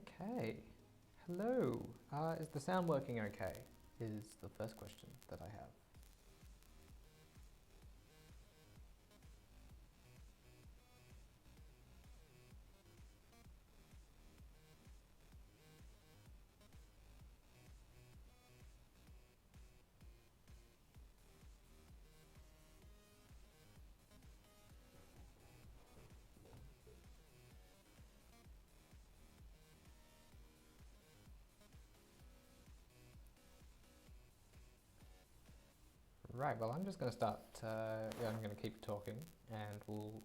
Okay, hello. Is the sound working okay? Is the first question that I have. Right, well, I'm just going to start, I'm going to keep talking and we'll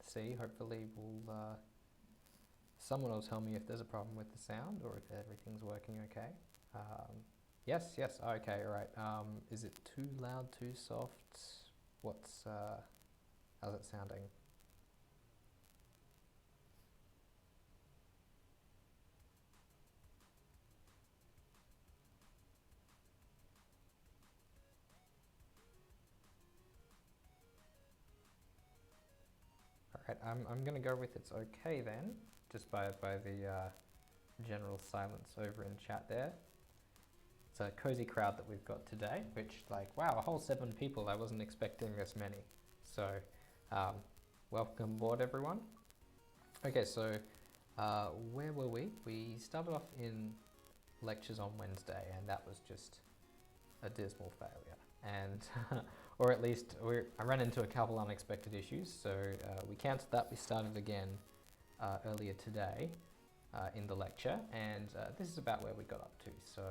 see. Hopefully someone will tell me if there's a problem with the sound or if everything's working okay. Yes, okay, all right. Is it too loud, too soft? How's it sounding? Alright, I'm going to go with it's okay then, just by the general silence over in chat there. It's a cozy crowd that we've got today, which, like, wow, a whole 7 people. I wasn't expecting this many. So, welcome aboard, everyone. Okay, so where were we? We started off in lectures on Wednesday, and that was just a dismal failure. And or at least I ran into a couple unexpected issues, so we cancelled that. We started again earlier today in the lecture, and this is about where we got up to. So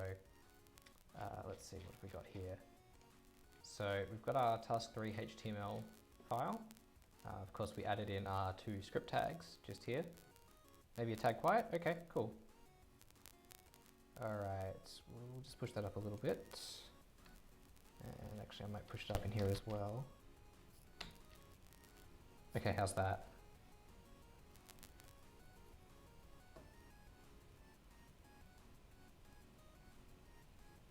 let's see what we got here. So we've got our task3 HTML file. Of course, we added in our 2 script tags just here. Maybe a tag quiet? Okay, cool. All right, we'll just push that up a little bit. And actually I might push it up in here as well. Okay, how's that?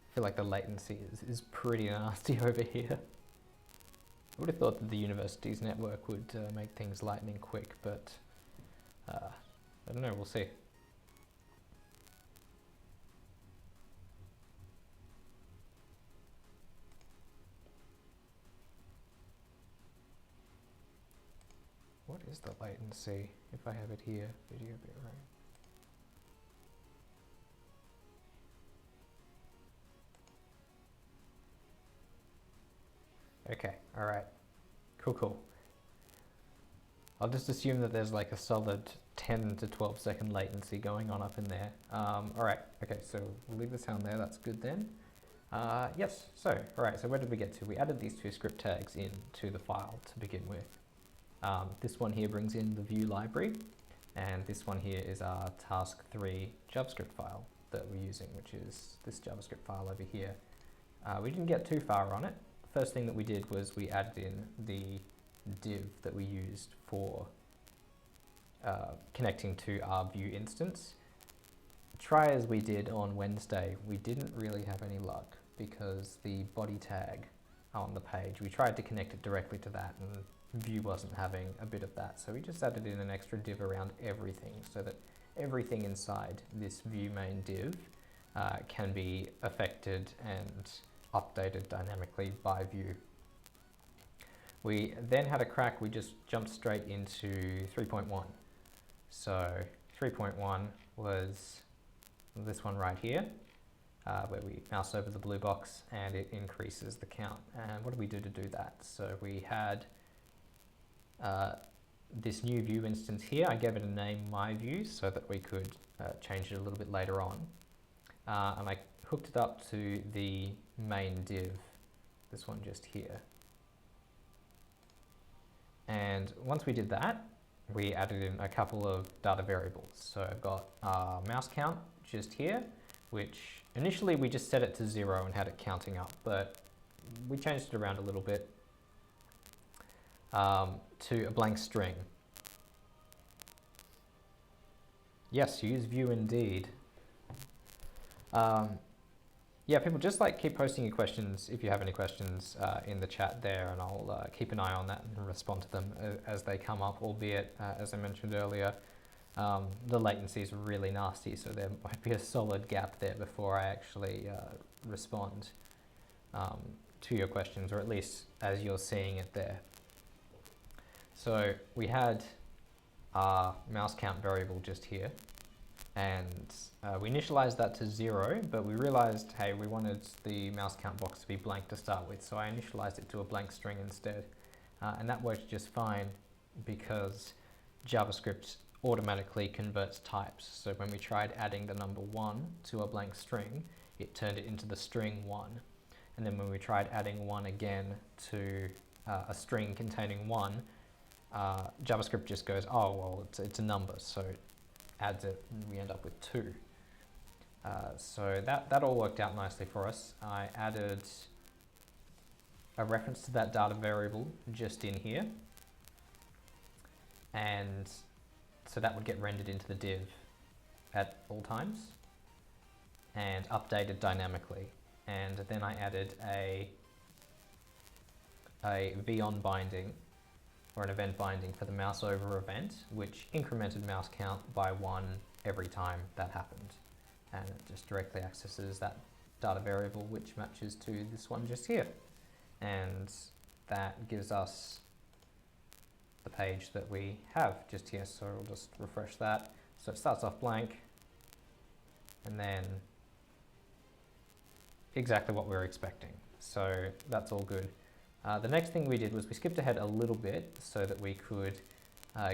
I feel like the latency is pretty nasty over here. I would have thought that the university's network would make things lightning quick, but I don't know, we'll see. What is the latency if I have it here? Video bitrate. Okay, all right, cool. I'll just assume that there's like a solid 10 to 12 second latency going on up in there. All right, okay, so we'll leave the sound there, that's good then. Yes, so, all right, so where did we get to? We added these 2 script tags into the file to begin with. This one here brings in the Vue library, and this one here is our task3 JavaScript file that we're using, which is this JavaScript file over here. We didn't get too far on it. First thing that we did was we added in the div that we used for connecting to our Vue instance. Try as we did on Wednesday, we didn't really have any luck because the body tag on the page, we tried to connect it directly to that and Vue wasn't having a bit of that. So we just added in an extra div around everything so that everything inside this Vue main div can be affected and updated dynamically by Vue. We then had a crack, we just jumped straight into 3.1. So 3.1 was this one right here, where we mouse over the blue box and it increases the count. And what do we do to do that? So we had this new Vue instance here. I gave it a name, myVue, so that we could change it a little bit later on. And I hooked it up to the main div, this one just here. And once we did that, we added in a couple of data variables. So I've got our mouse count just here, which initially we just set it to 0 and had it counting up, but we changed it around a little bit to a blank string. Yes, use Vue indeed. Yeah, people just like keep posting your questions if you have any questions in the chat there, and I'll keep an eye on that and respond to them as they come up, albeit, as I mentioned earlier, the latency is really nasty, so there might be a solid gap there before I actually respond to your questions, or at least as you're seeing it there. So we had our mouse count variable just here, and we initialized that to 0, but we realized, hey, we wanted the mouse count box to be blank to start with, so I initialized it to a blank string instead. And that worked just fine because JavaScript automatically converts types. So when we tried adding the number 1 to a blank string, it turned it into the string 1. And then when we tried adding 1 again to a string containing 1, JavaScript just goes, oh, well, it's a number, so it adds it, and we end up with 2. So that all worked out nicely for us. I added a reference to that data variable just in here, and so that would get rendered into the div at all times and updated dynamically. And then I added a v-on binding, or an event binding for the mouse over event, which incremented mouse count by 1 every time that happened. And it just directly accesses that data variable, which matches to this one just here. And that gives us the page that we have just here. So we'll just refresh that. So it starts off blank, and then exactly what we were expecting. So that's all good. The next thing we did was we skipped ahead a little bit so that we could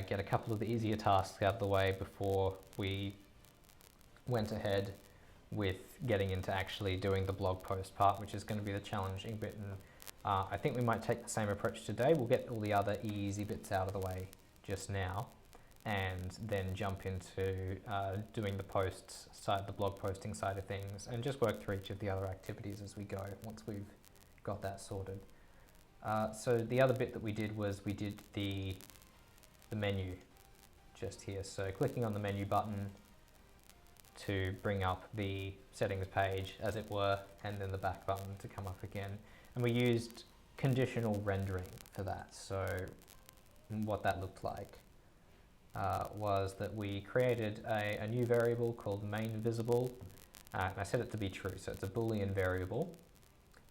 get a couple of the easier tasks out of the way before we went ahead with getting into actually doing the blog post part, which is going to be the challenging bit. And I think we might take the same approach today. We'll get all the other easy bits out of the way just now, and then jump into doing the posts side, the blog posting side of things, and just work through each of the other activities as we go once we've got that sorted. So the other bit that we did was we did the menu just here. So clicking on the menu button to bring up the settings page, as it were, and then the back button to come up again. And we used conditional rendering for that. So what that looked like was that we created a new variable called main visible, and I set it to be true. So it's a Boolean variable.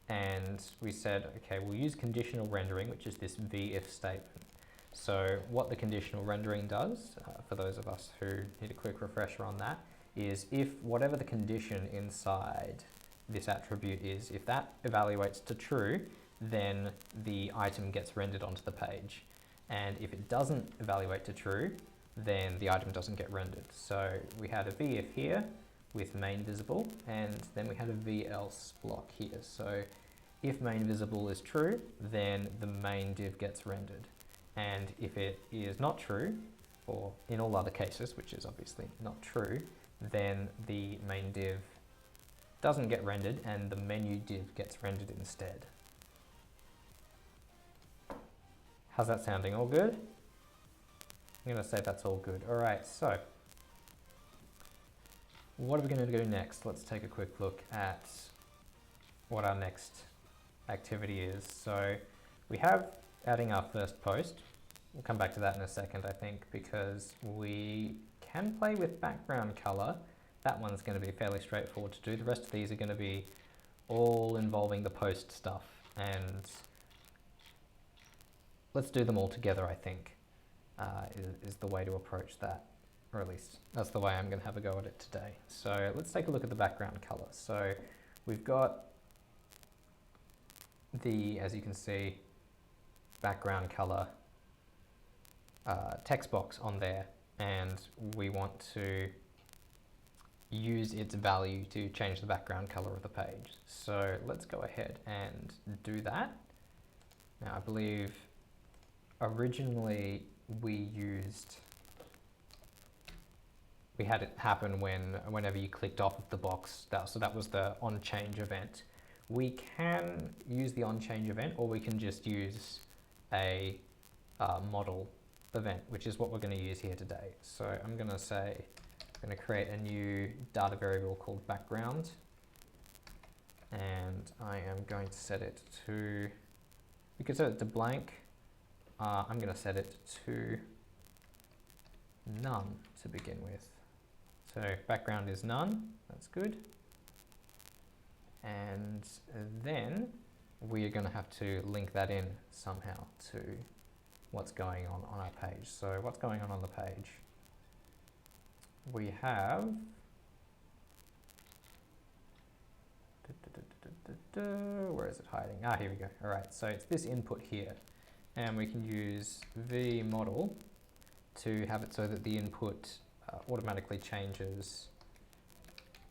And we said, okay, we'll use conditional rendering, which is this v-if statement. So what the conditional rendering does, for those of us who need a quick refresher on that, is if whatever the condition inside this attribute is, if that evaluates to true, then the item gets rendered onto the page. And if it doesn't evaluate to true, then the item doesn't get rendered. So we had a v-if here with main visible, and then we had a v-else block here. So if main visible is true, then the main div gets rendered. And if it is not true, or in all other cases, which is obviously not true, then the main div doesn't get rendered and the menu div gets rendered instead. How's that sounding? All good? I'm going to say that's all good. All right, so what are we going to do next? Let's take a quick look at what our next activity is. So we have adding our first post. We'll come back to that in a second, I think, because we can play with background color. That one's going to be fairly straightforward to do. The rest of these are going to be all involving the post stuff, and let's do them all together, I think, is the way to approach that, or at least that's the way I'm going to have a go at it today. So let's take a look at the background color. So we've got the, as you can see, background color text box on there, and we want to use its value to change the background color of the page. So let's go ahead and do that. Now I believe originally we had it happen whenever you clicked off of the box. So that was the onChange event. We can use the onChange event, or we can just use a model event, which is what we're going to use here today. So I'm going to say, I'm going to create a new data variable called background, and I am going to set it to, we could set it to blank. I'm going to set it to none. to begin with. So background is none, that's good. And then we are going to have to link that in somehow to what's going on our page. So what's going on the page? We have where is it hiding? Ah, here we go. All right, so it's this input here, and we can use V model to have it so that the input automatically changes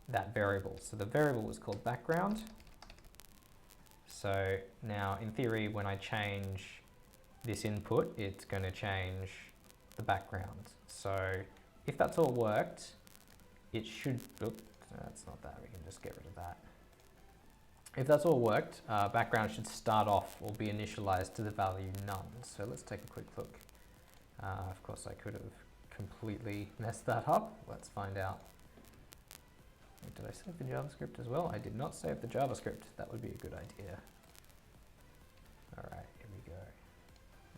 that variable. So the variable was called background. So now in theory, when I change this input, it's going to change the background. So if that's all worked, it should, oops, that's not that, we can just get rid of that. If that's all worked, background should start off or be initialized to the value none. So let's take a quick look. Of course, I could have completely messed that up. Let's find out. Did I save the JavaScript as well? I did not save the JavaScript. That would be a good idea. All right, here we go.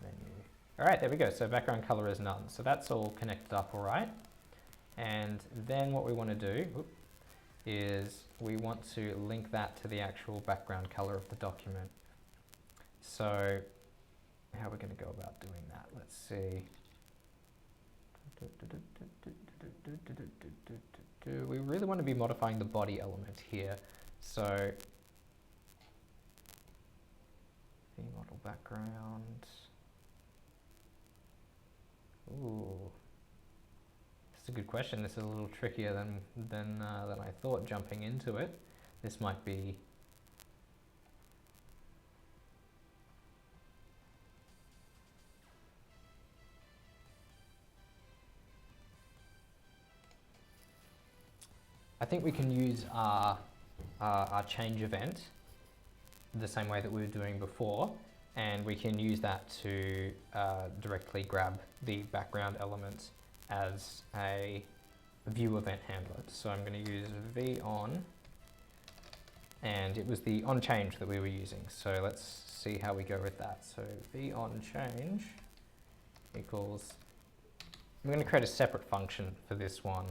Menu. All right, there we go. So background color is none. So that's all connected up all right. And then what we want to do is we want to link that to the actual background color of the document. So how are we going to go about doing that? Let's see. We really want to be modifying the body element here. So the model background. Ooh, this is a good question. This is a little trickier than I thought jumping into it. This might be I think we can use our change event the same way that we were doing before, and we can use that to directly grab the background element as a view event handler. So I'm going to use v_on, and it was the onChange that we were using. So let's see how we go with that. So v_on_change equals, I'm going to create a separate function for this one,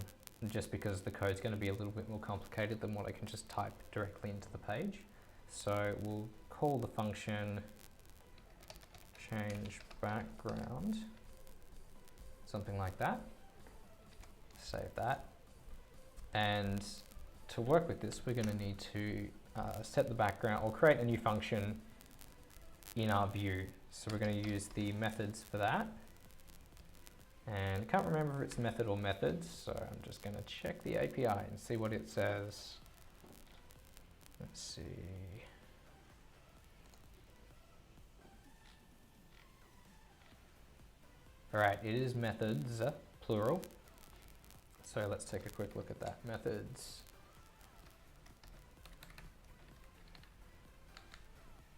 just because the code's going to be a little bit more complicated than what I can just type directly into the page. So we'll call the function change background, something like that. Save that. And to work with this, we're going to need to set the background or create a new function in our view. So we're going to use the methods for that. And I can't remember if it's method or methods, so I'm just going to check the API and see what it says. Let's see. All right, it is methods, plural. So let's take a quick look at that. Methods.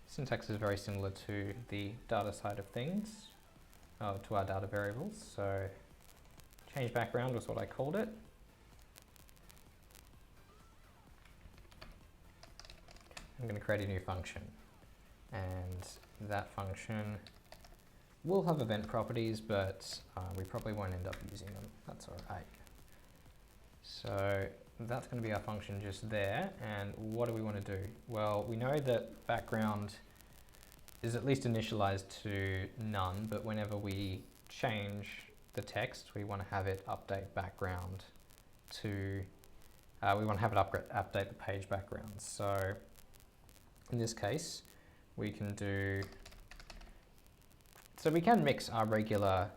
Syntax is very similar to the data side of things. To our data variables. So change background was what I called it. I'm going to create a new function, and that function will have event properties, but we probably won't end up using them. That's all right. So that's going to be our function just there. And what do we want to do? Well, we know that background is at least initialized to none, but whenever we change the text, we want to have it update background to, we want to have it update the page background. So in this case, we can do, so we can mix our regular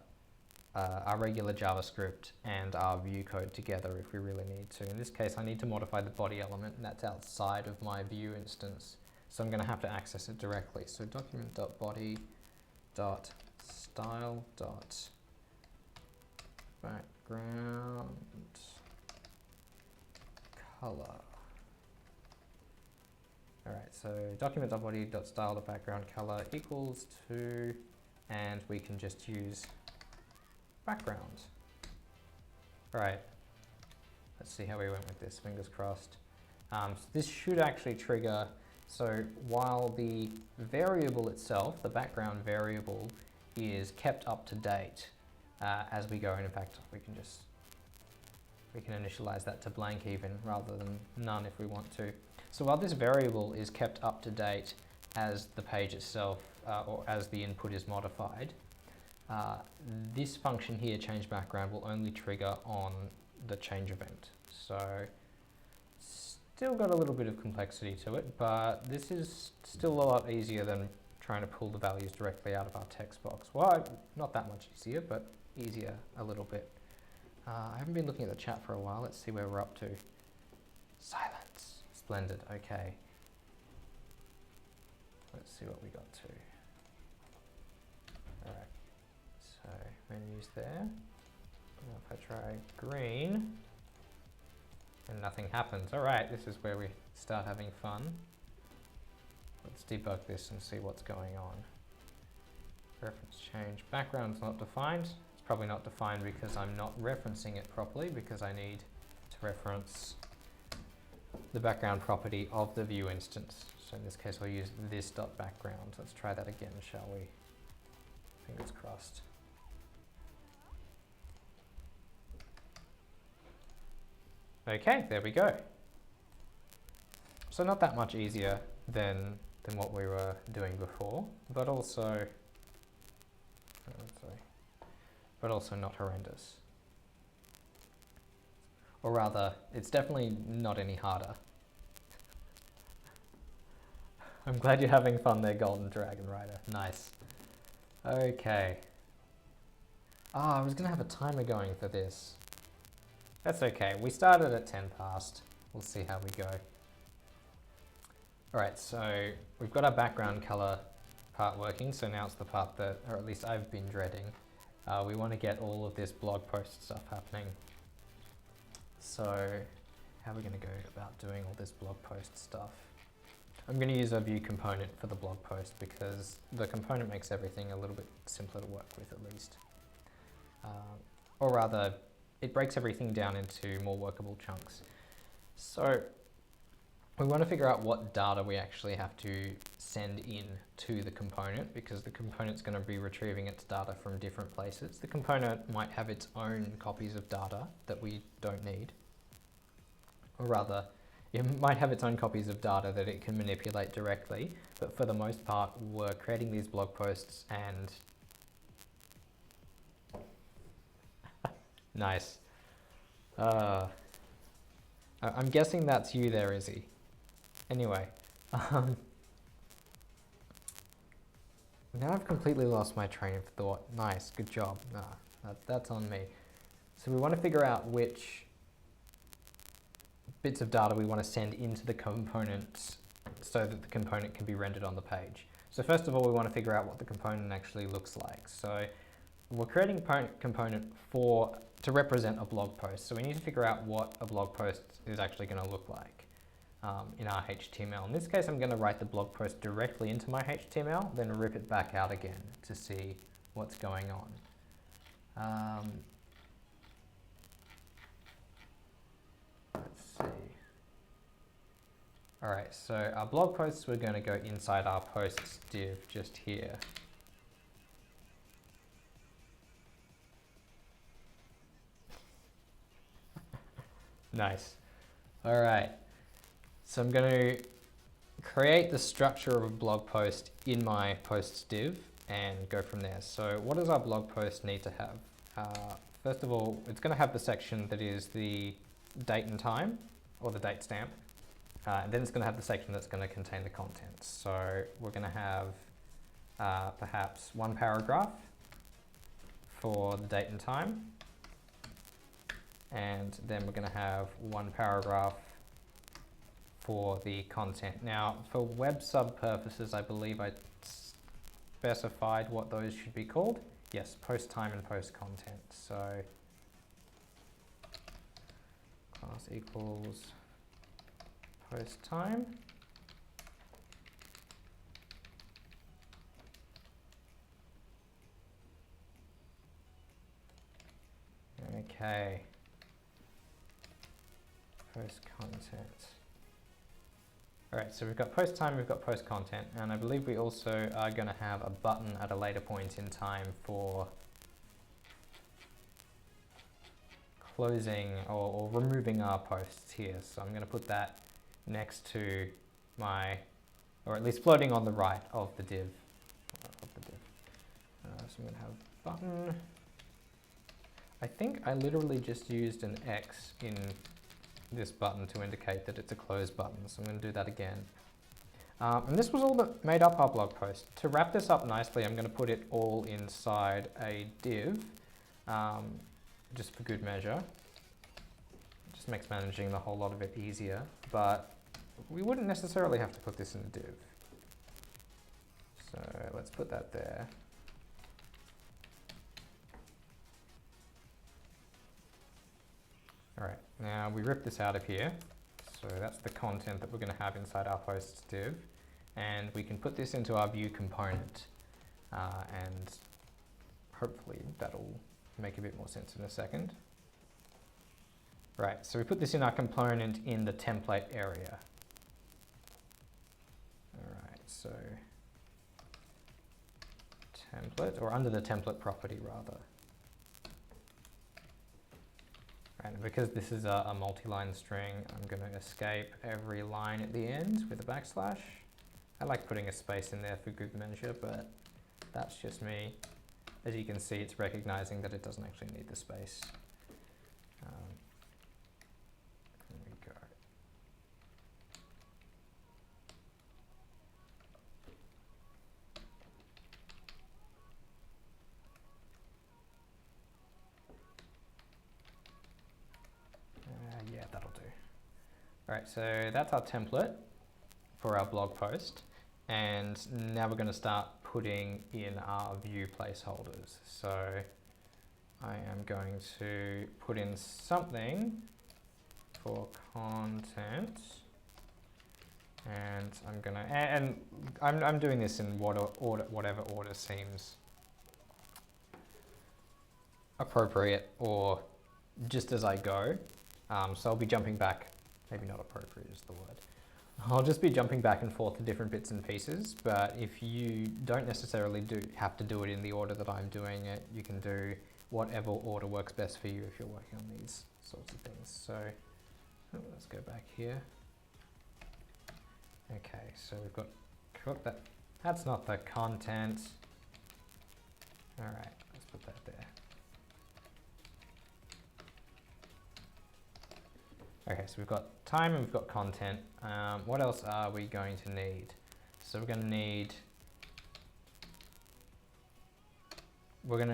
JavaScript and our Vue code together if we really need to. In this case, I need to modify the body element, and that's outside of my Vue instance. So I'm going to have to access it directly. So document.body.style.background color. All right, so document.body.style.background color equals to, and we can just use background. All right, let's see how we went with this, fingers crossed. So this should actually trigger. So while the variable itself, the background variable, is kept up to date as we go, and in fact we can just We can initialize that to blank even, rather than none if we want to. So while this variable is kept up to date as the page itself, or as the input is modified, this function here, change background, will only trigger on the change event. So still got a little bit of complexity to it, but this is still a lot easier than trying to pull the values directly out of our text box. Well, not that much easier, but easier a little bit. I haven't been looking at the chat for a while. Let's see where we're up to. Silence. Splendid. Okay. Let's see what we got to. All right. So menus there. Now if I try green, and nothing happens. All right, this is where we start having fun. Let's debug this and see what's going on. Reference change. Background's not defined. It's probably not defined because I'm not referencing it properly, because I need to reference the background property of the Vue instance. So in this case, I'll use this.background. Let's try that again, shall we? Fingers crossed. Okay, there we go. So not that much easier than what we were doing before, but also not horrendous. Or rather, it's definitely not any harder. I'm glad you're having fun there, Golden Dragon Rider. Nice. Okay. I was gonna have a timer going for this. That's okay. We started at 10 past. We'll see how we go. All right, so we've got our background color part working. So now it's the part that, or at least I've been dreading. We want to get all of this blog post stuff happening. So how are we going to go about doing all this blog post stuff? I'm going to use a Vue component for the blog post because the component makes everything a little bit simpler to work with, at least. Or rather, it breaks everything down into more workable chunks. So we want to figure out what data we actually have to send in to the component, because the component's going to be retrieving its data from different places. The component might have its own copies of data that we don't need. Or rather, it might have its own copies of data that it can manipulate directly, but for the most part, we're creating these blog posts and... Nice. I'm guessing that's you there, Izzy. Anyway, now I've completely lost my train of thought. Nice, good job. That's on me. So we want to figure out which bits of data we want to send into the component so that the component can be rendered on the page. So first of all, we want to figure out what the component actually looks like. So we're creating a component to represent a blog post. So we need to figure out what a blog post is actually going to look like in our HTML. In this case, I'm going to write the blog post directly into my HTML, then rip it back out again to see what's going on. Let's see. All right, so our blog posts, we're going to go inside our posts div just here. Nice. All right. So I'm going to create the structure of a blog post in my posts div and go from there. So what does our blog post need to have? First of all, it's going to have the section that is the date and time, or the date stamp. And then it's going to have the section that's going to contain the content. So we're going to have perhaps one paragraph for the date and time. And then we're going to have one paragraph for the content. Now, for web sub purposes, I believe I specified what those should be called. Yes, post time and post content. So class equals post time. Okay. Post content. All right, so we've got post time, we've got post content, and I believe we also are going to have a button at a later point in time for closing or removing our posts here. So I'm going to put that next to my, or at least floating on the right of the div. So I'm going to have button. I think I literally just used an X in this button to indicate that it's a closed button. So I'm going to do that again. And this was all that made up our blog post. To wrap this up nicely, I'm going to put it all inside a div, just for good measure. It just makes managing the whole lot of it easier, but we wouldn't necessarily have to put this in a div. So let's put that there. All right, now we rip this out of here. So that's the content that we're going to have inside our posts div. And we can put this into our Vue component. And hopefully that'll make a bit more sense in a second. Right, so we put this in our component in the template area. All right, so template, or under the template property rather. And because this is a multi-line string, I'm going to escape every line at the end with a backslash. I like putting a space in there for good measure, but that's just me. As you can see, it's recognizing that it doesn't actually need the space. There we go. Yeah, that'll do. All right, so that's our template for our blog post. And now we're going to start putting in our Vue placeholders. So I am going to put in something for content. And I'm going to, and I'm doing this in whatever order seems appropriate or just as I go. So I'll be jumping back, maybe not appropriate is the word. I'll just be jumping back and forth to different bits and pieces, but if you don't necessarily have to do it in the order that I'm doing it, you can do whatever order works best for you if you're working on these sorts of things. So let's go back here. Okay, so we've got that. That's not the content. All right, let's put that there. Okay, so we've got time and we've got content. What else are we going to need? So we're going to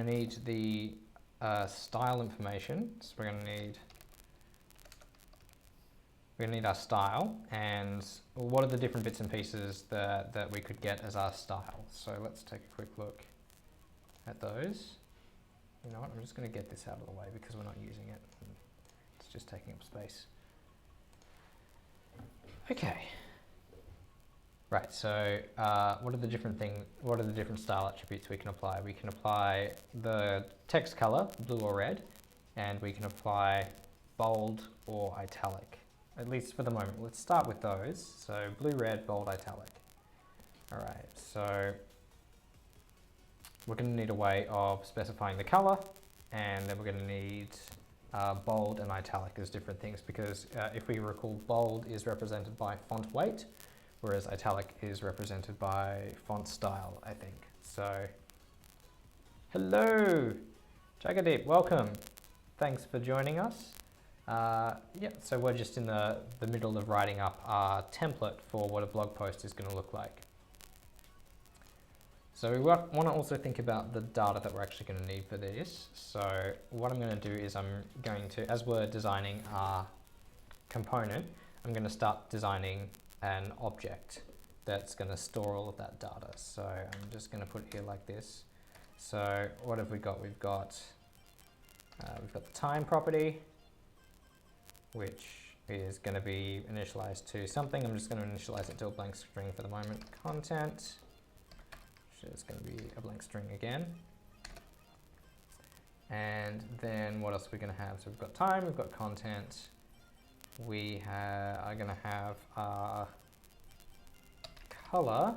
need the style information. So we're going to need our style, and what are the different bits and pieces that we could get as our style. So let's take a quick look at those. You know what? I'm just going to get this out of the way because we're not using it. It's just taking up space. Okay. Right, so what are the different style attributes we can apply? We can apply the text color, blue or red, and we can apply bold or italic, at least for the moment. Let's start with those. So blue, red, bold, italic. All right, so we're going to need a way of specifying the color, and then we're going to need bold and italic as different things, because if we recall, bold is represented by font weight, whereas italic is represented by font style, I think. So, hello, Jagadeep, welcome. Thanks for joining us. So we're just in the middle of writing up our template for what a blog post is going to look like. So we want to also think about the data that we're actually going to need for this. So what I'm going to do is I'm going to, as we're designing our component, I'm going to start designing an object that's going to store all of that data. So I'm just going to put it here like this. So what have we got? We've got the time property, which is going to be initialized to something. I'm just going to initialize it to a blank string for the moment. Content. It's going to be a blank string again. And then what else are we going to have? So we've got time, we've got content. We are going to have our color.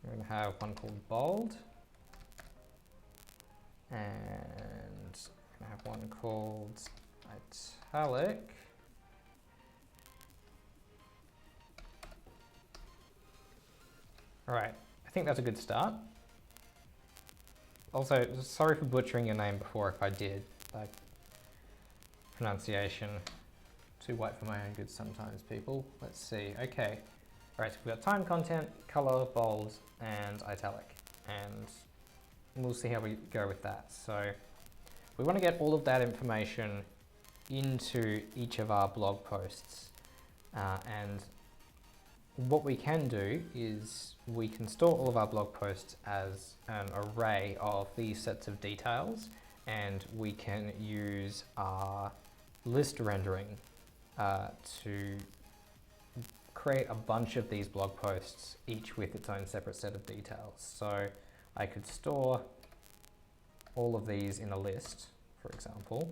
We're going to have one called bold. And I'm going to have one called italic. All right, I think that's a good start. Also, sorry for butchering your name before if I did. Like, pronunciation, too white for my own good sometimes, people. Let's see, okay. All right, so we've got time content, color, bold, and italic. And we'll see how we go with that. So we want to get all of that information into each of our blog posts. And what we can do is we can store all of our blog posts as an array of these sets of details, and we can use our list rendering to create a bunch of these blog posts, each with its own separate set of details. So I could store all of these in a list, for example.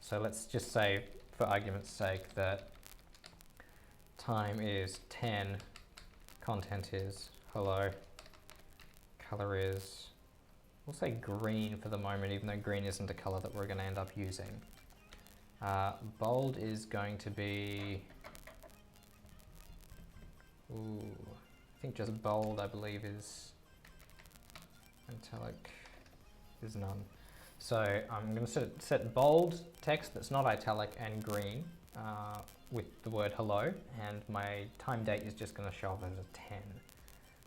So let's just say, for argument's sake, that time is 10, content is hello, color is, we'll say green for the moment, even though green isn't a color that we're going to end up using. Bold is going to be, I think just bold, I believe, is italic is none. So I'm going to set bold text that's not italic and green with the word hello, and my time date is just going to show up as a 10.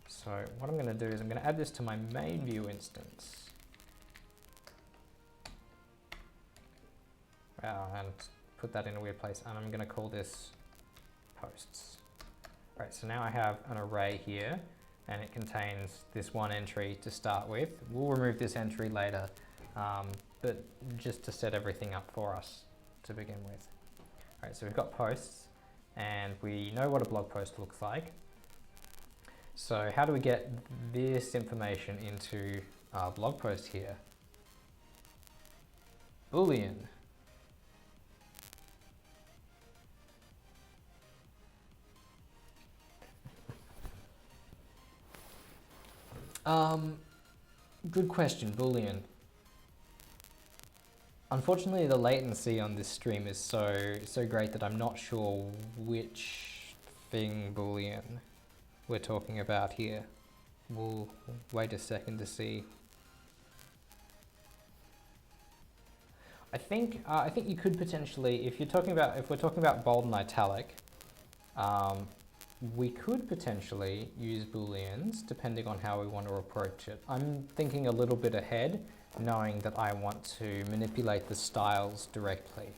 So what I'm going to do is I'm going to add this to my main Vue instance. And put that in a weird place, and I'm going to call this posts. All right, so now I have an array here, and it contains this one entry to start with. We'll remove this entry later, but just to set everything up for us to begin with. All right, so we've got posts, and we know what a blog post looks like. So how do we get this information into our blog post here? Boolean. Good question, Boolean. Unfortunately, the latency on this stream is so great that I'm not sure which thing Boolean we're talking about here. We'll wait a second to see. I think you could potentially, if we're talking about bold and italic, we could potentially use Booleans depending on how we want to approach it. I'm thinking a little bit ahead, knowing that I want to manipulate the styles directly.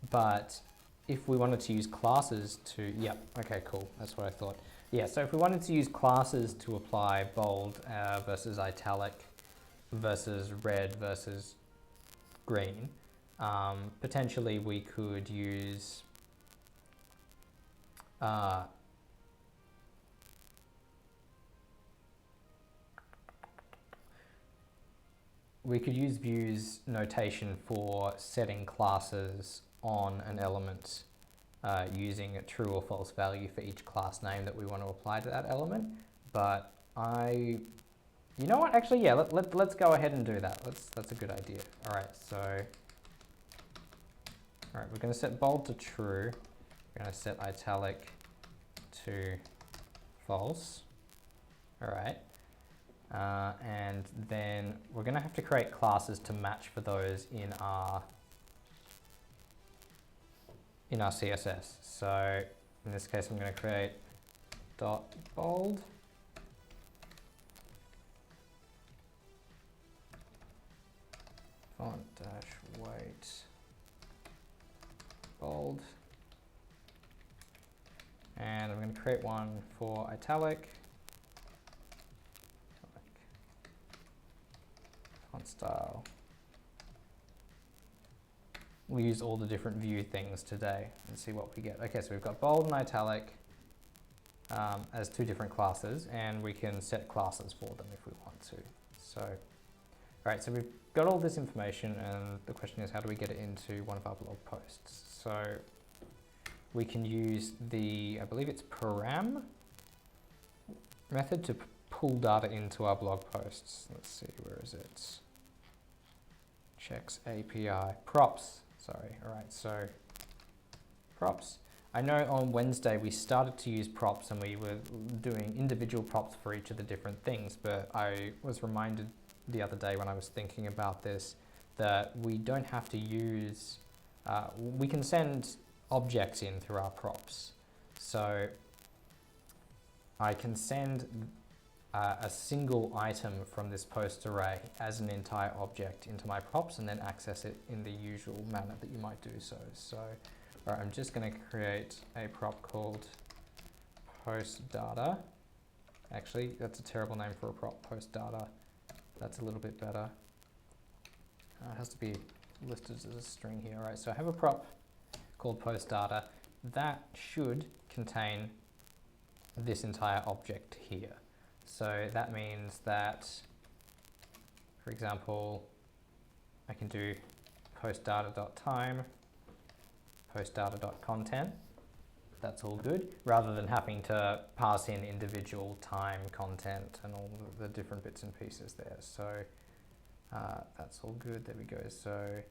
But if we wanted to use classes to, yeah, okay, cool, that's what I thought. Yeah, so if we wanted to use classes to apply bold versus italic versus red versus green, potentially we could use Vue's notation for setting classes on an element using a true or false value for each class name that we want to apply to that element. But you know what? Actually, yeah, let's go ahead and do that. That's a good idea. All right, we're going to set bold to true. We're going to set italic to false. All right. And then we're going to have to create classes to match for those in our CSS. So in this case, I'm going to create .bold, font dash weight bold, and I'm going to create one for italic. Font style. We'll use all the different Vue things today and see what we get. Okay, so we've got bold and italic as two different classes, and we can set classes for them if we want to. So, all right, so we've got all this information, and the question is, how do we get it into one of our blog posts? So we can use the, I believe it's param method to pull data into our blog posts. Let's see, where is it? checks API props. Sorry. All right. So props. I know on Wednesday we started to use props and we were doing individual props for each of the different things, but I was reminded the other day when I was thinking about this that we don't have to use, we can send objects in through our props. So I can send a single item from this post array as an entire object into my props and then access it in the usual manner that you might do so. So all right, I'm just going to create a prop called post data. Actually, that's a terrible name for a prop, post data. That's a little bit better. It has to be listed as a string here. All right, so I have a prop called post data. That should contain this entire object here. So that means that, for example, I can do postdata.time, postdata.content. That's all good, rather than having to pass in individual time, content, and all the different bits and pieces there. So that's all good. There we go. So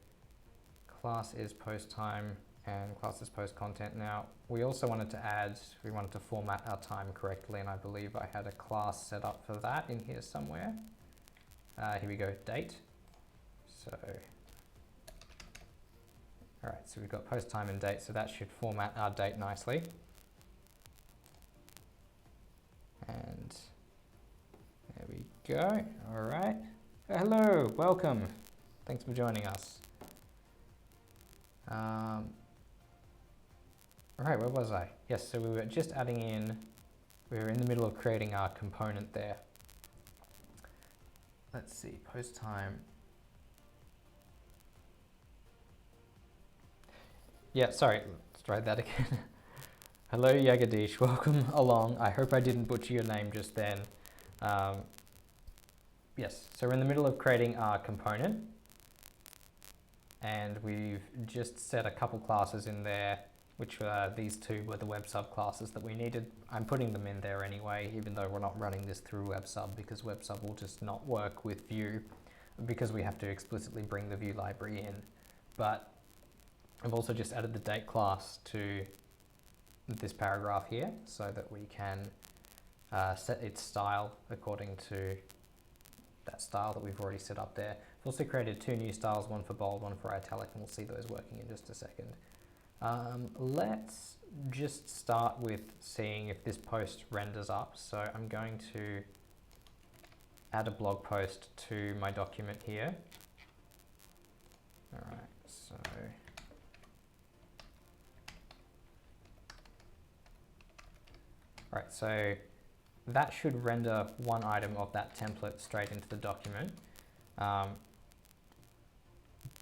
class is post time and class is post content. Now we also wanted to add, we wanted to format our time correctly, and I believe I had a class set up for that in here somewhere. Here we go, date. So all right, so we've got post time and date, so that should format our date nicely. And there we go. All right. Hello, welcome. Thanks for joining us. All right, where was I? Yes, so we were just adding in, we were in the middle of creating our component there. Let's see, post time. Yeah, sorry, let's try that again. Hello, Yagadish, welcome along. I hope I didn't butcher your name just then. Yes, so we're in the middle of creating our component, and we've just set a couple classes in there, which these two were the web sub classes that we needed. I'm putting them in there anyway, even though we're not running this through web sub, because web sub will just not work with Vue, because we have to explicitly bring the Vue library in. But I've also just added the date class to this paragraph here so that we can set its style according to that style that we've already set up there. I've also created two new styles, one for bold, one for italic, and we'll see those working in just a second. Let's just start with seeing if this post renders up. So I'm going to add a blog post to my document here. All right, so right, so that should render one item of that template straight into the document.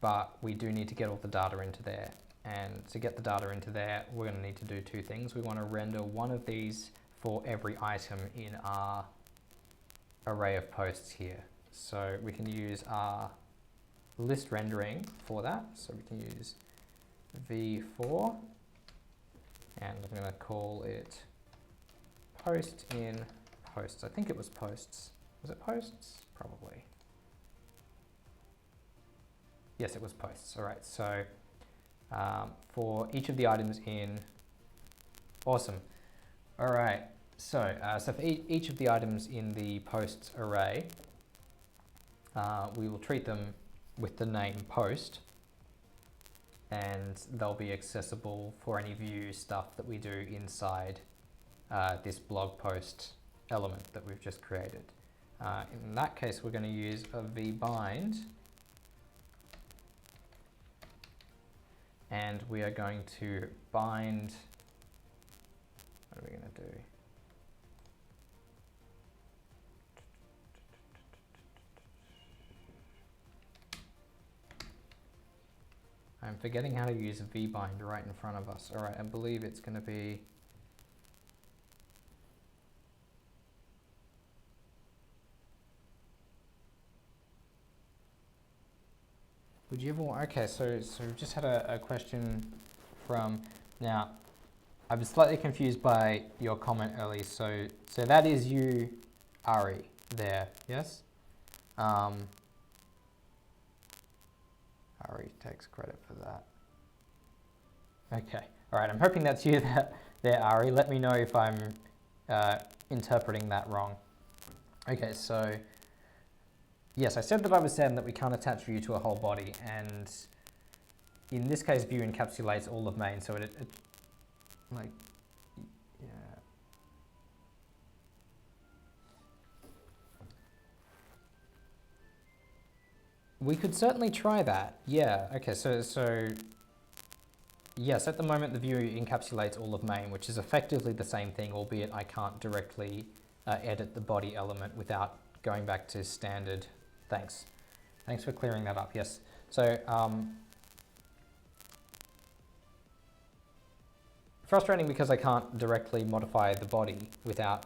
But we do need to get all the data into there. And to get the data into there, we're going to need to do two things. We want to render one of these for every item in our array of posts here. So we can use our list rendering for that. So we can use v4, and I'm going to call it post in posts. I think it was posts. Was it posts? Probably. Yes, it was posts. All right, so for each of the items in, awesome. All right, so for each of the items in the posts array, we will treat them with the name post, and they'll be accessible for any Vue stuff that we do inside this blog post element that we've just created. In that case, we're going to use a vbind, and we are going to bind, what are we going to do? I'm forgetting how to use a vbind right in front of us. All right, I believe it's going to be would you ever want, okay, so we've just had a question from, now, I was slightly confused by your comment earlier, so that is you, Ari, there, yes? Ari takes credit for that. Okay, all right, I'm hoping that's you there, Ari. Let me know if I'm interpreting that wrong. Okay, so yes, I said that I was saying that we can't attach Vue to a whole body, and in this case, Vue encapsulates all of main, so it like, yeah. We could certainly try that. Yeah, okay, so yes, at the moment the Vue encapsulates all of main, which is effectively the same thing, albeit I can't directly edit the body element without going back to standard. Thanks for clearing that up, yes. So, frustrating because I can't directly modify the body without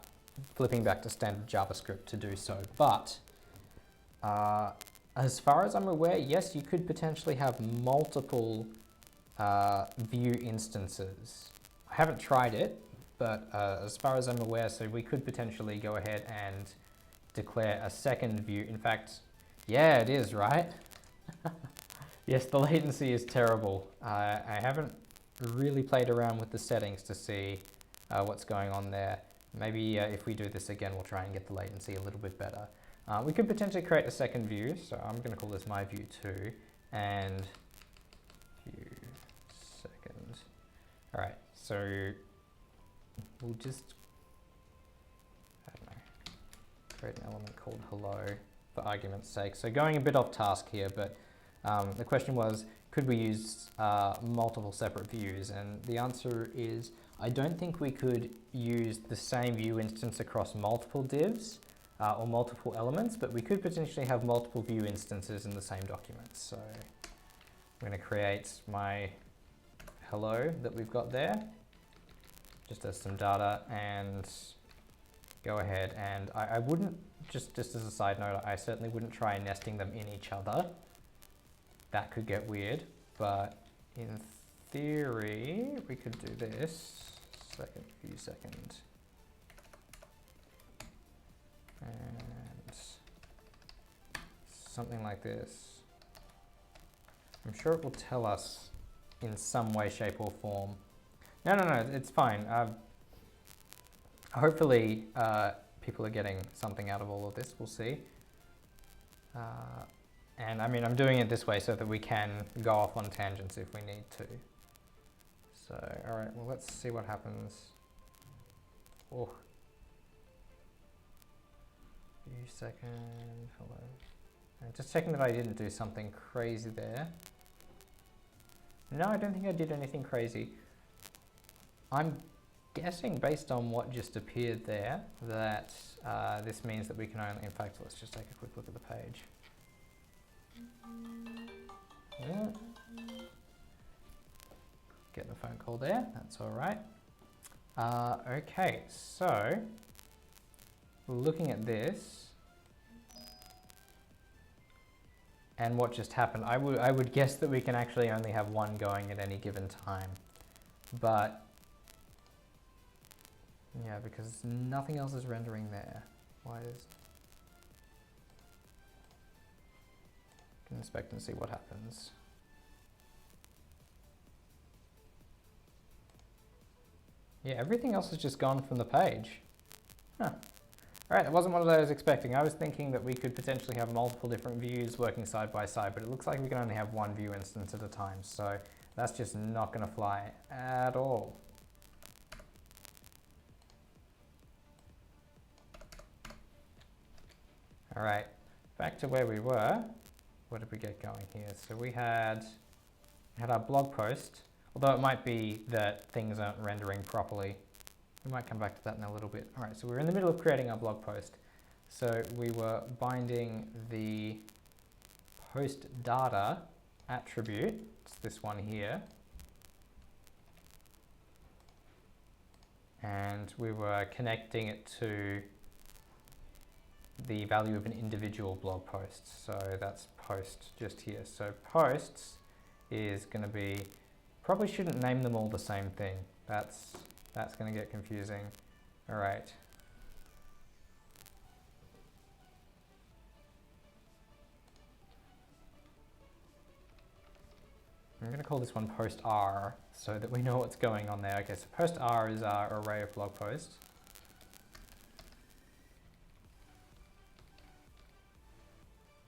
flipping back to standard JavaScript to do so. But as far as I'm aware, yes, you could potentially have multiple Vue instances. I haven't tried it, but as far as I'm aware, so we could potentially go ahead and declare a second Vue. In fact, yeah, it is, right? Yes, the latency is terrible. I haven't really played around with the settings to see what's going on there. Maybe if we do this again, we'll try and get the latency a little bit better. We could potentially create a second Vue, so I'm going to call this my Vue 2 and Vue second. All right, so we'll just, I don't know, create an element called hello for argument's sake. So going a bit off task here, but the question was, could we use multiple separate views? And the answer is, I don't think we could use the same Vue instance across multiple divs or multiple elements, but we could potentially have multiple Vue instances in the same document. So I'm going to create my hello that we've got there, just as some data, and go ahead and I wouldn't, just as a side note, I certainly wouldn't try nesting them in each other. That could get weird, but in theory, we could do this, Vue second, and something like this. I'm sure it will tell us in some way, shape or form. No, it's fine. Hopefully people are getting something out of all of this, we'll see. And I mean, I'm doing it this way so that we can go off on tangents if we need to. So, all right, well, let's see what happens. Oh. Vue second, hello. And just checking that I didn't do something crazy there. No, I don't think I did anything crazy. I'm guessing based on what just appeared there that this means that we can only, in fact, let's just take a quick look at the page. Yeah. Getting a phone call there, that's all right. Okay, so looking at this and what just happened, I would guess that we can actually only have one going at any given time. But yeah, because nothing else is rendering there. Why is... Can inspect and see what happens. Yeah, everything else has just gone from the page. Huh. All right, that wasn't what I was expecting. I was thinking that we could potentially have multiple different views working side by side, but it looks like we can only have one Vue instance at a time. So that's just not going to fly at all. All right, back to where we were. What did we get going here? So we had our blog post, although it might be that things aren't rendering properly. We might come back to that in a little bit. All right, so we're in the middle of creating our blog post. So we were binding the post data attribute, it's this one here. And we were connecting it to the value of an individual blog post. So that's post just here. So posts is going to be, probably shouldn't name them all the same thing. That's going to get confusing. All right. I'm going to call this one post R so that we know what's going on there. Okay, so post R is our array of blog posts.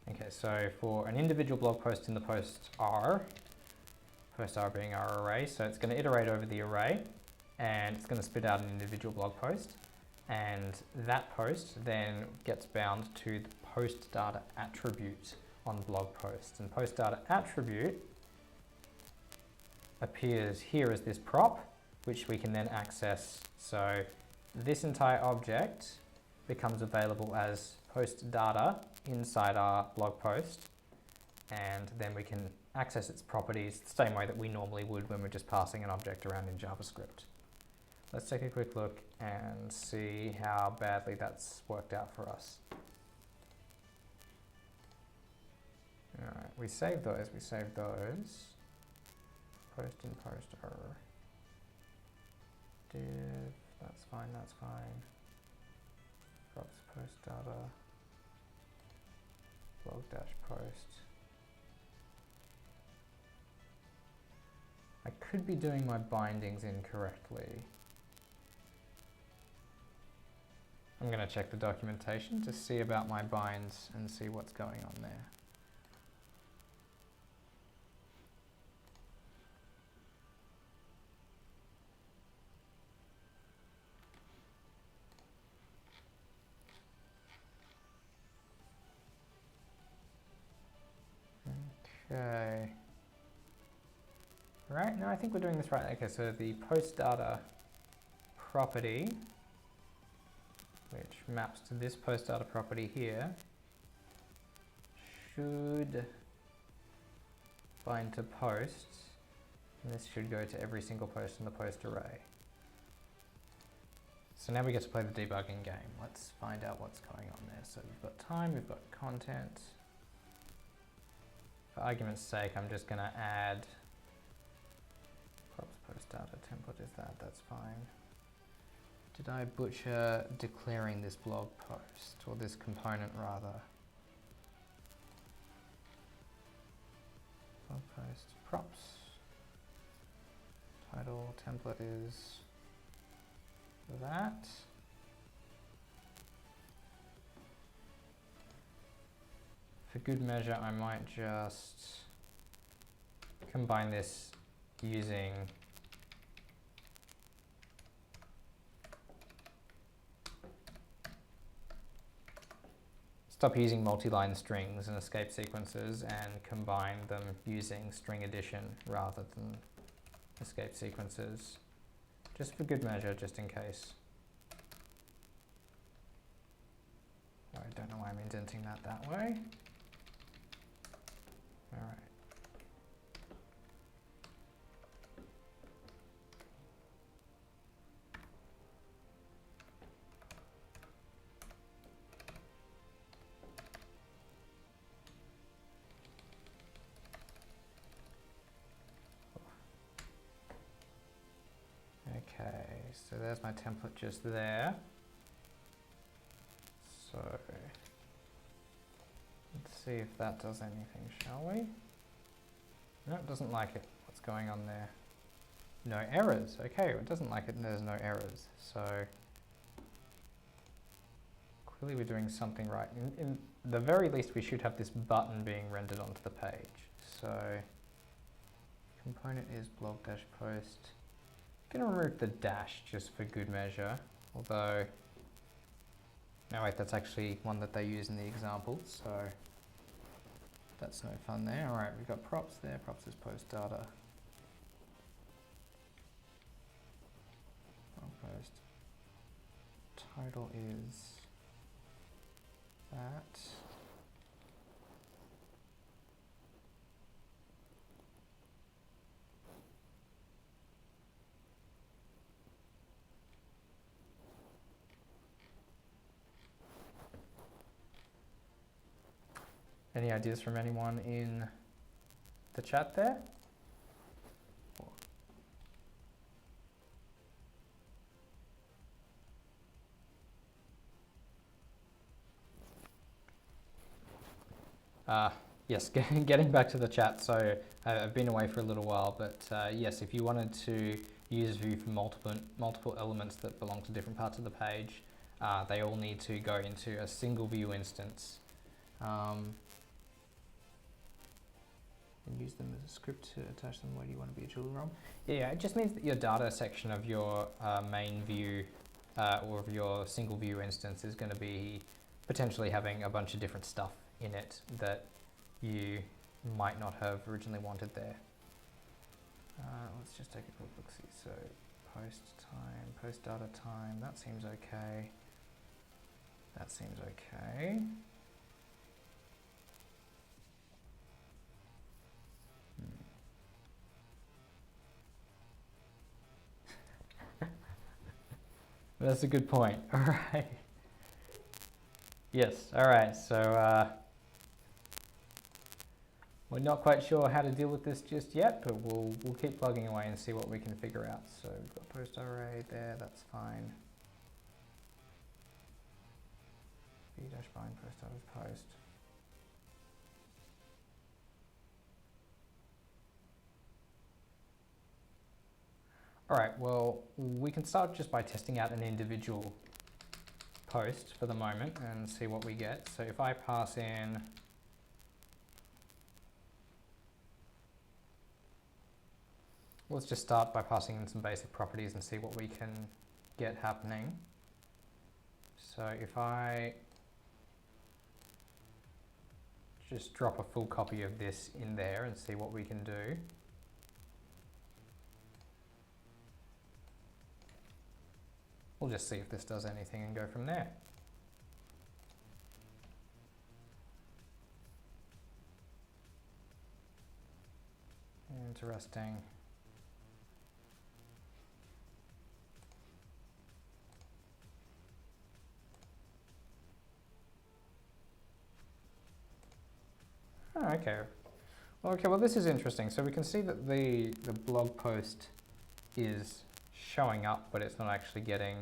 Okay, so for an individual blog post in the post R being our array, so it's going to iterate over the array and it's going to spit out an individual blog post, and that post then gets bound to the post data attribute on blog posts. And post data attribute appears here as this prop, which we can then access. So this entire object becomes available as post data inside our blog post, and then we can access its properties the same way that we normally would when we're just passing an object around in JavaScript. Let's take a quick look and see how badly that's worked out for us. All right, we save those. Post in post error. Div, that's fine. Props post data. Blog dash post. I could be doing my bindings incorrectly. I'm going to check the documentation to see about my binds and see what's going on there. Okay. Right, no, I think we're doing this right. Okay, so the post data property, which maps to this post data property here, should bind to posts, and this should go to every single post in the post array. So now we get to play the debugging game. Let's find out what's going on there. So we've got time, we've got content. For argument's sake, I'm just going to add props post data template is that, that's fine. Did I butcher declaring this blog post, or this component rather? Blog post props. Title template is that. For good measure, I might just combine this using stop using multi-line strings and escape sequences and combine them using string addition rather than escape sequences, just for good measure, just in case. I don't know why I'm indenting that way. All right. Okay, so there's my template just there. So let's see if that does anything, shall we? No, it doesn't like it. What's going on there? No errors. Okay, it doesn't like it and there's no errors. So clearly we're doing something right. In the very least, we should have this button being rendered onto the page. So component is blog dash post. I'm going to remove the dash just for good measure, although, no wait, that's actually one that they use in the example, so that's no fun there. All right, we've got props there, props is post data. Post. Title is that. Any ideas from anyone in the chat there? Yes, getting back to the chat. So I've been away for a little while, but yes, if you wanted to use Vue for multiple elements that belong to different parts of the page, they all need to go into a single Vue instance. And use them as a script to attach them where you want to be a children ROM. Yeah, it just means that your data section of your main Vue or of your single Vue instance is going to be potentially having a bunch of different stuff in it that you might not have originally wanted there. Let's just take a quick look-see. So post time, post data time, that seems okay. That seems okay. That's a good point. All right. Yes, all right. So we're not quite sure how to deal with this just yet, but we'll keep plugging away and see what we can figure out. So we've got post array there, that's fine. V-bind post data post. All right, well, we can start just by testing out an individual post for the moment and see what we get. So if I pass in let's just start by passing in some basic properties and see what we can get happening. So if I just drop a full copy of this in there and see what we can do. We'll just see if this does anything and go from there. Interesting. Oh, okay. Okay, well this is interesting. So we can see that the blog post is showing up, but it's not actually getting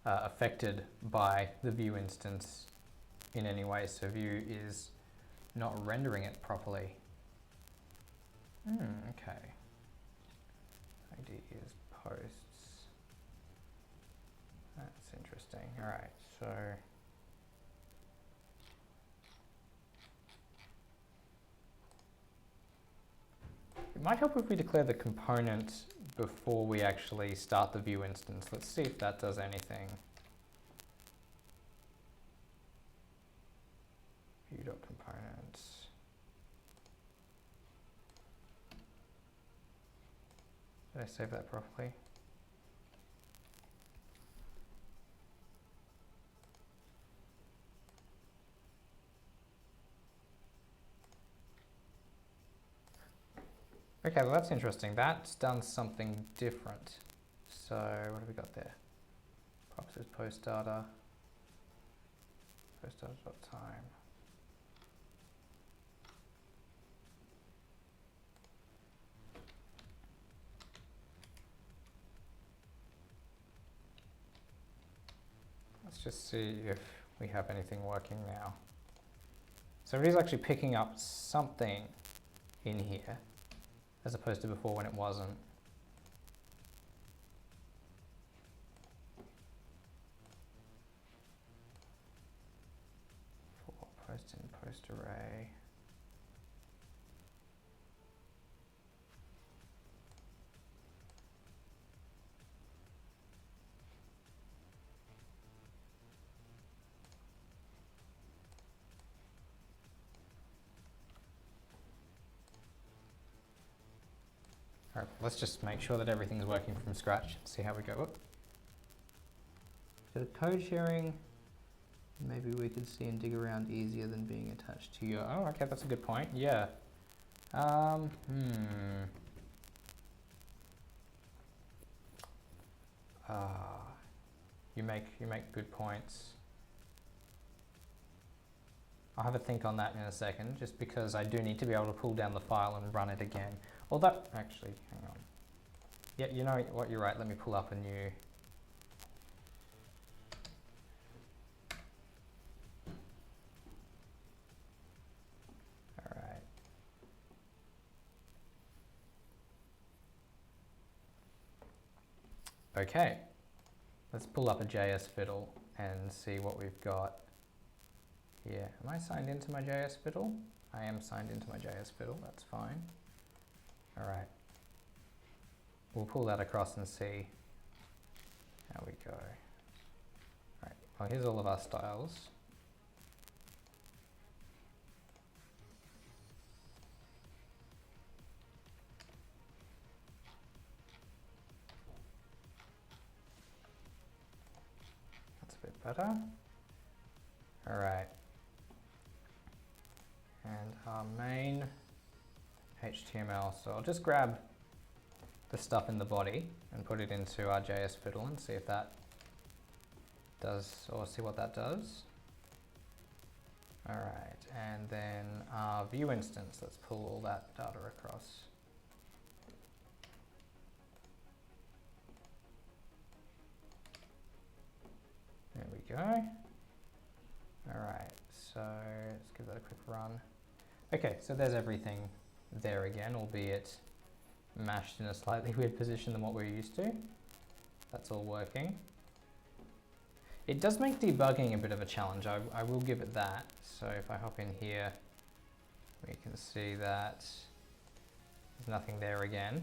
affected by the Vue instance in any way. So Vue is not rendering it properly. Okay. ID is posts. That's interesting. All right, so it might help if we declare the component before we actually start the Vue instance. Let's see if that does anything. Vue.components. Did I save that properly? Okay, well that's interesting. That's done something different. So what have we got there? Props is post data. Post data.time. Let's just see if we have anything working now. So it is actually picking up something in here, as opposed to before when it wasn't. For post in post array. All right, let's just make sure that everything's working from scratch and see how we go. Whoop. So code sharing, maybe we could see and dig around easier than being attached to your, oh, okay, that's a good point, yeah. You make good points. I'll have a think on that in a second, just because I do need to be able to pull down the file and run it again. Although, actually, hang on. Yeah, you know what, you're right, let me pull up a new. Okay, let's pull up a JS fiddle and see what we've got here. Am I signed into my JS fiddle? I am signed into my JS fiddle, that's fine. All right, we'll pull that across and see how we go. All right, well, here's all of our styles. That's a bit better. All right. And our main HTML. So I'll just grab the stuff in the body and put it into our JS fiddle and see if that does, or see what that does. All right, and then our Vue instance, let's pull all that data across. There we go. All right, so let's give that a quick run. Okay, so there's everything there again, albeit mashed in a slightly weird position than what we're used to. That's all working. It does make debugging a bit of a challenge, I will give it that. So if I hop in here, we can see that there's nothing there again.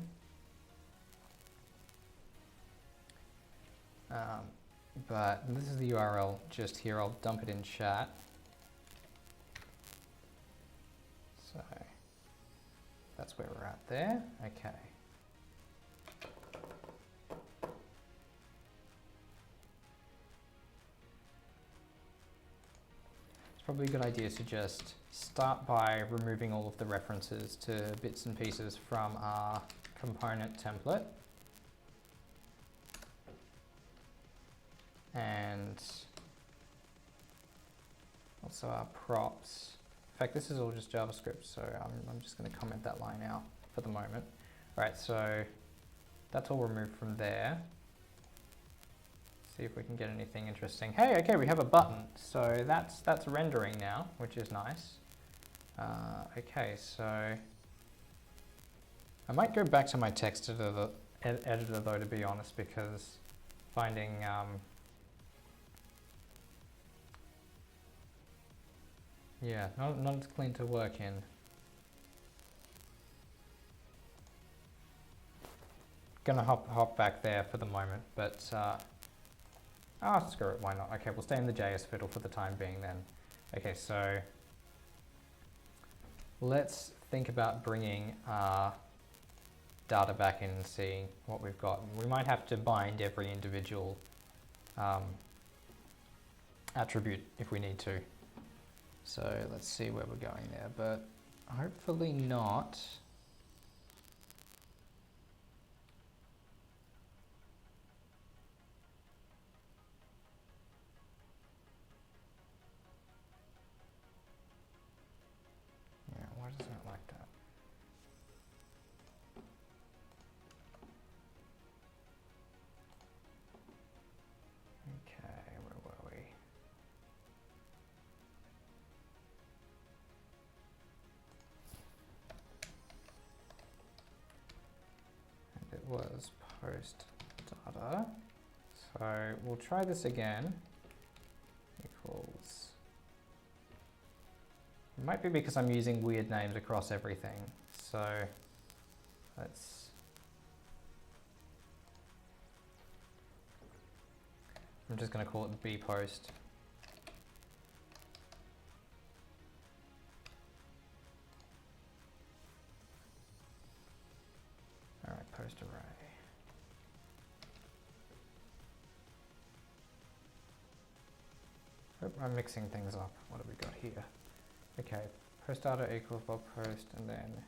But this is the URL just here, I'll dump it in chat. So that's where we're at there, okay. It's probably a good idea to just start by removing all of the references to bits and pieces from our component template. And also our props. In fact, this is all just JavaScript, so I'm just going to comment that line out for the moment. All right, so that's all removed from there. See if we can get anything interesting. Hey, okay, we have a button, so that's rendering now, which is nice. Okay, so I might go back to my text editor though, to be honest, because finding yeah, not as clean to work in. Gonna hop back there for the moment, but screw it, why not? Okay, we'll stay in the JS fiddle for the time being then. Okay, so let's think about bringing our data back in and seeing what we've got. We might have to bind every individual attribute if we need to. So let's see where we're going there, but hopefully not. Yeah, why does it not like that? Okay, where were we? It was post data. So we'll try this again. Equals. It might be because I'm using weird names across everything. So let's. I'm just going to call it B post. All right, post array. Oh, I'm mixing things up. What have we got here? Okay, post data equals blog post, and then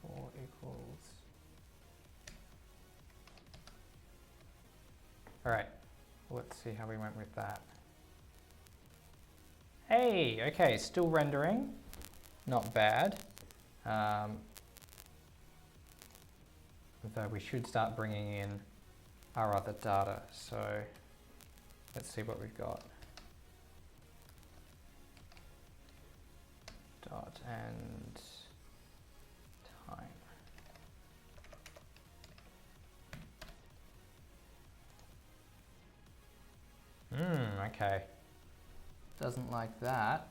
_for equals. All right, let's see how we went with that. Hey, okay, still rendering, not bad. Though we should start bringing in our other data. So let's see what we've got. Dot and time. okay. Doesn't like that.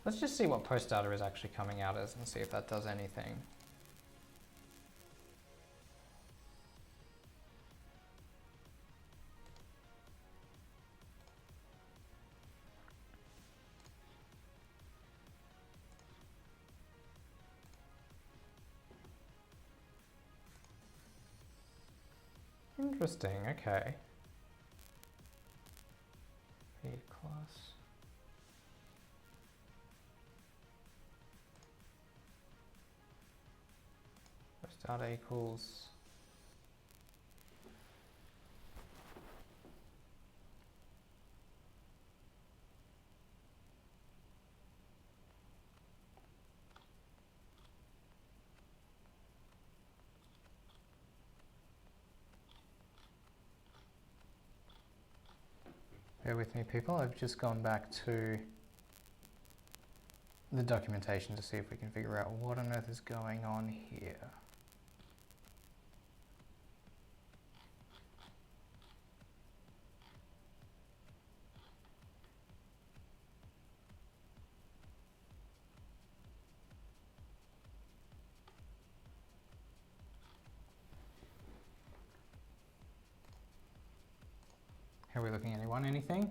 Let's just see what post data is actually coming out as and see if that does anything. Interesting, okay. Feed class. Post data equals. Bear with me, people. I've just gone back to the documentation to see if we can figure out what on earth is going on here. Are we looking at anyone? Anything?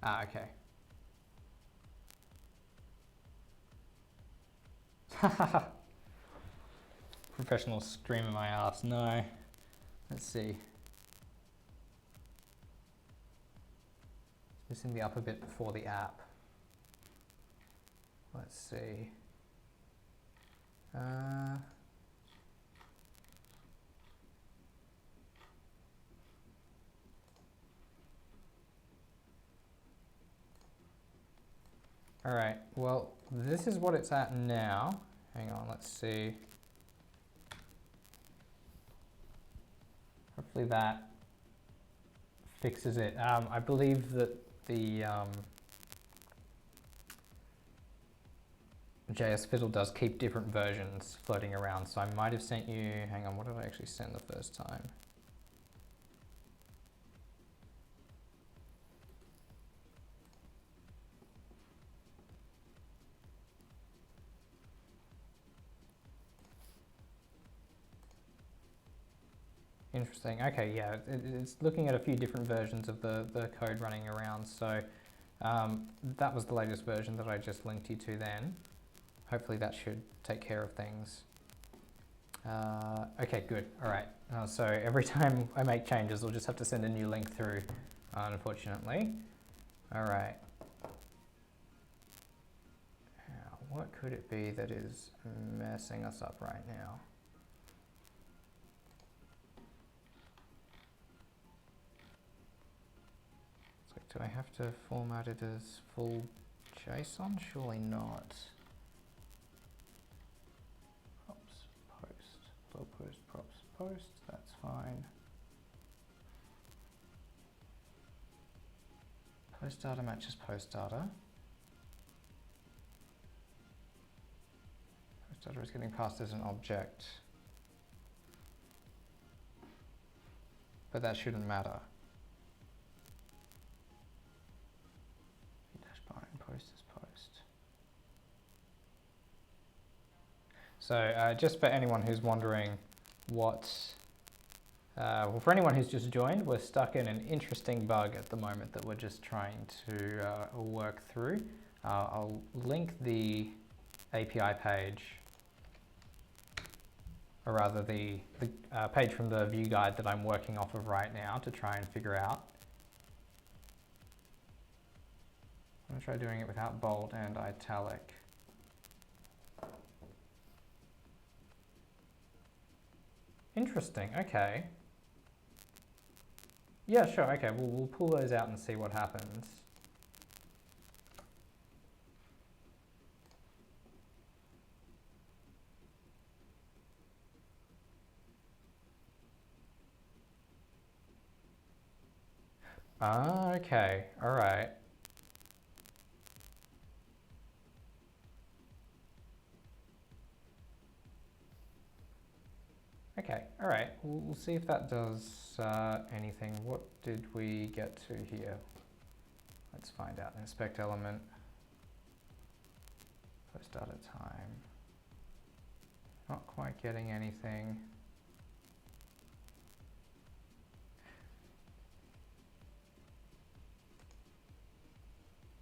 Ah, okay. Professional scream in my ass. No. Let's see. It's missing the upper bit before the app. Let's see. All right, well, this is what it's at now. Hang on, let's see. Hopefully that fixes it. I believe that the JS Fiddle does keep different versions floating around, so I might have sent you, hang on, what did I actually send the first time? Interesting. Okay, yeah, it's looking at a few different versions of the code running around. So that was the latest version that I just linked you to then. Hopefully that should take care of things. Okay, good. All right. So every time I make changes, I'll just have to send a new link through, unfortunately. All right. Now, what could it be that is messing us up right now? Do I have to format it as full JSON? Surely not. Props, post, flow post, props, post, that's fine. Post data matches post data. Post data is getting passed as an object. But that shouldn't matter. Post is post. So just for anyone who's wondering what, well, for anyone who's just joined, we're stuck in an interesting bug at the moment that we're just trying to work through. I'll link the API page, or rather the page from the Vue guide that I'm working off of right now to try and figure out. I'm going to try doing it without bold and italic. Interesting, okay. Yeah, sure, okay, we'll pull those out and see what happens. Ah, okay, all right. Okay, all right, we'll see if that does anything. What did we get to here? Let's find out. Inspect element, post data time. Not quite getting anything.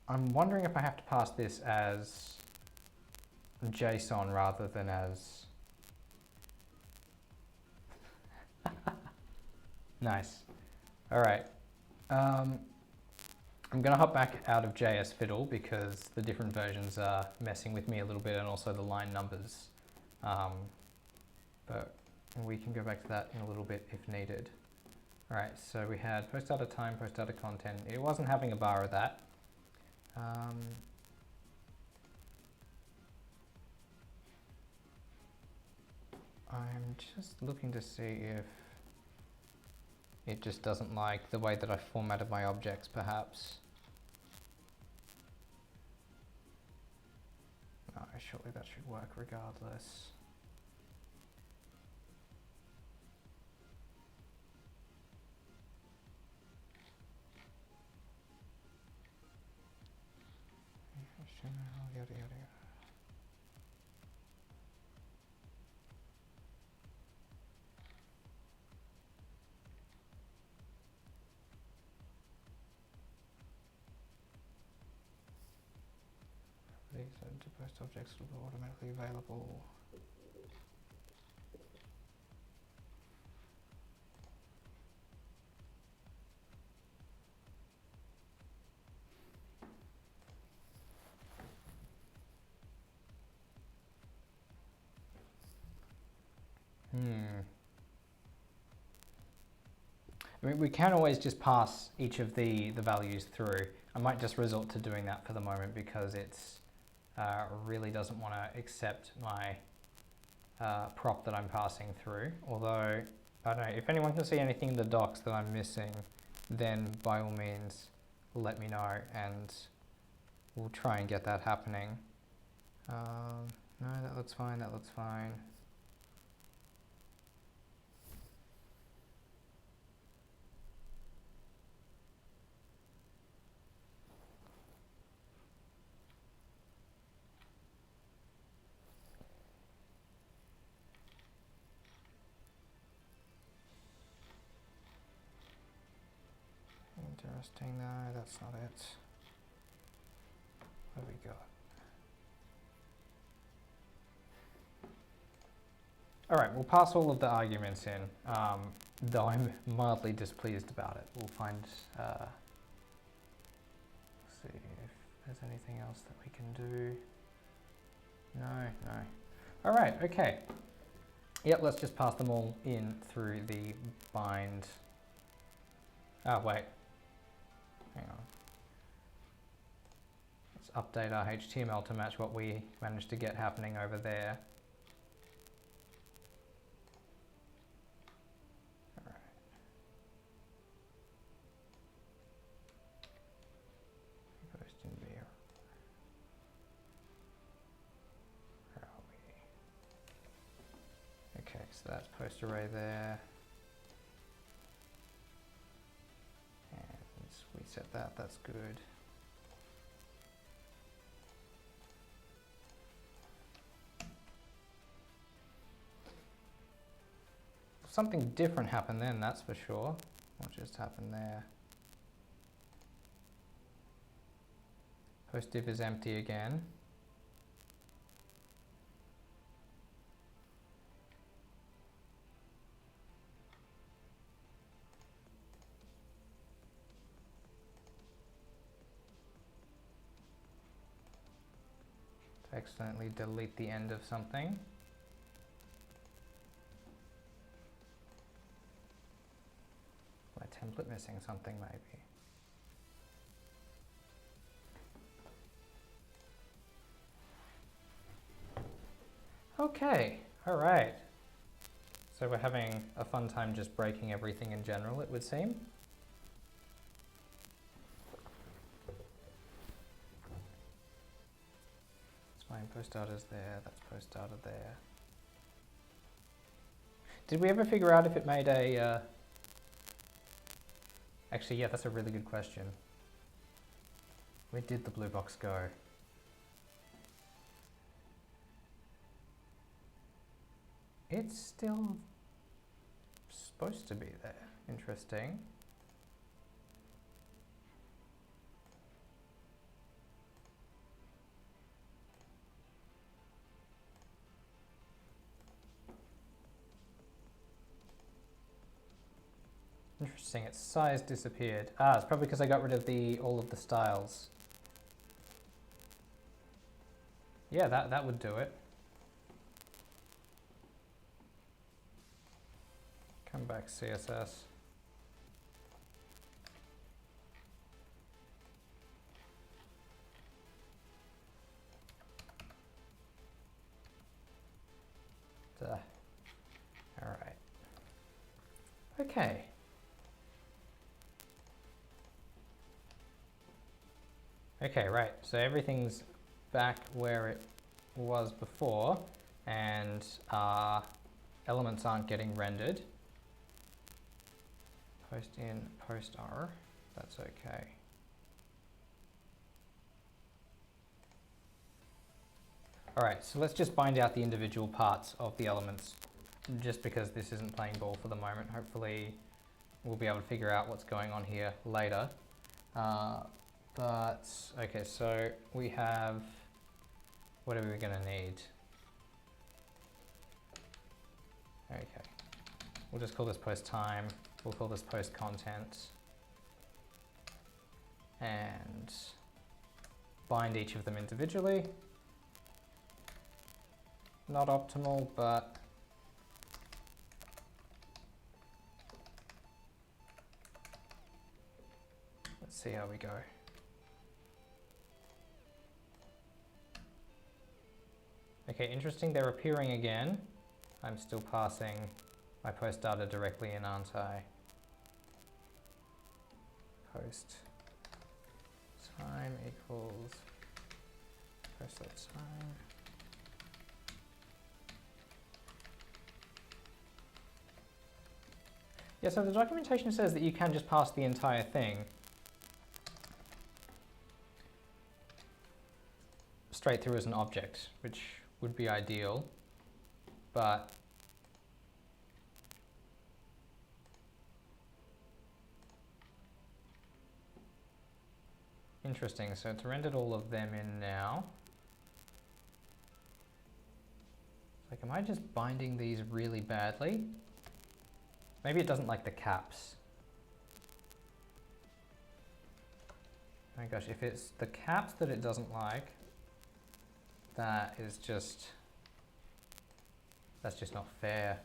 I'm wondering if I have to pass this as JSON rather than as... Nice. All right. I'm going to hop back out of JS Fiddle because the different versions are messing with me a little bit, and also the line numbers. But we can go back to that in a little bit if needed. All right, so we had post data time, post data content. It wasn't having a bar of that. I'm just looking to see if it just doesn't like the way that I formatted my objects, perhaps. No, surely that should work regardless. Yada, yada, yada. To post objects will be automatically available. I mean, we can always just pass each of the values through. I might just resort to doing that for the moment because it's really doesn't want to accept my prop that I'm passing through. Although, I don't know, if anyone can see anything in the docs that I'm missing, then by all means let me know and we'll try and get that happening. No, that looks fine, that looks fine. Interesting, no, that's not it. What have we got? All right, we'll pass all of the arguments in, though I'm mildly displeased about it. We'll find, see if there's anything else that we can do. No. All right, okay. Yep, let's just pass them all in through the bind. Oh, wait. Hang on. Let's update our HTML to match what we managed to get happening over there. All right. Post in there. Where are we? Okay, so that's post array there. We set that, that's good. Something different happened then, that's for sure. What just happened there? Post div is empty again. Accidentally delete the end of something. My template missing something maybe. Okay, all right. So we're having a fun time just breaking everything in general, it would seem. Post data's there, that's post data there. Did we ever figure out if it made a... Actually, yeah, that's a really good question. Where did the blue box go? It's still supposed to be there. Interesting. Interesting, its size disappeared. Ah, it's probably because I got rid of all of the styles. Yeah, that would do it. Come back CSS. Duh. All right. Okay. Okay, right, so everything's back where it was before, and elements aren't getting rendered. Post in, post R, that's okay. All right, so let's just bind out the individual parts of the elements, just because this isn't playing ball for the moment. Hopefully we'll be able to figure out what's going on here later. But, okay, so we have, what are we going to need? Okay, we'll just call this post time, we'll call this post content, and bind each of them individually. Not optimal, but let's see how we go. Okay, interesting, they're appearing again. I'm still passing my post data directly in, aren't I? Post time equals post.time. Yeah, so the documentation says that you can just pass the entire thing straight through as an object, which would be ideal, but interesting. So it's rendered all of them in now. Like, am I just binding these really badly? Maybe it doesn't like the caps. Oh my gosh, if it's the caps that it doesn't like, that is just, that's just not fair.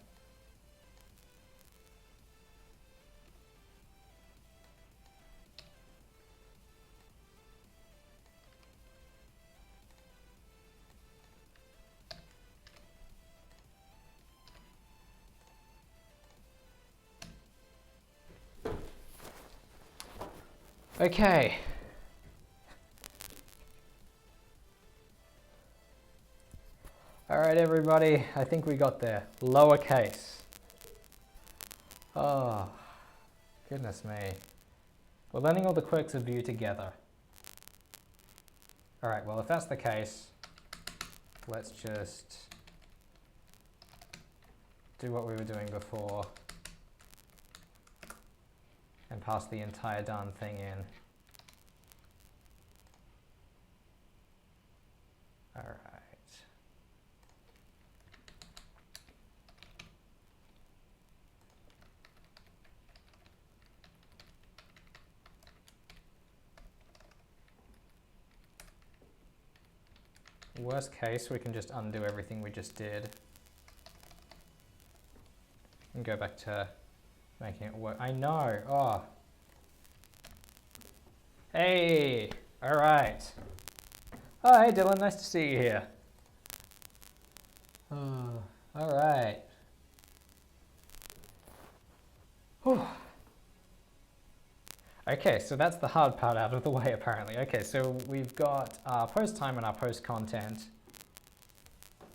Okay. All right, everybody, I think we got there. Lowercase. Oh, goodness me. We're learning all the quirks of Vue together. All right, well, if that's the case, let's just do what we were doing before and pass the entire darn thing in. All right. Worst case, we can just undo everything we just did and go back to making it work. I know. Oh. Hey. All right. Oh, hey, Dylan. Nice to see you here. Oh, all right. Whew. Okay, so that's the hard part out of the way, apparently. Okay, so we've got our post time and our post content,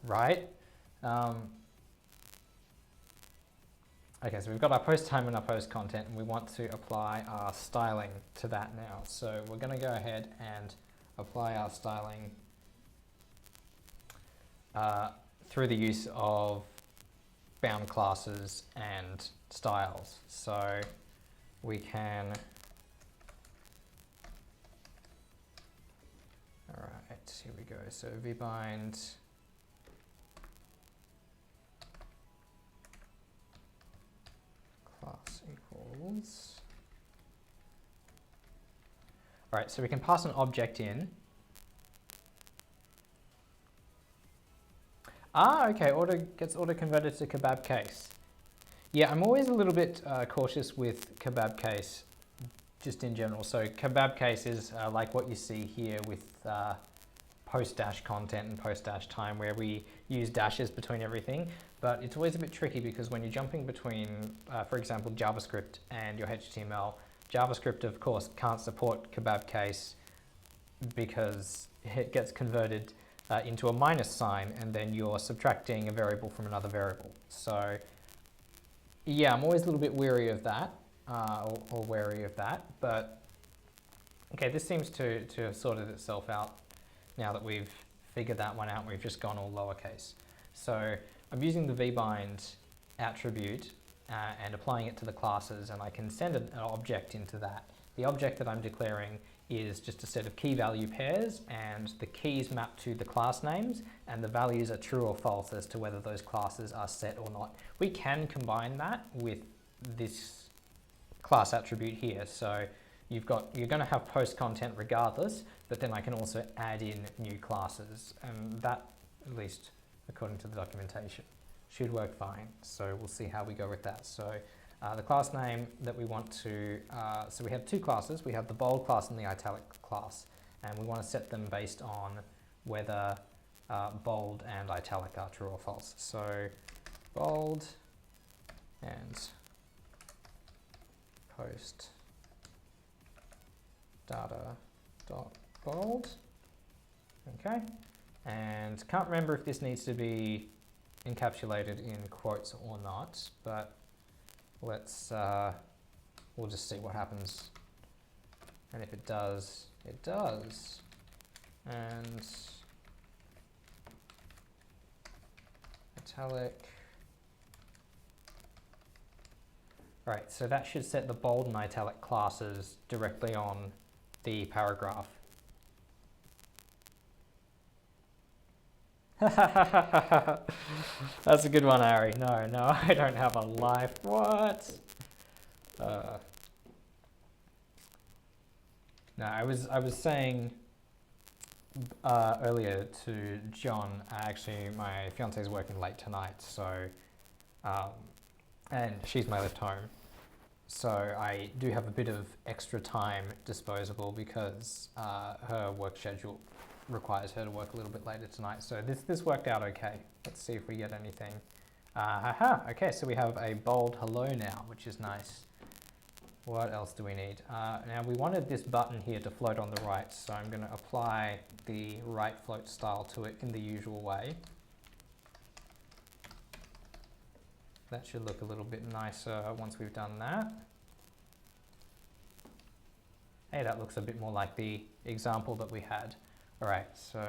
right? Okay, so we've got our post time and our post content, and we want to apply our styling to that now. So we're going to go ahead and apply our styling through the use of bound classes and styles. So we can, all right, here we go. So vbind class equals. All right, so we can pass an object in. Okay, gets auto-converted to kebab case. Yeah, I'm always a little bit cautious with kebab case, just in general. So kebab case is like what you see here with post-dash content and post-dash time, where we use dashes between everything. But it's always a bit tricky because when you're jumping between, for example, JavaScript and your HTML, JavaScript, of course, can't support kebab case because it gets converted into a minus sign, and then you're subtracting a variable from another variable. So yeah, I'm always a little bit weary of that, or wary of that. But okay, this seems to have sorted itself out now that we've figured that one out. We've just gone all lowercase. So I'm using the vbind attribute and applying it to the classes, and I can send an object into that. The object that I'm declaring is just a set of key value pairs, and the keys map to the class names, and the values are true or false as to whether those classes are set or not. We can combine that with this class attribute here. So you're going to have post content regardless, but then I can also add in new classes, and that, at least according to the documentation, should work fine. So we'll see how we go with that. So the class name that we want to, so we have two classes. We have the bold class and the italic class, and we want to set them based on whether bold and italic are true or false. So bold and post data dot bold. Okay, and can't remember if this needs to be encapsulated in quotes or not, but let's, we'll just see what happens. And if it does, it does. And italic. All right, so that should set the bold and italic classes directly on the paragraph. That's a good one, Ari. No, I don't have a life. What? No, I was saying earlier to John, actually my fiance is working late tonight, so and she's my lift home, so I do have a bit of extra time disposable because her work schedule requires her to work a little bit later tonight. So this worked out okay. Let's see if we get anything. Okay, so we have a bold hello now, which is nice. What else do we need? Now we wanted this button here to float on the right, so I'm going to apply the right float style to it in the usual way. That should look a little bit nicer once we've done that. Hey, that looks a bit more like the example that we had. All right, so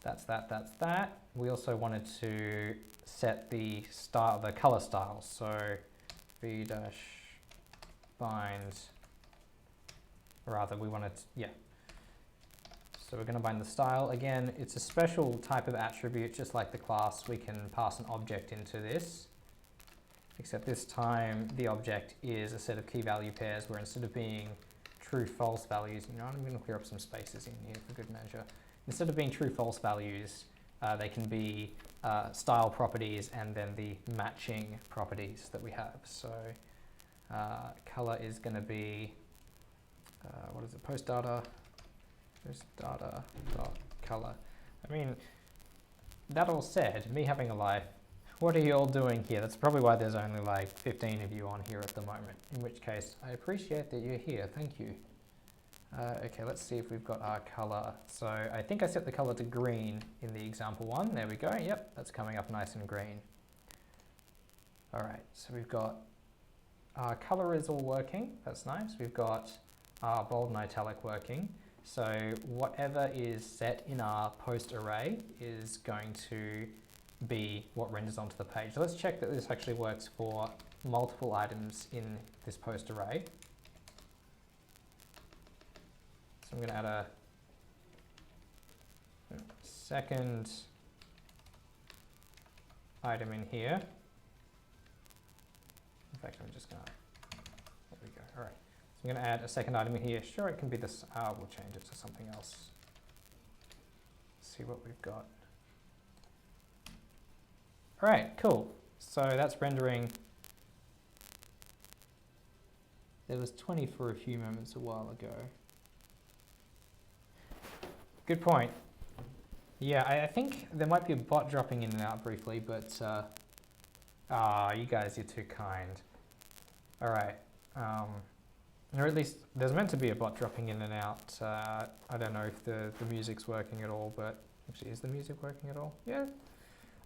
that's that. We also wanted to set the style, the color style. So v-bind, rather we wanted, yeah. So we're going to bind the style. Again, it's a special type of attribute, just like the class. We can pass an object into this, except this time the object is a set of key value pairs where instead of being true false values, you know, I'm going to clear up some spaces in here for good measure. Instead of being true false values, they can be style properties and then the matching properties that we have. So color is going to be, what is it, post data dot color. I mean, that all said, me having a life, what are you all doing here? That's probably why there's only like 15 of you on here at the moment, in which case I appreciate that you're here, thank you. Okay, let's see if we've got our color. So I think I set the color to green in the example one. There we go, yep, that's coming up nice and green. All right, so we've got color is all working. That's nice. We've got bold and italic working. So whatever is set in our post array is going to be what renders onto the page. So let's check that this actually works for multiple items in this post array. So I'm going to add a second item in here. In fact, I'm just going to, there we go. All right. So I'm going to add a second item in here. Sure, it can be this. We'll change it to something else. Let's see what we've got. All right, cool. So that's rendering. There was 20 for a few moments a while ago. Good point. Yeah, I think there might be a bot dropping in and out briefly, but you guys, you're too kind. All right. Or at least there's meant to be a bot dropping in and out. I don't know if the music's working at all, but actually, is the music working at all? Yeah.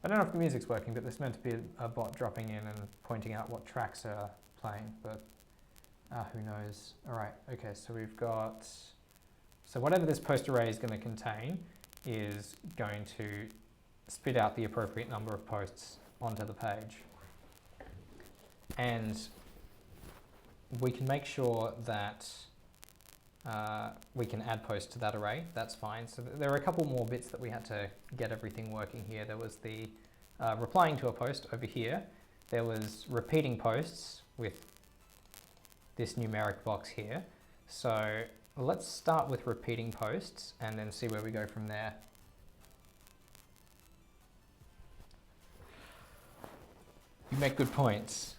I don't know if the music's working, but there's meant to be a bot dropping in and pointing out what tracks are playing, but who knows? All right, okay, so we've got, so whatever this post array is going to contain is going to spit out the appropriate number of posts onto the page. And we can make sure that we can add posts to that array. That's fine. So there are a couple more bits that we had to get everything working here. There was the replying to a post over here. There was repeating posts with this numeric box here. So let's start with repeating posts and then see where we go from there. You make good points.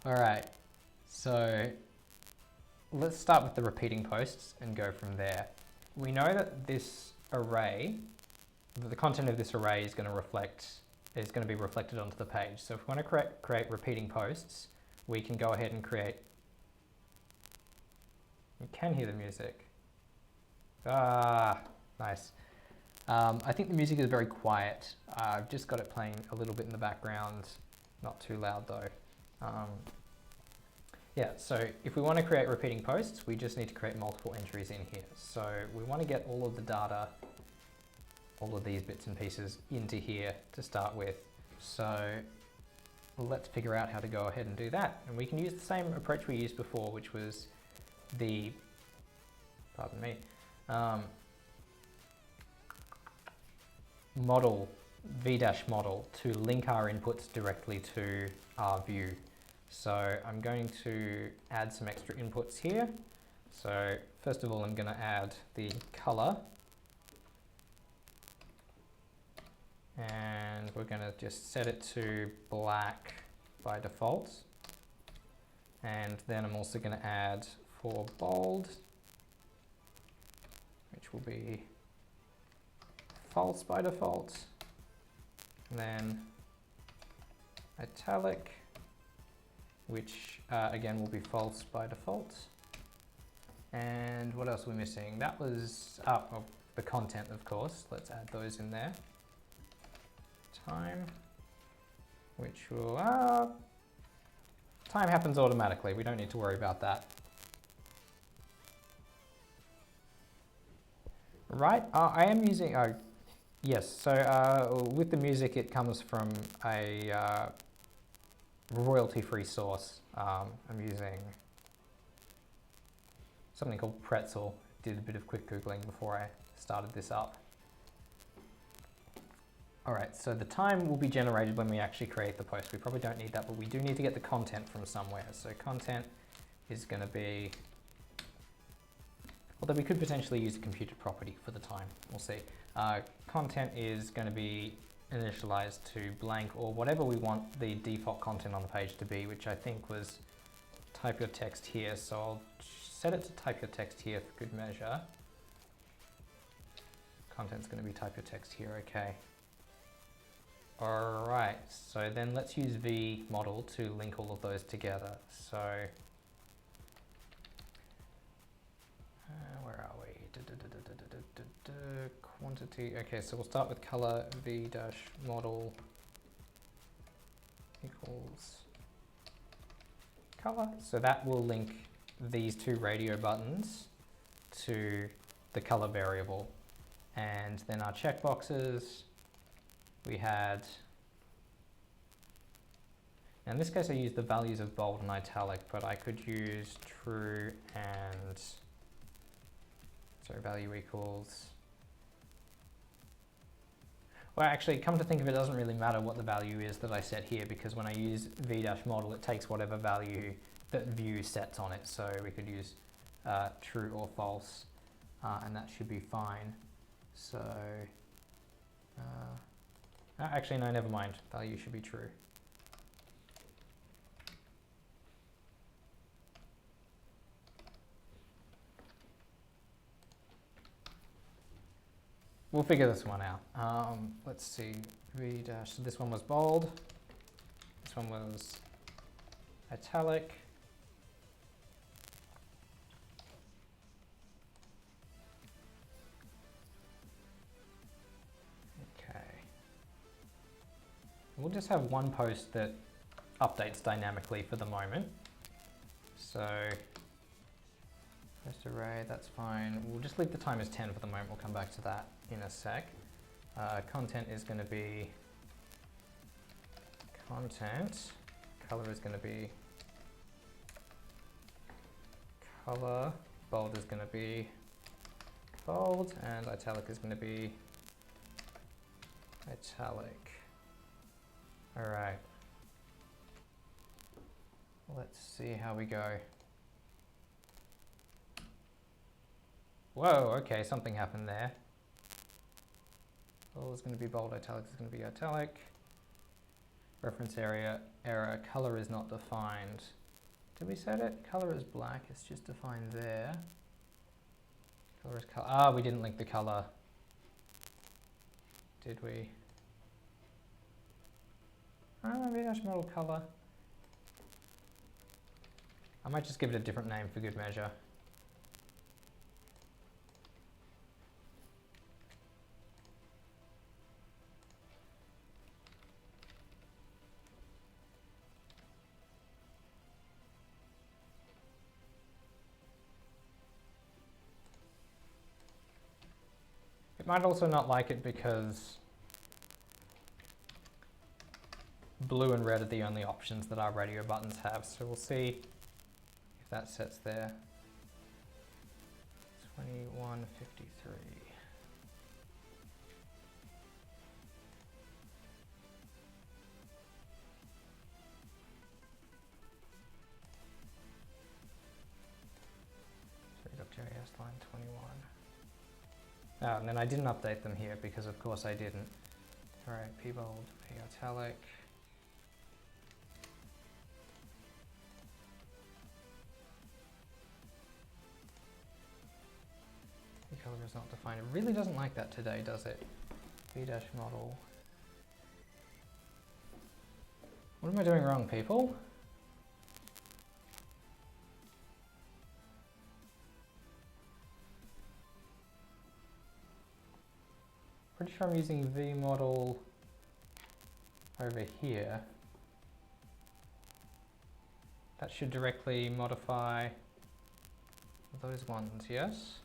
All right, so let's start with the repeating posts and go from there. We know that this array, the content of this array is going to be reflected onto the page. So if we want to create repeating posts, we can go ahead and create. You can hear the music. Nice. I think the music is very quiet. I've just got it playing a little bit in the background, not too loud though. Yeah, so if we want to create repeating posts, we just need to create multiple entries in here. So we want to get all of the data, all of these bits and pieces into here to start with. So let's figure out how to go ahead and do that. And we can use the same approach we used before, which was the, pardon me, model, v-model to link our inputs directly to our view. So I'm going to add some extra inputs here. So first of all, I'm going to add the color. And we're going to just set it to black by default. And then I'm also going to add for bold, which will be false by default. And then italic, which again will be false by default. And what else are we missing? That was the content, of course. Let's add those in there. Time, which will, time happens automatically. We don't need to worry about that. Right, I am using, yes, so with the music it comes from a royalty-free source. I'm using something called Pretzel. Did a bit of quick Googling before I started this up. All right, so the time will be generated when we actually create the post. We probably don't need that, but we do need to get the content from somewhere. So content is going to be, although we could potentially use a computed property for the time. We'll see. Content is going to be initialized to blank or whatever we want the default content on the page to be, which I think was type your text here. So I'll set it to type your text here for good measure. Content's going to be type your text here, okay. All right, so then let's use v-model to link all of those together. So where are we? Quantity. Okay, so we'll start with color v-model equals color. So that will link these two radio buttons to the color variable. And then our checkboxes, we had, in this case I used the values of bold and italic, but I could use true and, so value equals, well actually come to think of it, doesn't really matter what the value is that I set here, because when I use v-model it takes whatever value that Vue sets on it, so we could use true or false, and that should be fine. So, actually no, never mind, value should be true. We'll figure this one out. Let's see, so this one was bold, this one was italic. Okay. We'll just have one post that updates dynamically for the moment. So, post array, that's fine. We'll just leave the time as 10 for the moment. We'll come back to that in a sec. Content is going to be content. Color is going to be color. Bold is going to be bold. And italic is going to be italic. All right. Let's see how we go. Whoa, okay, something happened there. Bold is going to be bold, italic is going to be italic. Reference area error, color is not defined. Did we set it? Color is black, it's just defined there. Color is color. Ah, we didn't link the color. Did we? V-model color. I might just give it a different name for good measure. It might also not like it because blue and red are the only options that our radio buttons have. So we'll see if that sets there. 2153. JS line 21. Oh, and then I didn't update them here because of course I didn't. All right, p bold, p italic. The color is not defined. It really doesn't like that today, does it? V-model. What am I doing wrong, people? Pretty sure I'm using V-model over here. That should directly modify those ones, yes?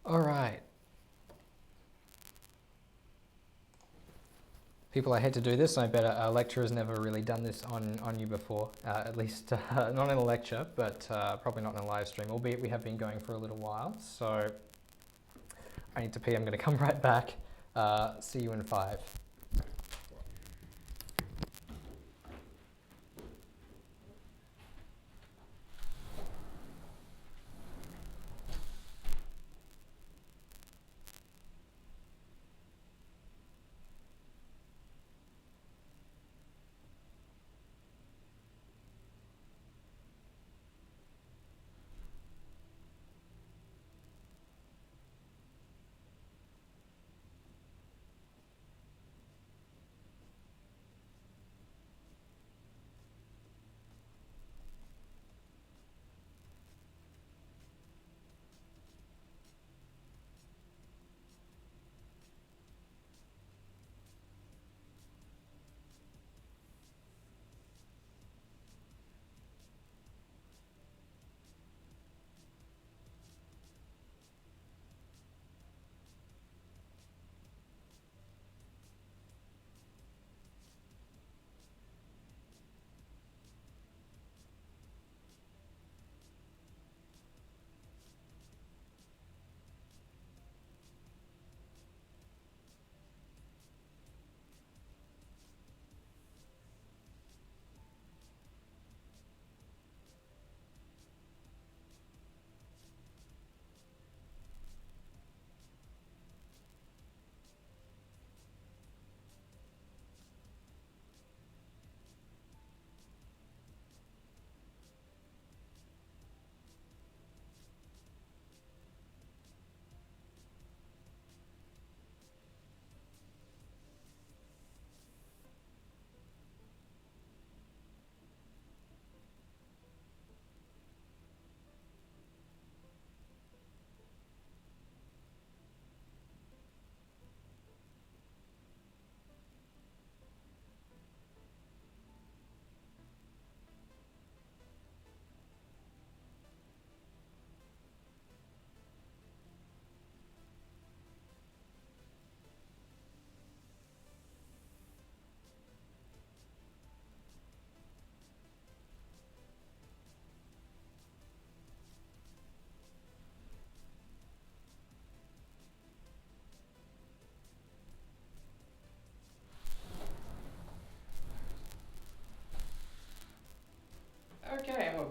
All right. People, I hate to do this. I bet a lecturer has never really done this on you before, at least not in a lecture, but probably not in a live stream, albeit we have been going for a little while. So I need to pee. I'm going to come right back. See you in 5.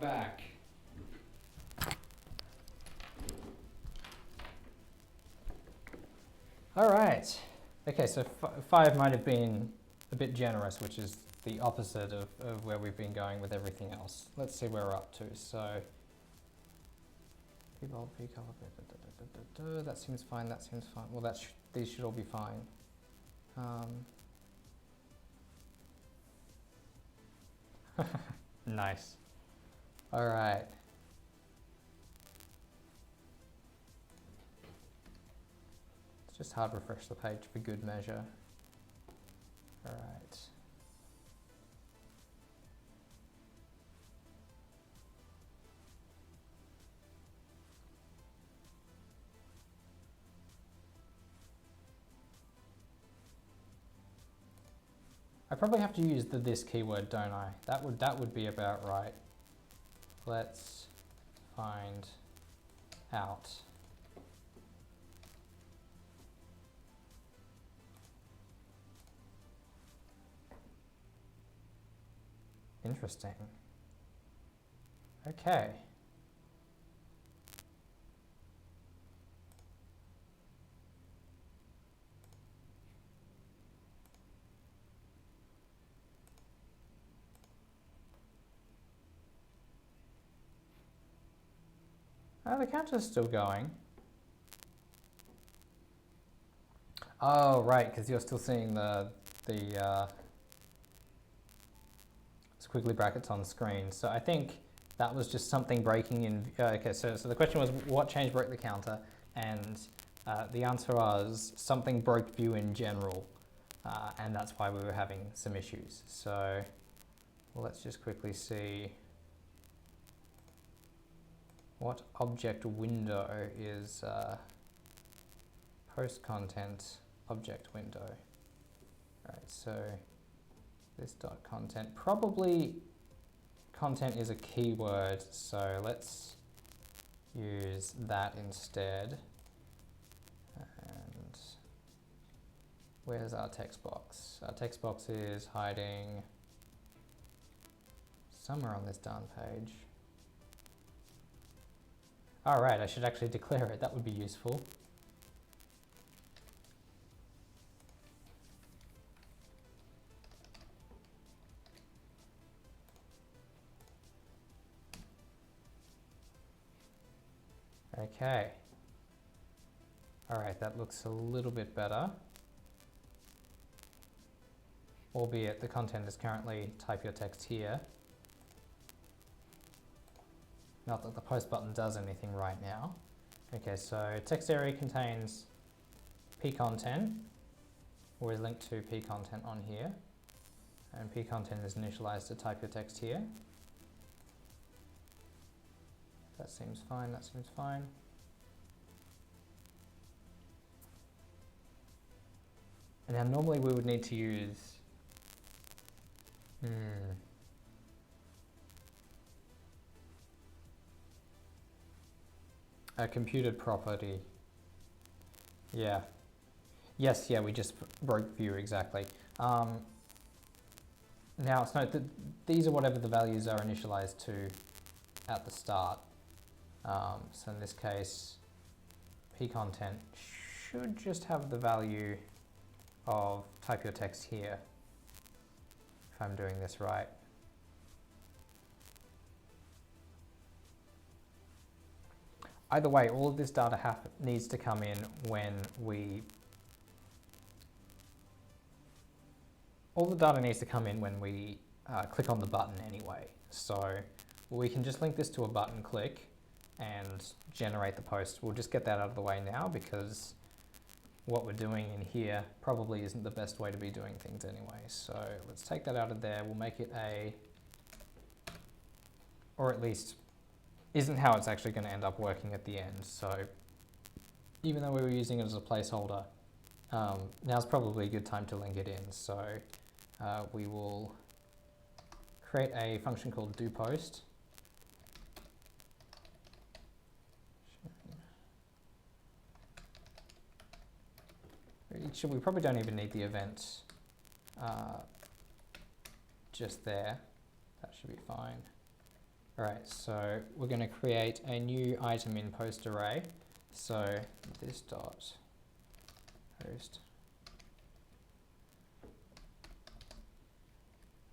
back. All right. Okay, so 5 might have been a bit generous, which is the opposite of where we've been going with everything else. Let's see where we're up to. So, p-bold, p-color, that seems fine, that seems fine. Well, these should all be fine. Nice. All right. Let's just hard refresh the page for good measure. All right. I probably have to use the this keyword, don't I? That would be about right. Let's find out. Interesting. Okay. The counter's still going. Oh, right, because you're still seeing the squiggly brackets on screen. So I think that was just something breaking in. Okay, so the question was, what change broke the counter? And the answer was something broke Vue in general, and that's why we were having some issues. So let's just quickly see what object window is post content object window. All right, so this dot content, probably content is a keyword, so let's use that instead. And where's our text box? Our text box is hiding somewhere on this darn page. All right, I should actually declare it. That would be useful. Okay. All right, that looks a little bit better. Albeit the content is currently type your text here. Not that the post button does anything right now. Okay, so text area contains p-content, or is linked to p-content on here. And p-content is initialized to type your text here. That seems fine, that seems fine. And now normally we would need to use a computed property. Yeah. Yes, yeah, we just broke Vue, exactly. Now, it's note that these are whatever the values are initialized to at the start. So in this case, p-content should just have the value of type your text here, if I'm doing this right. Either way, all of this data needs to come in when we... All the data needs to come in when we click on the button anyway. So we can just link this to a button click and generate the post. We'll just get that out of the way now because what we're doing in here probably isn't the best way to be doing things anyway. So let's take that out of there. We'll make it a, or at least isn't how it's actually going to end up working at the end. So even though we were using it as a placeholder, now's probably a good time to link it in. So we will create a function called doPost. We probably don't even need the event just there. That should be fine. All right, so we're going to create a new item in post array. So this dot post. All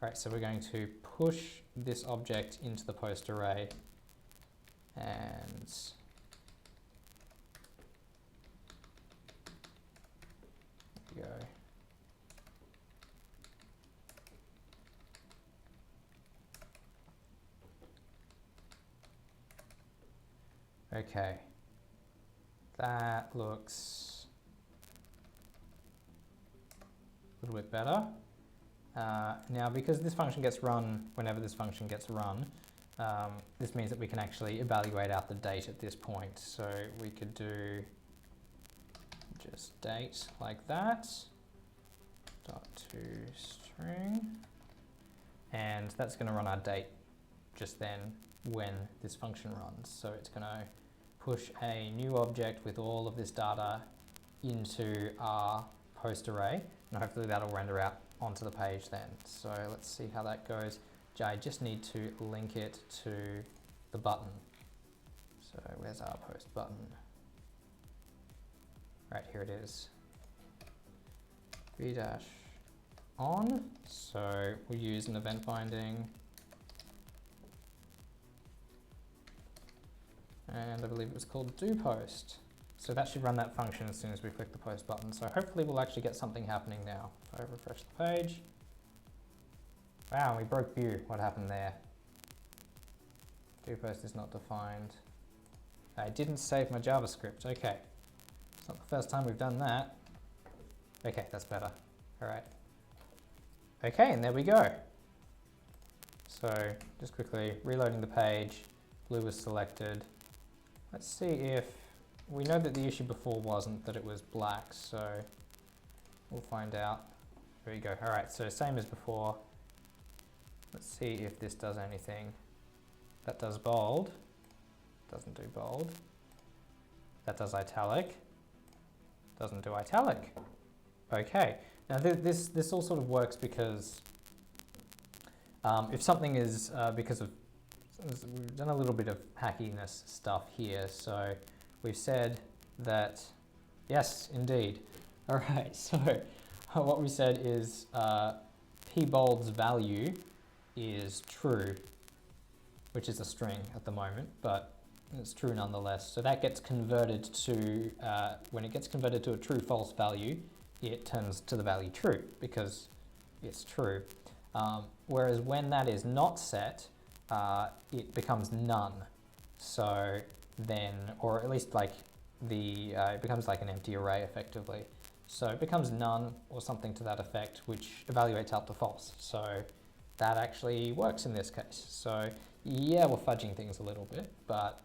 right, so we're going to push this object into the post array and there we go. Okay, that looks a little bit better. Now, because this function gets run whenever this function gets run, this means that we can actually evaluate out the date at this point. So we could do just date like that, .toString, and that's going to run our date just then when this function runs. So it's going to push a new object with all of this data into our post array, and hopefully that'll render out onto the page then. So let's see how that goes. I just need to link it to the button. So where's our post button? Right, here it is. V-on. So we'll use an event binding. And I believe it was called doPost. So that should run that function as soon as we click the post button. So hopefully we'll actually get something happening now. If I refresh the page. Wow, we broke Vue. What happened there? doPost is not defined. I didn't save my JavaScript. Okay. It's not the first time we've done that. Okay, that's better. All right. Okay, and there we go. So just quickly reloading the page. Blue was selected. Let's see if we know that the issue before wasn't that it was black, so we'll find out. There we go. All right, so same as before. Let's see if this does anything. That does bold. Doesn't do bold. That does italic. Doesn't do italic. Okay. Now this all sort of works because if something is because of, we've done a little bit of hackiness stuff here. So we've said that, yes, indeed. All right, so what we said is pbold's value is true, which is a string at the moment, but it's true nonetheless. So that gets converted to, when it gets converted to a true-false value, it turns to the value true because it's true. Whereas when that is not set, it becomes none. So then, or at least like it becomes like an empty array effectively. So it becomes none or something to that effect, which evaluates out to false. So that actually works in this case. So yeah, we're fudging things a little bit, but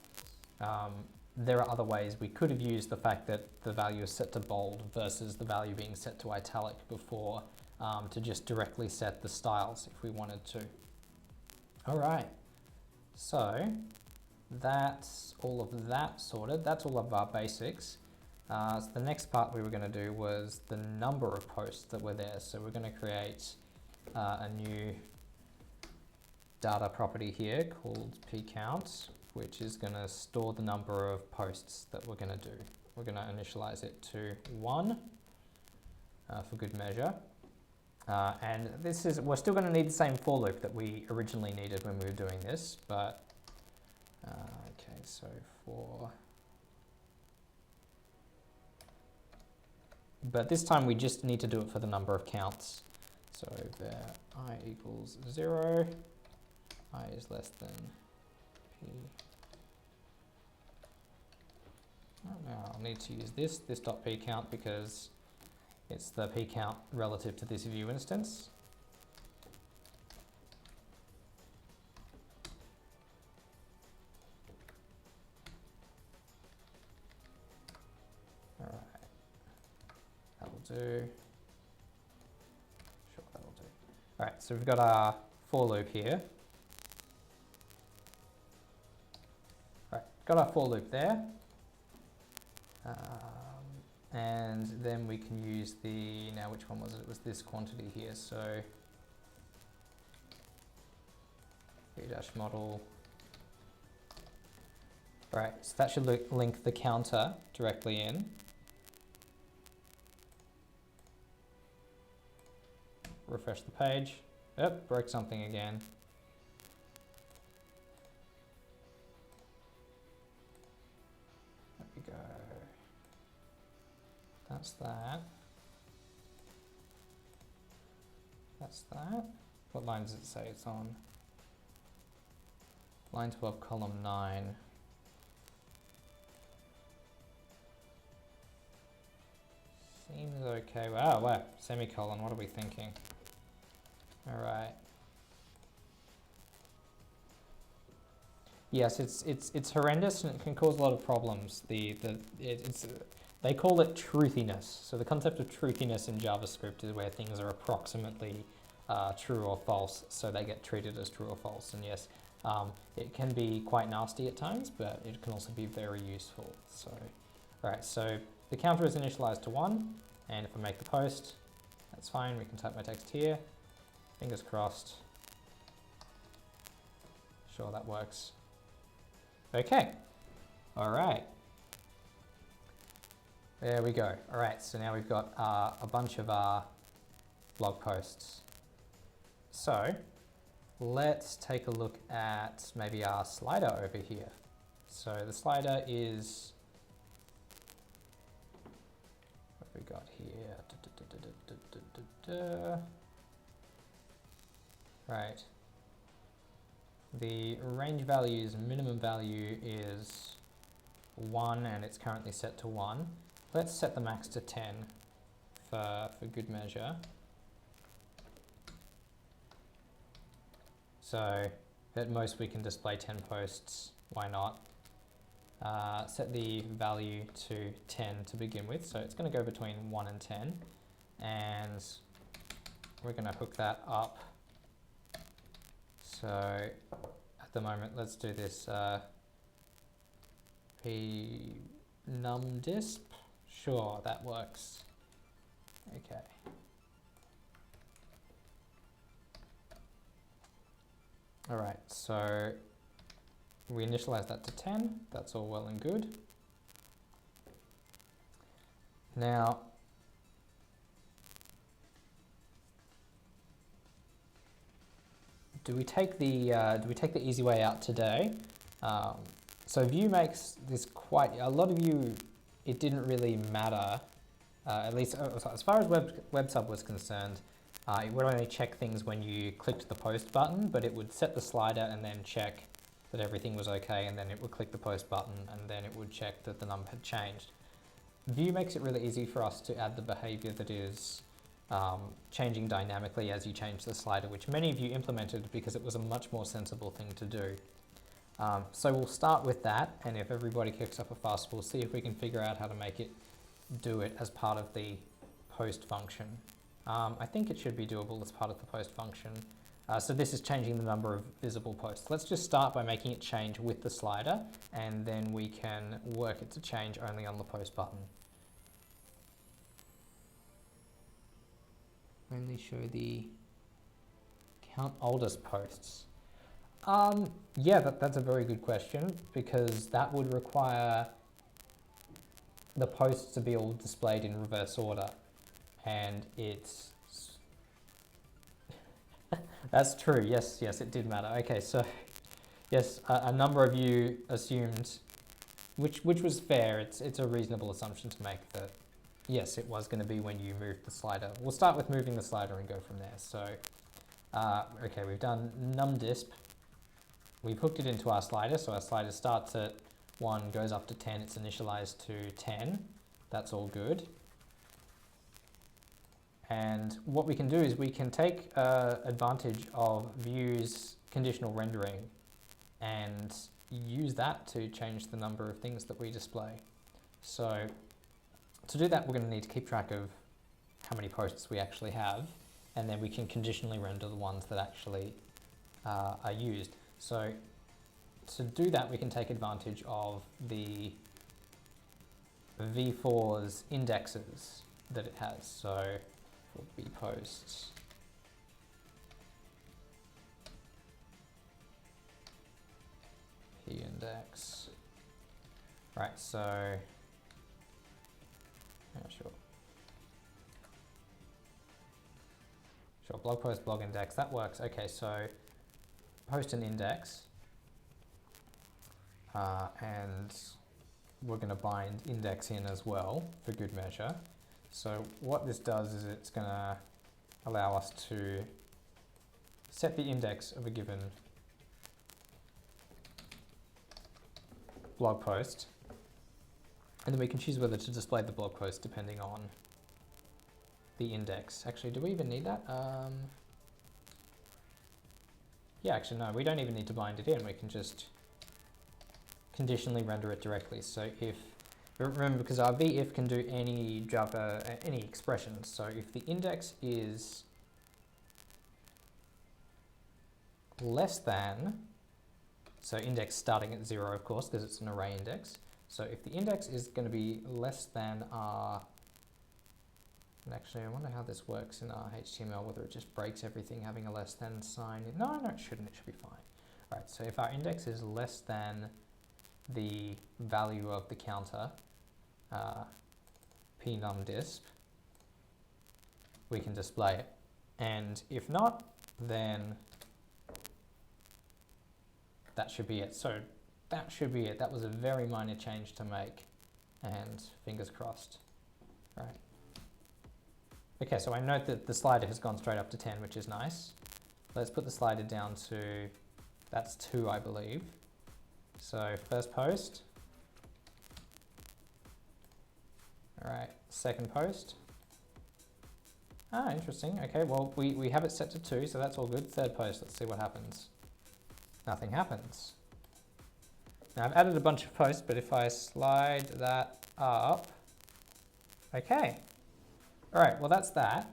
there are other ways we could have used the fact that the value is set to bold versus the value being set to italic before to just directly set the styles if we wanted to. All right, so that's all of that sorted. That's all of our basics. So the next part we were going to do was the number of posts that were there. So we're going to create a new data property here called pcount, which is going to store the number of posts that we're going to do. We're going to initialize it to 1 for good measure. And this is, we're still going to need the same for loop that we originally needed when we were doing this, but okay, so but this time we just need to do it for the number of counts. So there I equals 0, I is less than p. Oh, now I'll need to use this dot pcount because it's the pcount relative to this Vue instance. All right, that'll do. Sure, that'll do. All right, so we've got our for loop here. All right, got our for loop there. And then we can use the, now which one was it? It was this quantity here. So v-model All right, so that should link the counter directly in. Refresh the page. Yep, broke something again. There we go. That's that. That's that. What line does it say it's on? Line 12, column 9. Seems okay. Wow, semicolon, what are we thinking? All right. Yes, it's horrendous and it can cause a lot of problems. They call it truthiness. So the concept of truthiness in JavaScript is where things are approximately true or false, so they get treated as true or false. And yes, it can be quite nasty at times, but it can also be very useful. So, all right, so the counter is initialized to 1, and if I make the post, that's fine. We can type my text here. Fingers crossed. Sure, that works. Okay, all right. There we go. All right, so now we've got a bunch of our blog posts. So let's take a look at maybe our slider over here. So the slider is, what have we got here? Right. The range value's minimum value is 1 and it's currently set to 1. Let's set the max to 10 for good measure. So at most we can display 10 posts, why not? Set the value to 10 to begin with, so it's going to go between 1 and 10, and we're going to hook that up. So at the moment, let's do this numdisp. Sure, that works. Okay. All right, so we initialize that to 10. That's all well and good. Now, do we take the easy way out today? So Vue makes this quite, a lot of you, it didn't really matter, at least as far as WebSub was concerned, it would only check things when you clicked the post button, but it would set the slider and then check that everything was okay, and then it would click the post button and then it would check that the number had changed. Vue makes it really easy for us to add the behavior that is changing dynamically as you change the slider, which many of you implemented because it was a much more sensible thing to do. So we'll start with that, and if everybody kicks up a fuss, we'll see if we can figure out how to make it do it as part of the post function. I think it should be doable as part of the post function. So this is changing the number of visible posts. Let's just start by making it change with the slider, and then we can work it to change only on the post button. Only show the count oldest posts. Yeah, that's a very good question, because that would require the posts to be all displayed in reverse order, and it's that's true. Yes, it did matter. Okay, so yes, a number of you assumed, which was fair. It's a reasonable assumption to make that yes, it was going to be when you moved the slider. We'll start with moving the slider and go from there. So okay, we've done numdisp. We've hooked it into our slider, so our slider starts at 1, goes up to 10, it's initialized to 10. That's all good. And what we can do is we can take advantage of Vue's conditional rendering and use that to change the number of things that we display. So to do that, we're going to need to keep track of how many posts we actually have, and then we can conditionally render the ones that actually are used. So to do that, we can take advantage of the v4's indexes that it has. So for vposts, p-index, Right, so, yeah, sure. Sure, blog post, blog index, that works. Okay, so post an index, and we're going to bind index in as well for good measure. So what this does is it's going to allow us to set the index of a given blog post, and then we can choose whether to display the blog post depending on the index. Actually, do we even need that? Yeah, actually no, we don't even need to bind it in. We can just conditionally render it directly. So if, remember, because our VIF can do any Java, any expressions. So if the index is less than, so index starting at 0, of course, because it's an array index. So if the index is going to be less than our, and actually I wonder how this works in our HTML, whether it just breaks everything having a less than sign. No, it shouldn't, it should be fine. All right, so if our index is less than the value of the counter, pnumdisp, we can display it. And if not, then that should be it. So that should be it. That was a very minor change to make, and fingers crossed. All right. Okay, so I note that the slider has gone straight up to 10, which is nice. Let's put the slider down to, that's 2, I believe. So first post. All right, second post. Ah, interesting. Okay, well, we have it set to 2, so that's all good. Third post, let's see what happens. Nothing happens. Now I've added a bunch of posts, but if I slide that up, okay. All right, well that's that.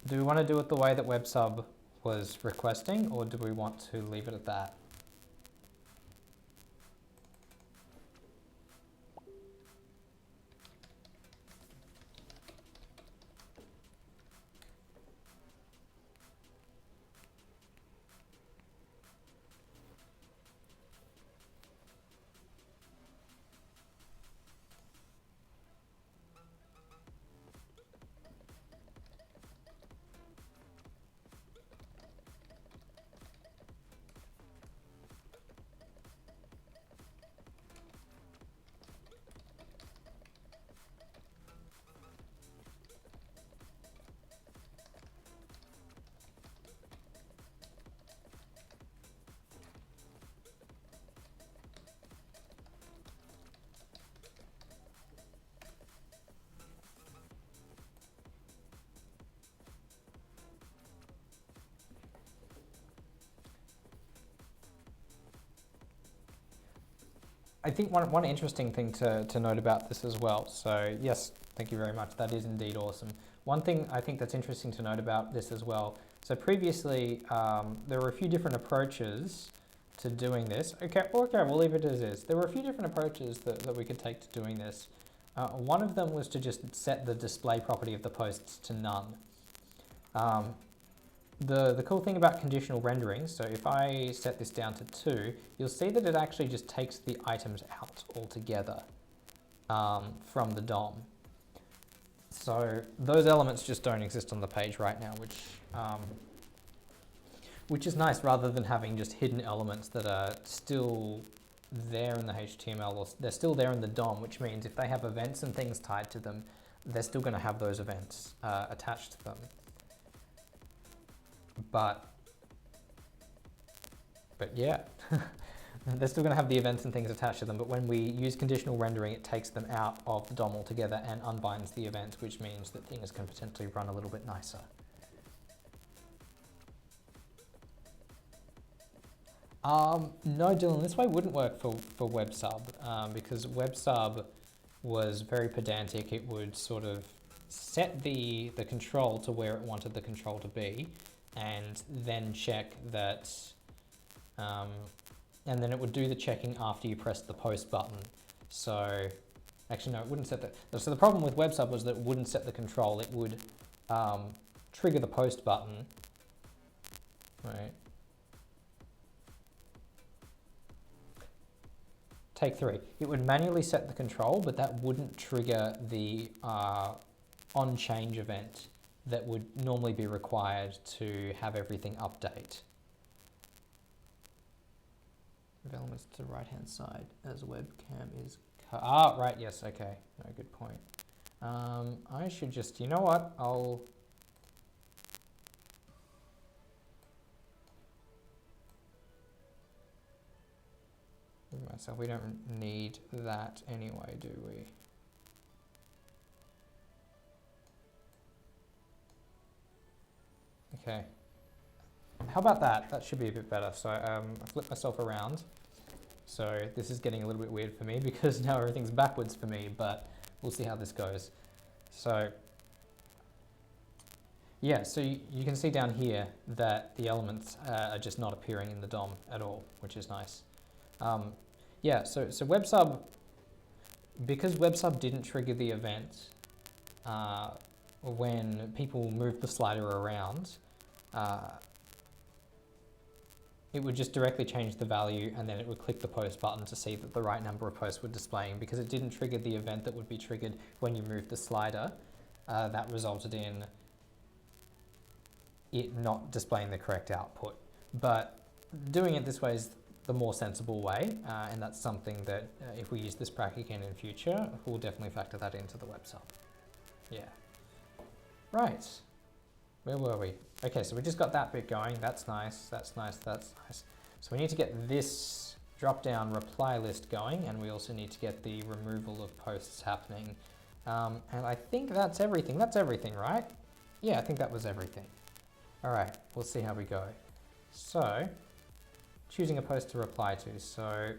Do we want to do it the way that WebSub was requesting, or do we want to leave it at that? I think one interesting thing to note about this as well, so yes, thank you very much, that is indeed awesome. One thing I think that's interesting to note about this as well, so previously there were a few different approaches to doing this. Okay, we'll leave it as is. There were a few different approaches that we could take to doing this. One of them was to just set the display property of the posts to none. The cool thing about conditional rendering, so if I set this down to 2, you'll see that it actually just takes the items out altogether from the DOM. So those elements just don't exist on the page right now, which is nice, rather than having just hidden elements that are still there in the HTML, or they're still there in the DOM, which means if they have events and things tied to them, they're still going to have those events attached to them. But yeah, they're still going to have the events and things attached to them, but when we use conditional rendering, it takes them out of the DOM altogether and unbinds the event, which means that things can potentially run a little bit nicer. No, Dylan, this way wouldn't work for WebSub, because WebSub was very pedantic. It would sort of set the control to where it wanted the control to be, and then check that, and then it would do the checking after you press the post button. So, actually no, it wouldn't set the, so the problem with WebSub was that it wouldn't set the control. It would trigger the post button, right? Take 3. It would manually set the control, but that wouldn't trigger the on-change event that would normally be required to have everything update. Move elements to the right-hand side as webcam is cut. Ah, right, yes, okay. No, good point. I should just, you know what, I'll... myself. We don't need that anyway, do we? Okay. How about that? That should be a bit better. So I flip myself around. So this is getting a little bit weird for me because now everything's backwards for me, but we'll see how this goes. So yeah, so you can see down here that the elements are just not appearing in the DOM at all, which is nice. Yeah, so WebSub, because WebSub didn't trigger the event when people moved the slider around, it would just directly change the value and then it would click the post button to see that the right number of posts were displaying. Because it didn't trigger the event that would be triggered when you moved the slider, that resulted in it not displaying the correct output. But doing it this way is the more sensible way, and that's something that if we use this Prac again in future, we'll definitely factor that into the web sub. Yeah. Right. Where were we? Okay, so we just got that bit going. That's nice, that's nice, that's nice. So we need to get this drop-down reply list going, and we also need to get the removal of posts happening. And I think that's everything. That's everything, right? Yeah, I think that was everything. All right, we'll see how we go. So, choosing a post to reply to. So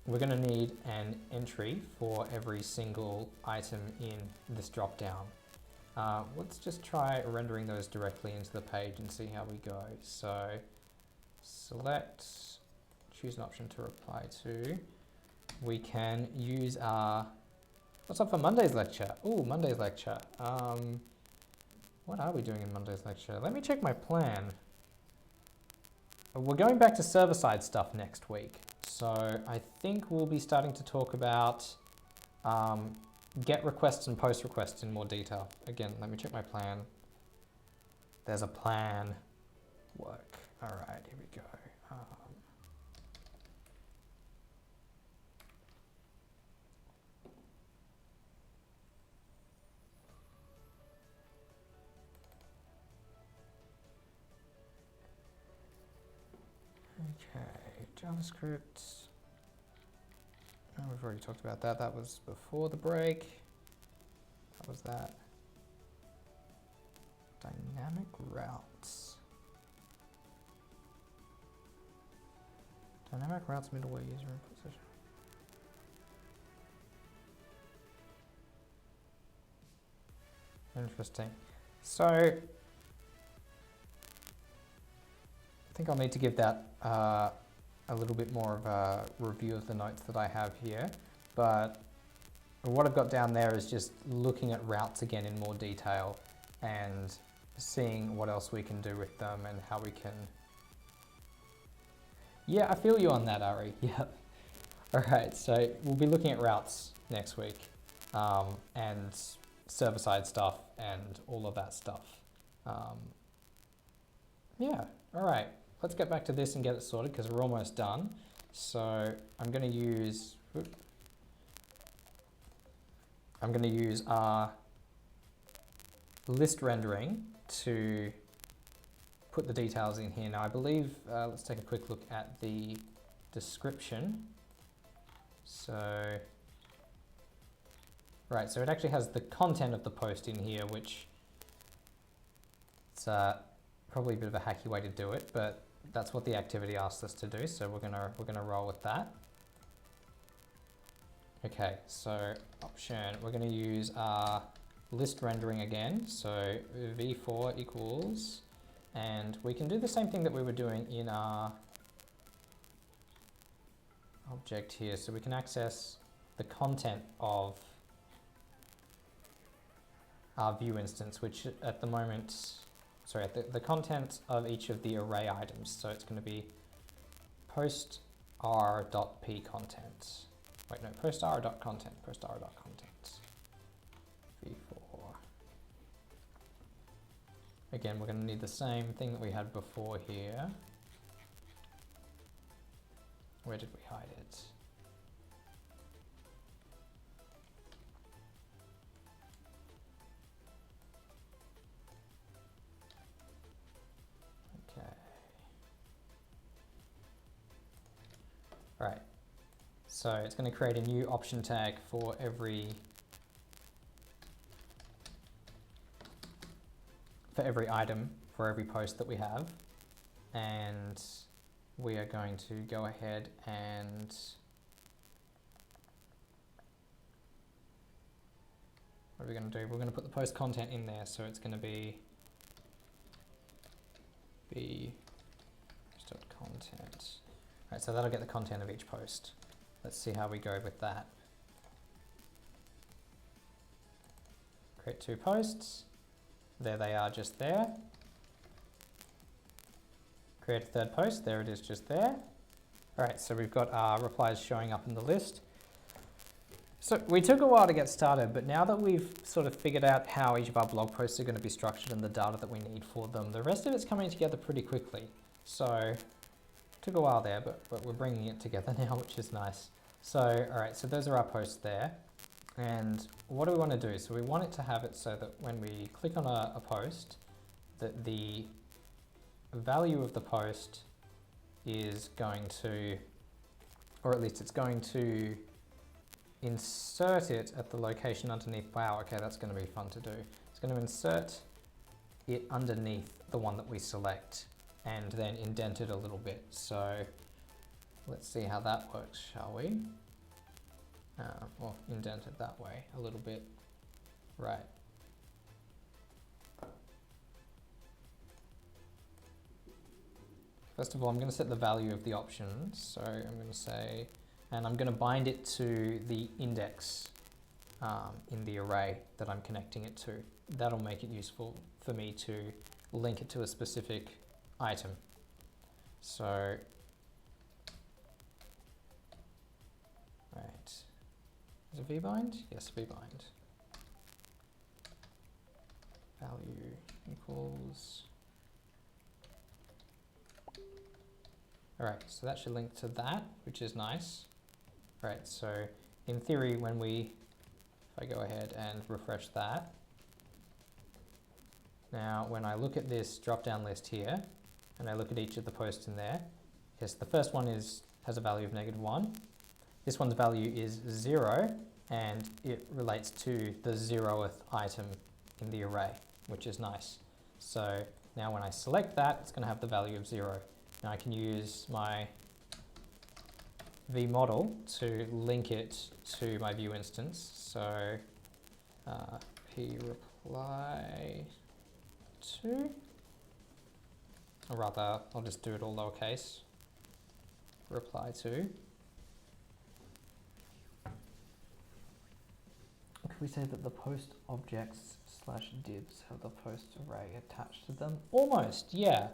we're going to need an entry for every single item in this drop-down. Let's just try rendering those directly into the page and see how we go. So select, choose an option to reply to. We can use our, what's up for Monday's lecture? Oh, Monday's lecture. What are we doing in Monday's lecture? Let me check my plan. We're going back to server-side stuff next week. So I think we'll be starting to talk about get requests and post requests in more detail. Again, let me check my plan. There's a plan. Work. All right, here we go. Okay, JavaScript. Oh, we've already talked about that. That was before the break. How was that? Dynamic routes. Dynamic routes middleware user input session. Interesting. So I think I'll need to give that a little bit more of a review of the notes that I have here, but what I've got down there is just looking at routes again in more detail and seeing what else we can do with them and how we can... Yeah, I feel you on that, Ari. Yeah. All right, so we'll be looking at routes next week and server-side stuff and all of that stuff. Yeah, all right. Let's get back to this and get it sorted because we're almost done. So I'm going to use our list rendering to put the details in here. Now I believe, let's take a quick look at the description. So, right, so it actually has the content of the post in here, which it's probably a bit of a hacky way to do it, but that's what the activity asks us to do, so we're gonna roll with that. Okay, so option, we're gonna use our list rendering again, so v4 equals, and we can do the same thing that we were doing in our object here, so we can access the content of our view instance, which at the moment, sorry, the content of each of the array items. So it's going to be post r.pcontent. Wait, no, post r.content, post r.content. v4. Again, we're going to need the same thing that we had before here. Where did we hide it? Okay. All right. So it's going to create a new option tag for every item, for every post that we have, and we are going to go ahead and what are we going to do? We're going to put the post content in there, so it's going to be post.content. Right, so that'll get the content of each post. Let's see how we go with that. Create two posts. There they are, just there. Create a third post. There it is, just there. All right, so we've got our replies showing up in the list. So we took a while to get started, but now that we've sort of figured out how each of our blog posts are going to be structured and the data that we need for them, the rest of it's coming together pretty quickly. So took a while there, but we're bringing it together now, which is nice. So, all right, so those are our posts there. And what do we want to do? So we want it to have it so that when we click on a post, that the value of the post is going to, or at least it's going to insert it at the location underneath. Wow, okay, that's going to be fun to do. It's going to insert it underneath the one that we select and then indent it a little bit. So let's see how that works, shall we? Well, indent it that way a little bit. Right. First of all, I'm going to set the value of the options. So I'm going to say, and I'm going to bind it to the index in the array that I'm connecting it to. That'll make it useful for me to link it to a specific item. So, right. Is it vbind? Yes, vbind. Value equals. All right, so that should link to that, which is nice. All right, so in theory, if I go ahead and refresh that, now when I look at this drop-down list here, and I look at each of the posts in there, yes, the first one has a value of -1. This one's value is 0, and it relates to the 0th item in the array, which is nice. So now when I select that, it's going to have the value of 0. Now I can use my vModel to link it to my Vue instance. So p_reply_to, or rather, I'll just do it all lowercase, reply to. Could we say that the post objects / divs have the post array attached to them? Almost, yeah.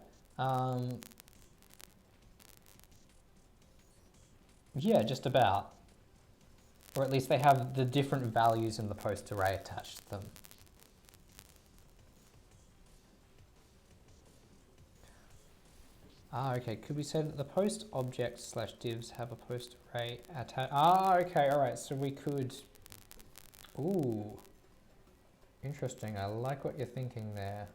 Yeah, just about. Or at least they have the different values in the post array attached to them. Okay, could we say that the post objects / divs have a post array attached? Okay, all right, so we could, ooh, interesting, I like what you're thinking there.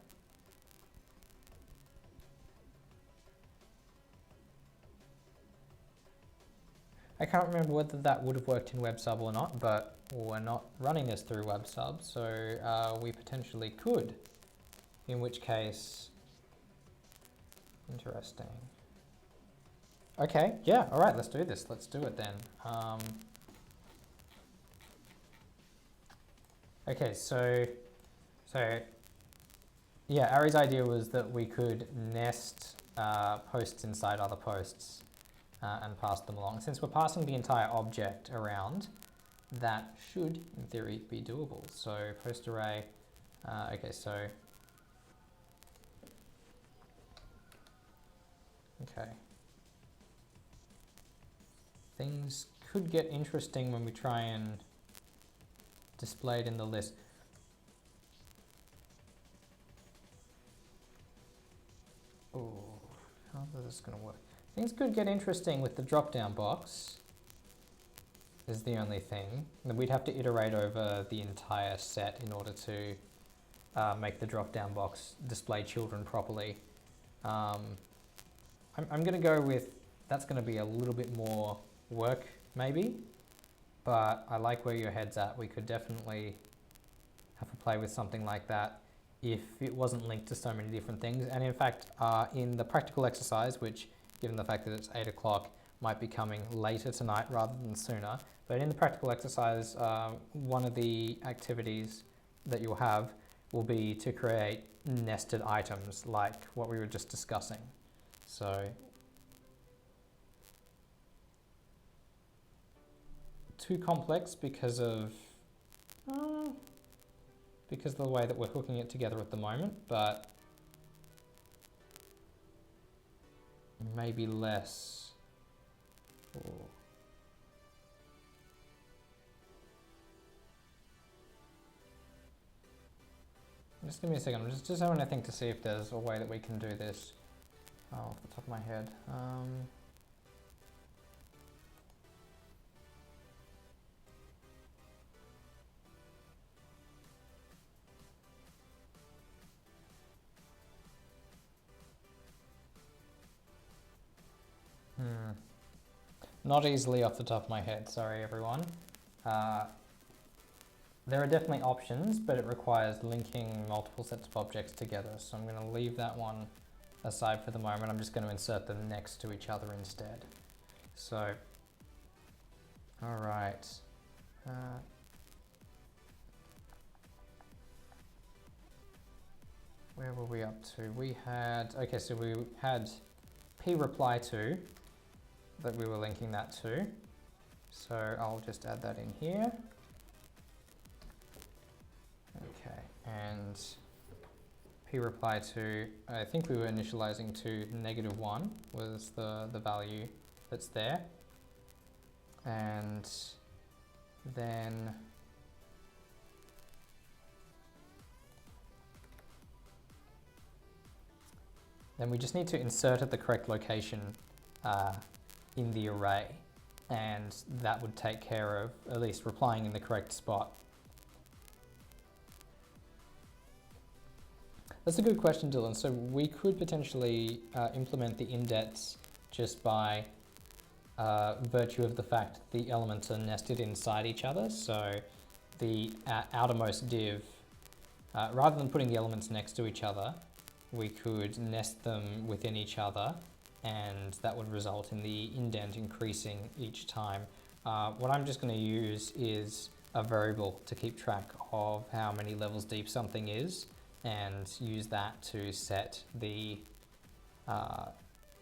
I can't remember whether that would have worked in WebSub or not, but we're not running this through WebSub, so we potentially could, in which case, interesting. Okay, yeah, all right, let's do this. Let's do it then. Okay, so yeah, Ari's idea was that we could nest posts inside other posts and pass them along. Since we're passing the entire object around, that should, in theory, be doable. So post array, okay, so, okay. things could get interesting when we try and display it in the list. Oh, how is this going to work? Things could get interesting with the drop-down box, is the only thing. Then we'd have to iterate over the entire set in order to make the drop-down box display children properly. I'm going to go with, that's going to be a little bit more work maybe, but I like where your head's at. We could definitely have a play with something like that if it wasn't linked to so many different things. And in fact, in the practical exercise, which given the fact that it's 8 o'clock, might be coming later tonight rather than sooner, but in the practical exercise, one of the activities that you'll have will be to create nested items like what we were just discussing. So too complex because of the way that we're hooking it together at the moment, but maybe less. Ooh. Just give me a second, I'm just having to think to see if there's a way that we can do this off the top of my head. Not easily off the top of my head, sorry everyone. There are definitely options, but it requires linking multiple sets of objects together. So I'm going to leave that one aside for the moment. I'm just going to insert them next to each other instead. So, all right. Where were we up to? We had, okay, so we had p_reply_to that we were linking that to. So I'll just add that in here. Okay, and p_reply_to, I think we were initializing to -1 was the value that's there. And then we just need to insert at the correct location in the array, and that would take care of at least replying in the correct spot. That's a good question, Dylan. So we could potentially implement the indents just by virtue of the fact the elements are nested inside each other. So the outermost div, rather than putting the elements next to each other, we could nest them within each other, and that would result in the indent increasing each time. What I'm just going to use is a variable to keep track of how many levels deep something is, and use that to set the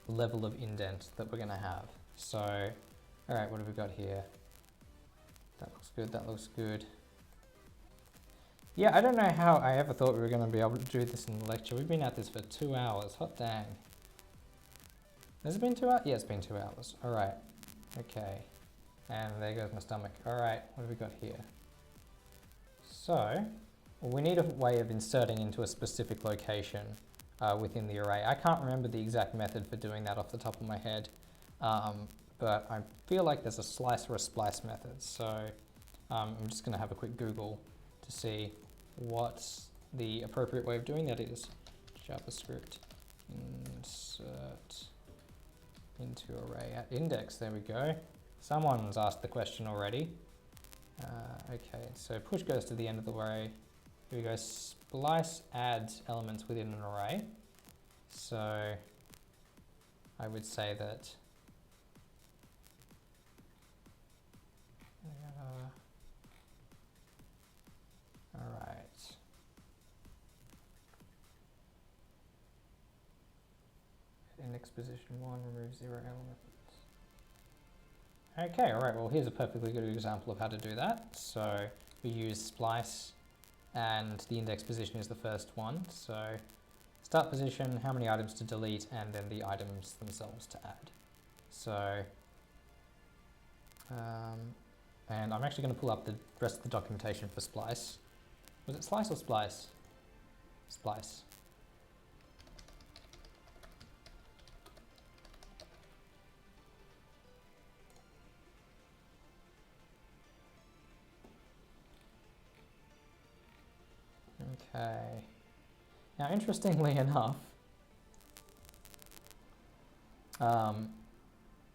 level of indent that we're going to have. So, all right, what have we got here? That looks good, that looks good. Yeah, I don't know how I ever thought we were going to be able to do this in the lecture. We've been at this for 2 hours, hot dang. Has it been 2 hours? Yeah, it's been 2 hours. All right, okay. And there goes my stomach. All right, what have we got here? So, we need a way of inserting into a specific location within the array. I can't remember the exact method for doing that off the top of my head, but I feel like there's a slice or a splice method. So I'm just going to have a quick Google to see what the appropriate way of doing that is. JavaScript insert into array at index. There we go. Someone's asked the question already. Okay, so push goes to the end of the array. Here we go, splice adds elements within an array. So I would say that all right. Index position 1, remove 0 elements. Okay, all right, well here's a perfectly good example of how to do that. So we use splice, and the index position is the first one. So start position, how many items to delete, and then the items themselves to add. So And I'm actually going to pull up the rest of the documentation for splice. Was it slice or splice? Splice. Okay. Now, interestingly enough,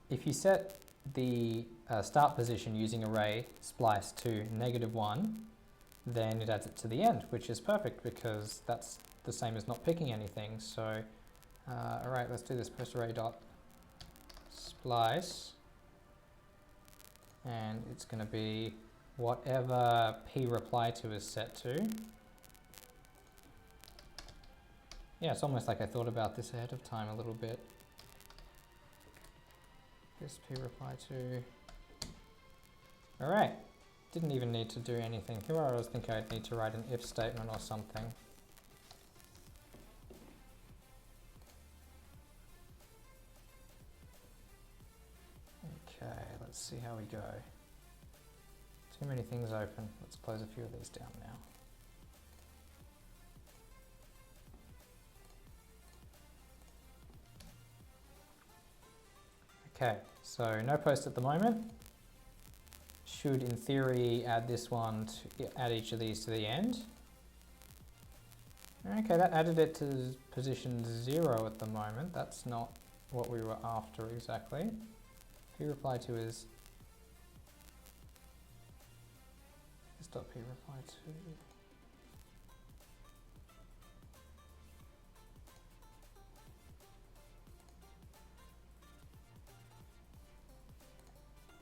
if you set the start position using array splice to -1, then it adds it to the end, which is perfect because that's the same as not picking anything. So, all right, let's do this. Post array dot splice, and it's going to be whatever p reply to is set to. Yeah, it's almost like I thought about this ahead of time a little bit. This p reply to. All right, didn't even need to do anything. Here I was thinking I'd need to write an if statement or something. Okay, let's see how we go. Too many things open. Let's close a few of these down now. Okay, so no post at the moment. Should, in theory, add this one, add each of these to the end. Okay, that added it to position 0 at the moment. That's not what we were after exactly. P reply to is this dot p reply to.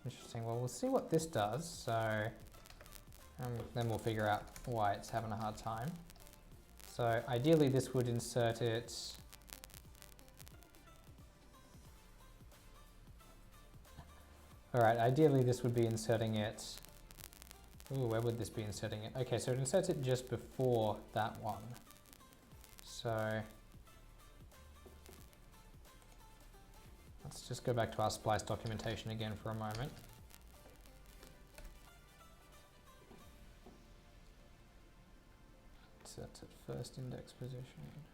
Interesting. Well, we'll see what this does. So then we'll figure out why it's having a hard time. So ideally, this would insert it. All right. Ideally, this would be inserting it. Ooh, where would this be inserting it? Okay, so it inserts it just before that one. So let's just go back to our splice documentation again for a moment. Sets at first index position.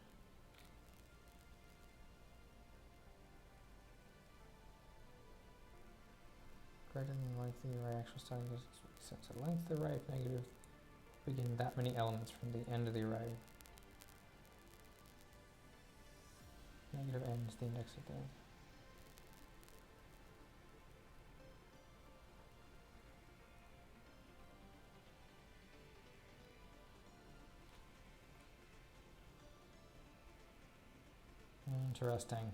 Greater than the length of the array, actual starting distance sets at length of the array, if negative, begin that many elements from the end of the array. Negative n is the index of the end. Interesting.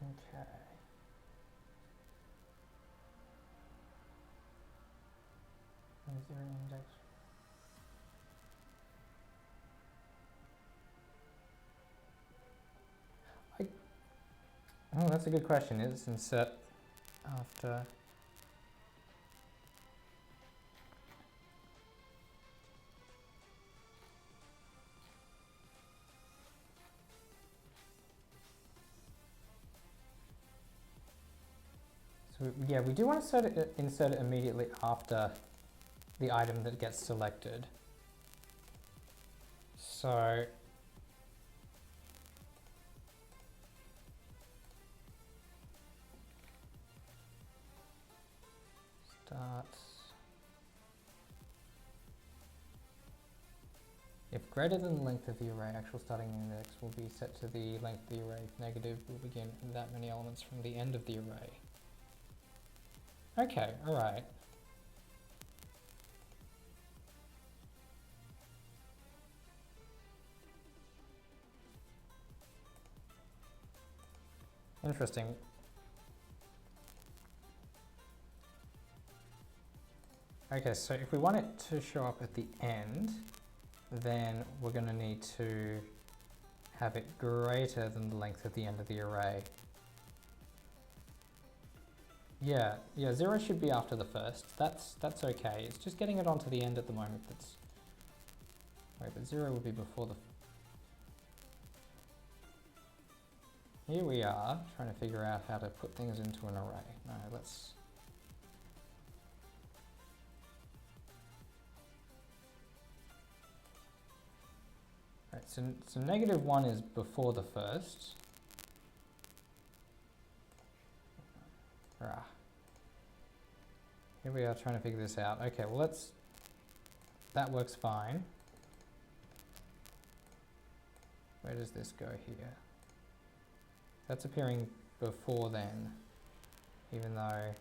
Okay. Is there an index? Oh, that's a good question. Is insert after? So yeah, we do want to insert it immediately after the item that gets selected. So starts. If greater than the length of the array, actual starting index will be set to the length of the array. If negative, will begin that many elements from the end of the array. Okay, all right. Interesting. Okay, so if we want it to show up at the end, then we're going to need to have it greater than the length of the end of the array. Yeah, 0 should be after the first. That's okay. It's just getting it onto the end at the moment that's... Wait, but 0 would be before the... Here we are, trying to figure out how to put things into an array. No, let's... Right, so -1 is before the first. Rah. Here we are trying to figure this out. Okay, well that works fine. Where does this go here? That's appearing before then, even though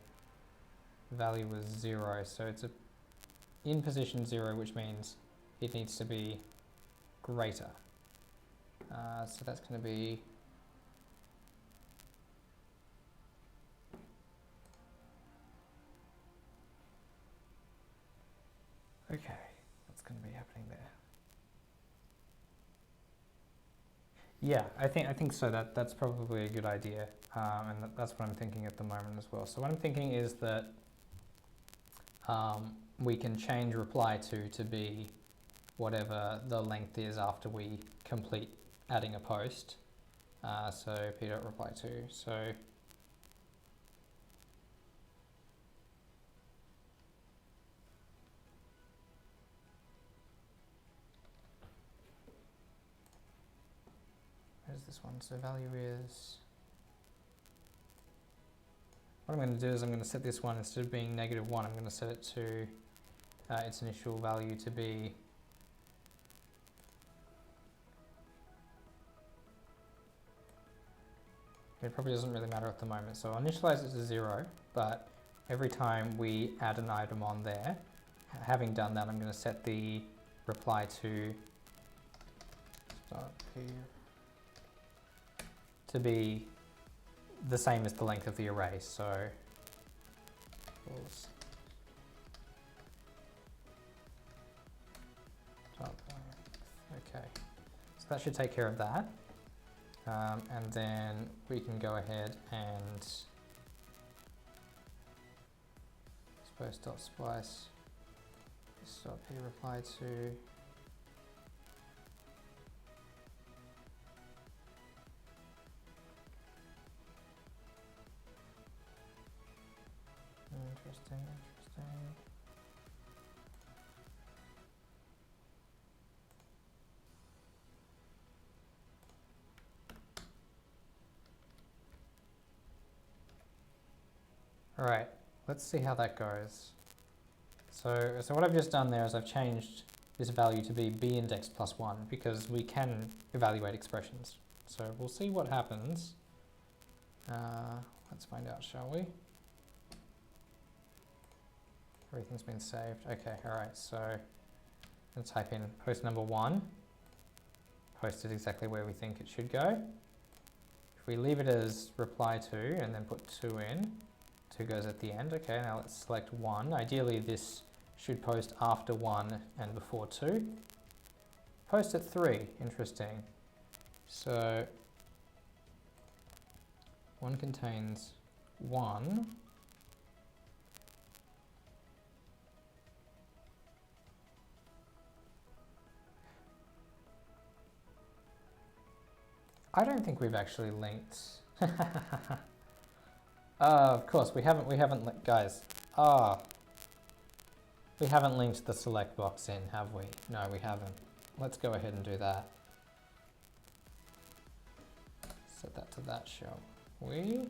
the value was 0. So it's in position 0, which means it needs to be greater. So that's going to be okay. That's going to be happening there. Yeah, I think so. That's probably a good idea, and that's what I'm thinking at the moment as well. So what I'm thinking is that we can change reply to be whatever the length is after we complete adding a post. So p.reply2. So where's this one? So value is... What I'm going to do is I'm going to set this one, instead of being -1, I'm going to set it to its initial value to be it probably doesn't really matter at the moment. So I'll initialize it to 0, but every time we add an item on there, having done that, I'm going to set the reply to be the same as the length of the array. So okay, so that should take care of that. And then we can go ahead and suppose.splice this.p.reply2 interesting. All right, let's see how that goes. So what I've just done there is I've changed this value to be b_index +1 because we can evaluate expressions. So we'll see what happens. Let's find out, shall we? Everything's been saved. Okay, all right, so I'm going to type in post number 1. Posted exactly where we think it should go. If we leave it as reply2 and then put 2 in, 2 goes at the end. Okay, now let's select 1. Ideally this should post after 1 and before 2. Post at 3, interesting. So 1 contains 1. I don't think we've actually linked. Of course, we haven't, guys. We haven't linked the select box in, have we? No, we haven't. Let's go ahead and do that. Set that to that, shall we?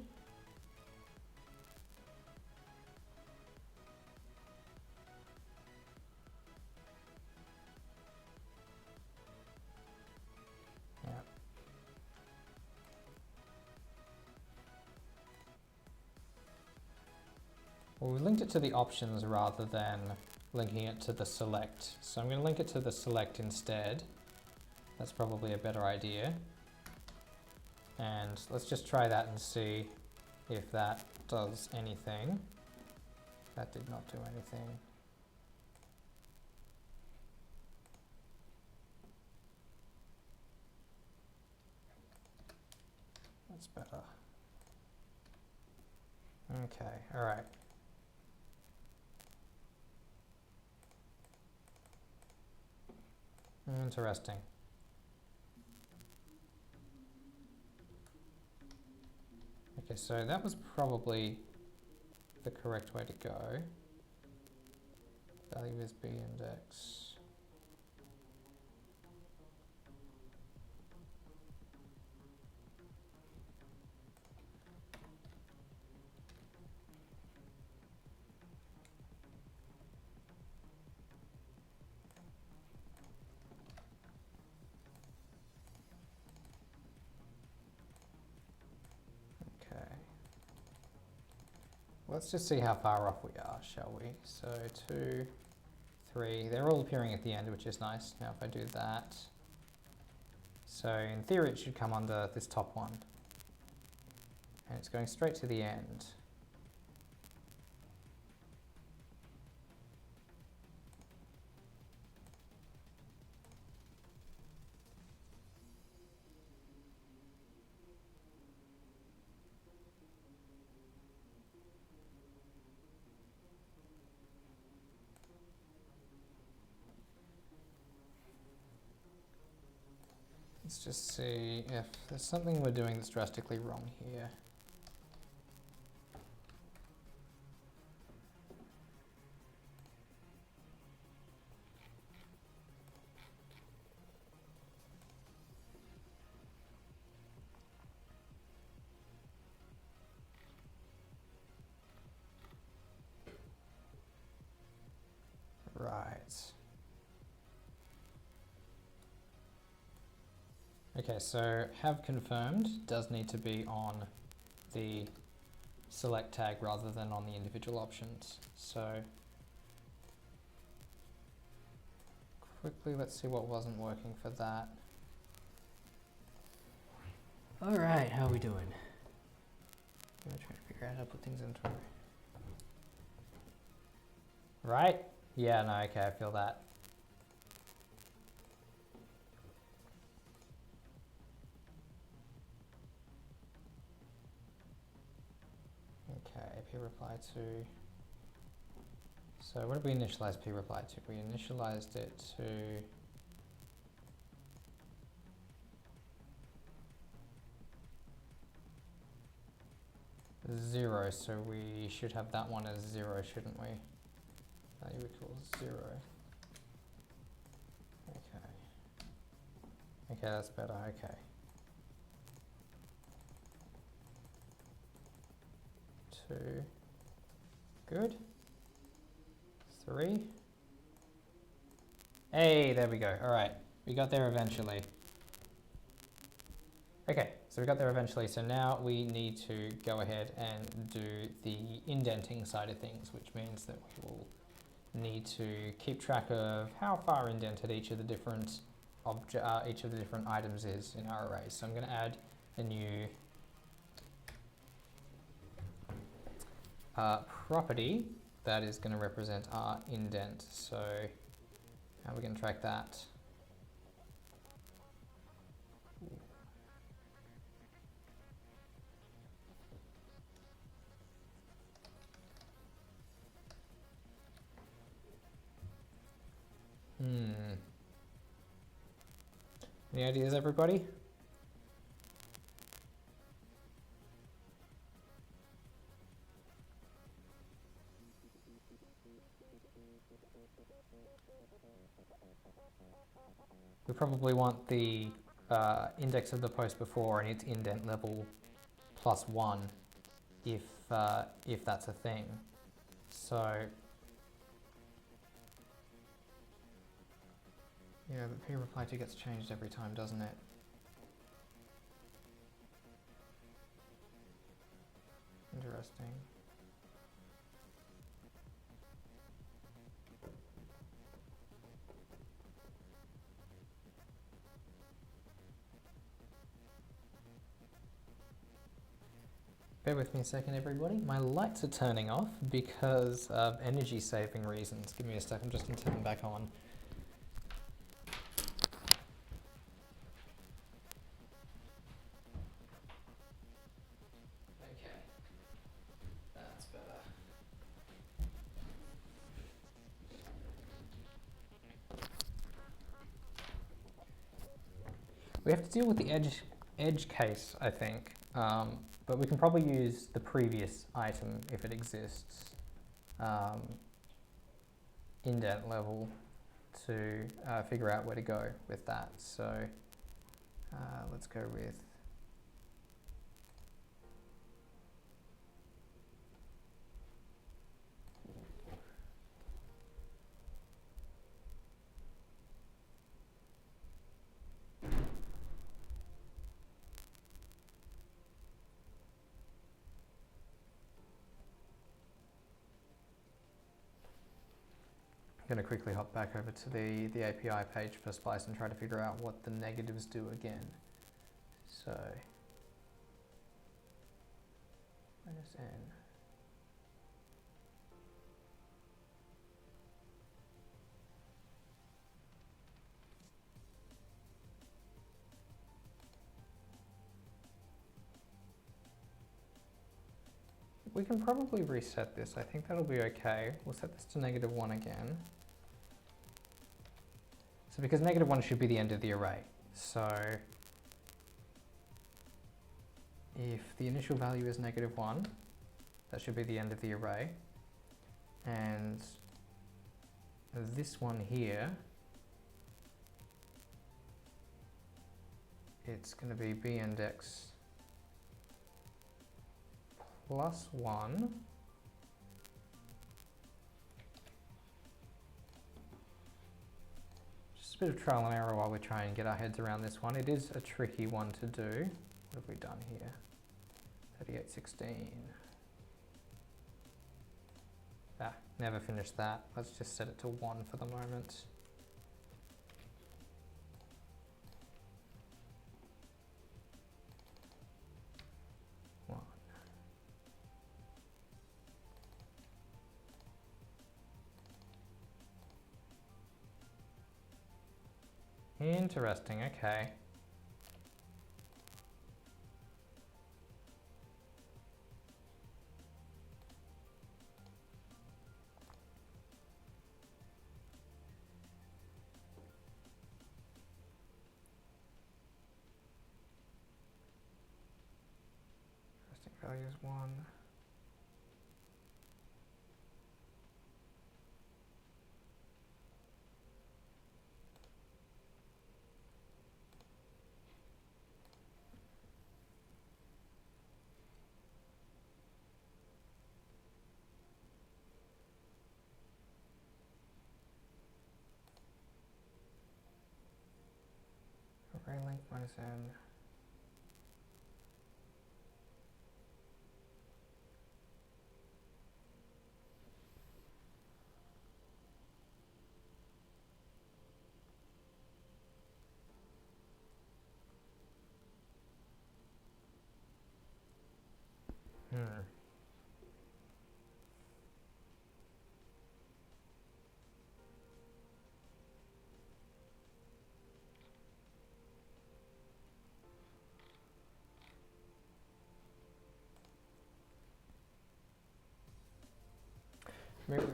Well, we linked it to the options rather than linking it to the select. So I'm going to link it to the select instead. That's probably a better idea. And let's just try that and see if that does anything. That did not do anything. That's better. Okay, all right. Interesting. Okay, so that was probably the correct way to go. Value is B index. Okay. Let's just see how far off we are, shall we? So 2, 3, they're all appearing at the end, which is nice. Now if I do that, so in theory it should come under this top one. And it's going straight to the end. Let's just see if there's something we're doing that's drastically wrong here. Right. Okay, so have confirmed does need to be on the select tag rather than on the individual options. So quickly, let's see what wasn't working for that. All right, how are we doing? I'm trying to figure out how to put things into it. Right? Yeah, no, okay, I feel that. Okay, p-reply to. So what did we initialize p-reply to? We initialized it to 0, so we should have that one as 0, shouldn't we? Value equals 0. Okay. Okay, that's better, okay. 2. Good. 3. Hey, there we go. All right, we got there eventually. Okay, so we got there eventually. So now we need to go ahead and do the indenting side of things, which means that we will need to keep track of how far indented each of the different items is in our array. So I'm going to add a new property that is going to represent our indent. So how are we going to track that? Any ideas, everybody? We probably want the index of the post before and its indent level +1 if that's a thing. So yeah, but p-reply to gets changed every time, doesn't it? Interesting. Bear with me a second, everybody. My lights are turning off because of energy saving reasons. Give me a second, I'm just going to turn them back on. Okay, that's We have to deal with the edge case, I think, but we can probably use the previous item if it exists, indent level, to figure out where to go with that. So let's go with I'm going to quickly hop back over to the API page for Splice and try to figure out what the negatives do again. So minus n. We can probably reset this. I think that'll be okay. We'll set this to -1 again. So because -1 should be the end of the array. So if the initial value is -1, that should be the end of the array. And this one here, it's going to be b_index +1. Just a bit of trial and error while we try and get our heads around this one. It is a tricky one to do. What have we done here? 3816. Never finished that. Let's just set it to 1 for the moment. Interesting, okay. Resting value is 1. Array length minus n.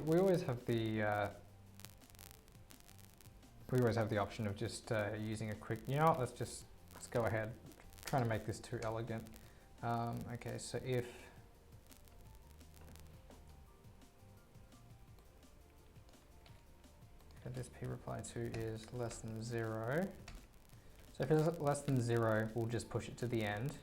We always have the option of just using a quick. You know what? Let's go ahead. I'm trying to make this too elegant. Okay, so if this p reply to is less than 0, so if it's less than 0, we'll just push it to the end.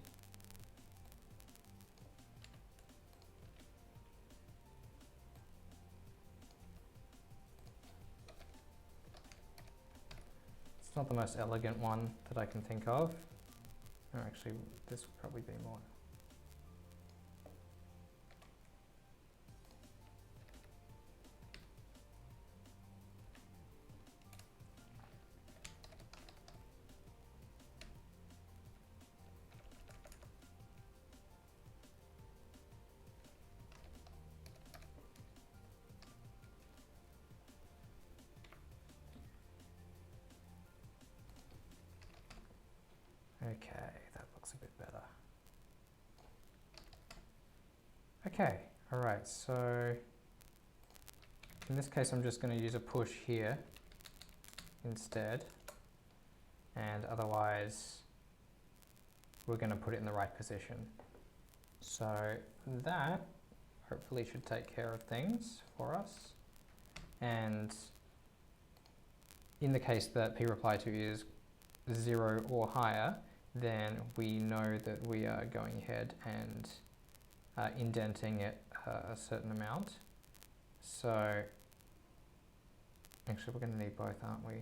It's not the most elegant one that I can think of. Oh, actually, this would probably be more. Okay, that looks a bit better. Okay, all right, so in this case, I'm just going to use a push here instead, and otherwise we're going to put it in the right position. So that hopefully should take care of things for us. And in the case that preply2 is 0 or higher, then we know that we are going ahead and indenting it a certain amount. So actually we're going to need both, aren't we?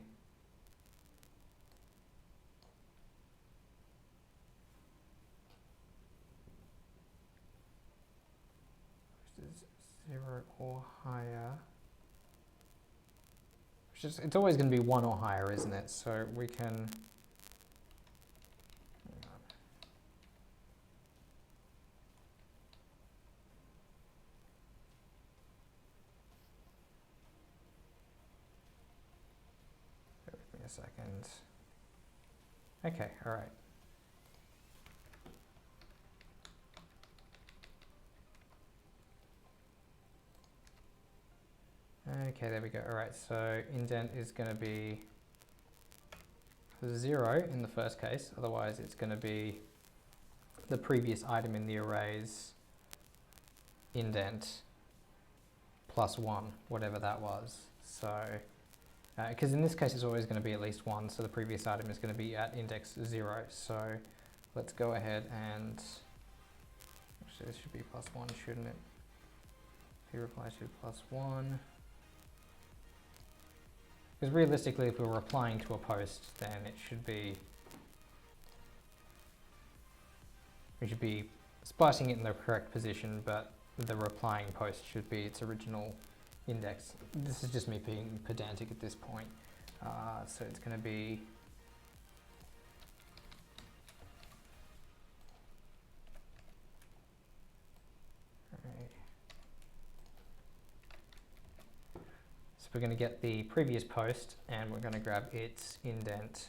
Which is 0 or higher. Which is, it's always going to be 1 or higher, isn't it? So we can... second. Okay, all right. Okay, there we go. All right, so indent is going to be 0 in the first case. Otherwise, it's going to be the previous item in the array's indent plus 1, whatever that was. So because in this case it's always going to be at least 1, so the previous item is going to be at index 0. So let's go ahead and, actually this should be plus 1, shouldn't it? Preply2 plus 1. Because realistically, if we were replying to a post, then it should be, we should be splicing it in the correct position, but the replying post should be its original index. This is just me being pedantic at this point. So it's going to be so we're going to get the previous post and we're going to grab its indent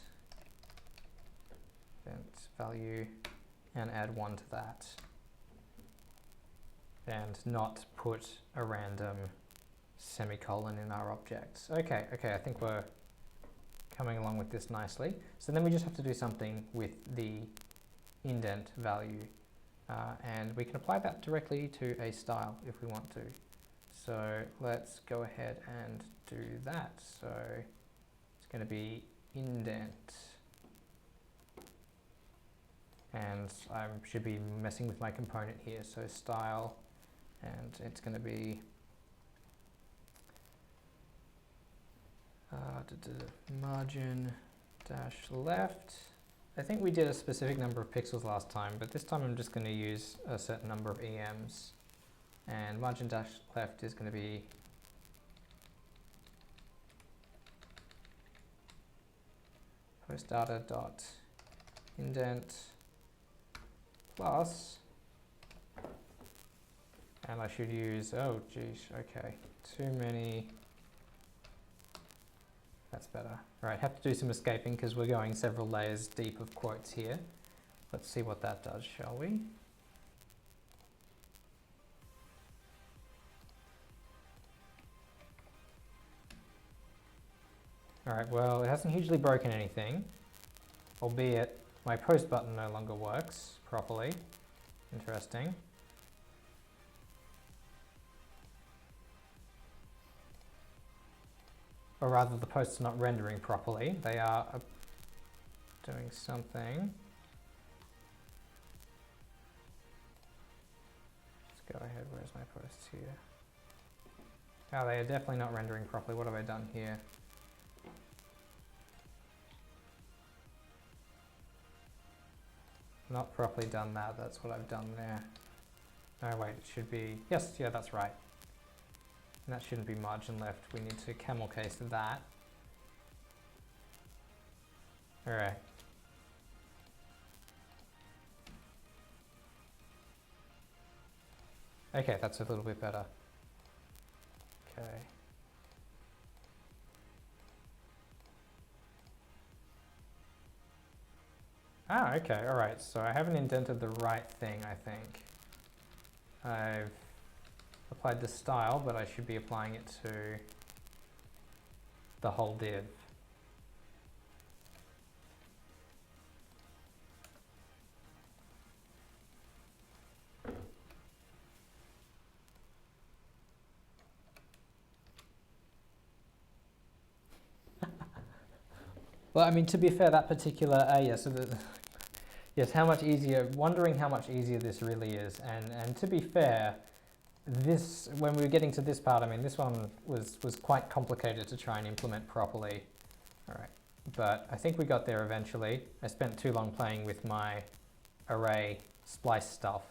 value and add 1 to that, and not put a random semicolon in our objects. Okay, I think we're coming along with this nicely. So then we just have to do something with the indent value, and we can apply that directly to a style if we want to. So let's go ahead and do that. So it's going to be indent, and I should be messing with my component here. So style, and it's going to be margin dash left. I think we did a specific number of pixels last time, but this time I'm just going to use a certain number of EMs. And margin dash left is going to be post data dot indent plus, and I should use, oh geez, okay, too many. That's better. Right, have to do some escaping because we're going several layers deep of quotes here. Let's see what that does, shall we? All right, well, it hasn't hugely broken anything, albeit my post button no longer works properly. Interesting. Or rather, the posts are not rendering properly. They are doing something. Let's go ahead. Where's my posts here? Oh, they are definitely not rendering properly. What have I done here? Not properly done that. That's what I've done there. No, wait, it should be, yes, yeah, that's right. And that shouldn't be margin left. We need to camel case that. All right. Okay, that's a little bit better. Okay. Ah, okay, all right. So I haven't indented the right thing, I think. I've applied the style, but I should be applying it to the whole div. Well, I mean, to be fair, that particular, yes, yes, how much easier, wondering how much easier this really is. And to be fair, this, when we were getting to this part, I mean, this one was quite complicated to try and implement properly. All right, but I think we got there eventually. I spent too long playing with my array splice stuff.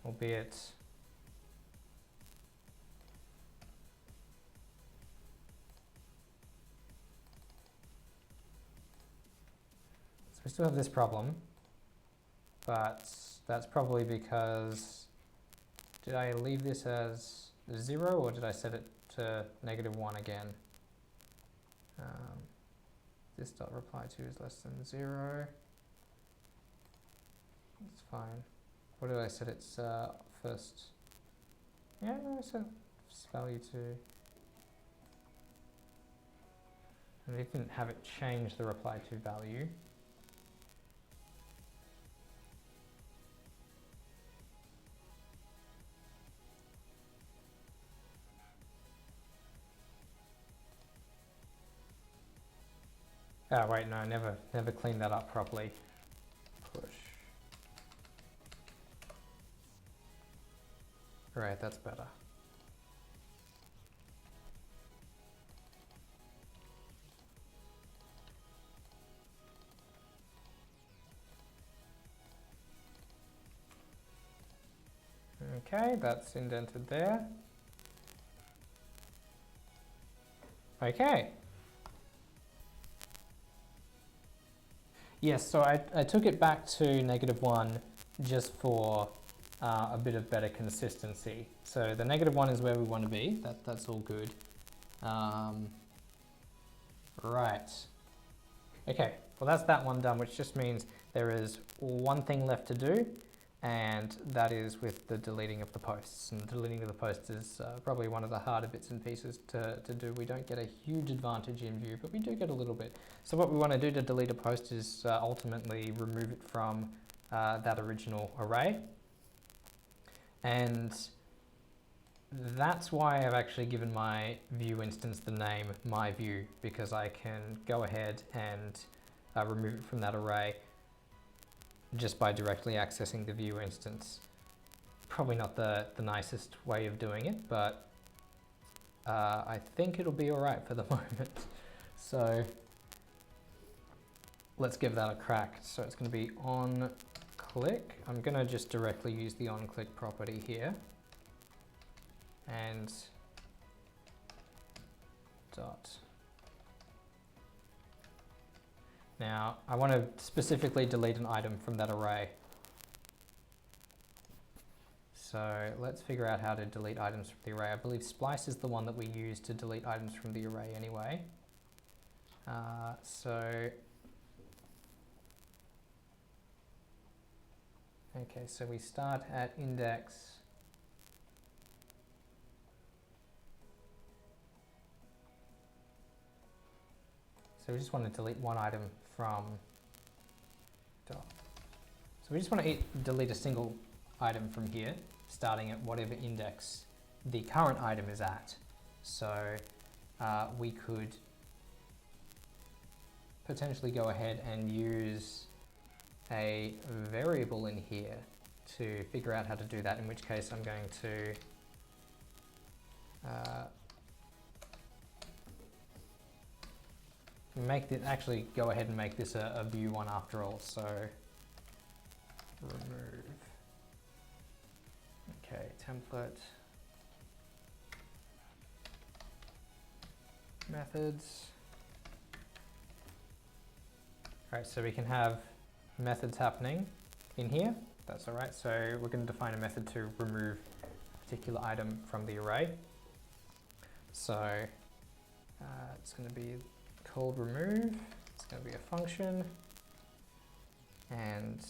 Albeit, so we still have this problem, but that's probably because, did I leave this as 0 or did I set it to -1 again? This dot reply to is less than 0. That's fine. What did I set its first? Yeah, no, I set value to. And I didn't have it change the reply to value. Oh wait, no, I never cleaned that up properly. Push. Right, that's better. Okay, that's indented there. Okay. Yes, so I took it back to -1 just for a bit of better consistency. So the -1 is where we want to be. That's all good. Right. Okay, well that's that one done, which just means there is one thing left to do, and that is with the deleting of the posts. And the deleting of the posts is probably one of the harder bits and pieces to do. We don't get a huge advantage in Vue, but we do get a little bit. So what we want to do to delete a post is ultimately remove it from that original array. And that's why I've actually given my Vue instance the name myVue, because I can go ahead and remove it from that array just by directly accessing the Vue instance. Probably not the nicest way of doing it, but I think it'll be all right for the moment. So let's give that a crack. So it's going to be on click. I'm going to just directly use the on click property here. And dot. Now, I want to specifically delete an item from that array. So let's figure out how to delete items from the array. I believe splice is the one that we use to delete items from the array anyway. Okay, so we start at index. So we just want to delete one item from dot. So we just want to delete a single item from here, starting at whatever index the current item is at. So we could potentially go ahead and use a variable in here to figure out how to do that, in which case I'm going to actually go ahead and make this a Vue one after all. So remove. Okay, template. Methods. All right, so we can have methods happening in here. That's all right. So we're going to define a method to remove a particular item from the array. So it's going to be called remove. It's going to be a function, and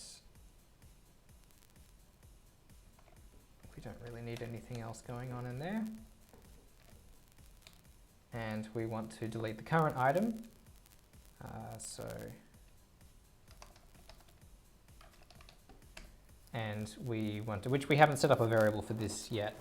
we don't really need anything else going on in there. And we want to delete the current item. And we want to, which we haven't set up a variable for this yet.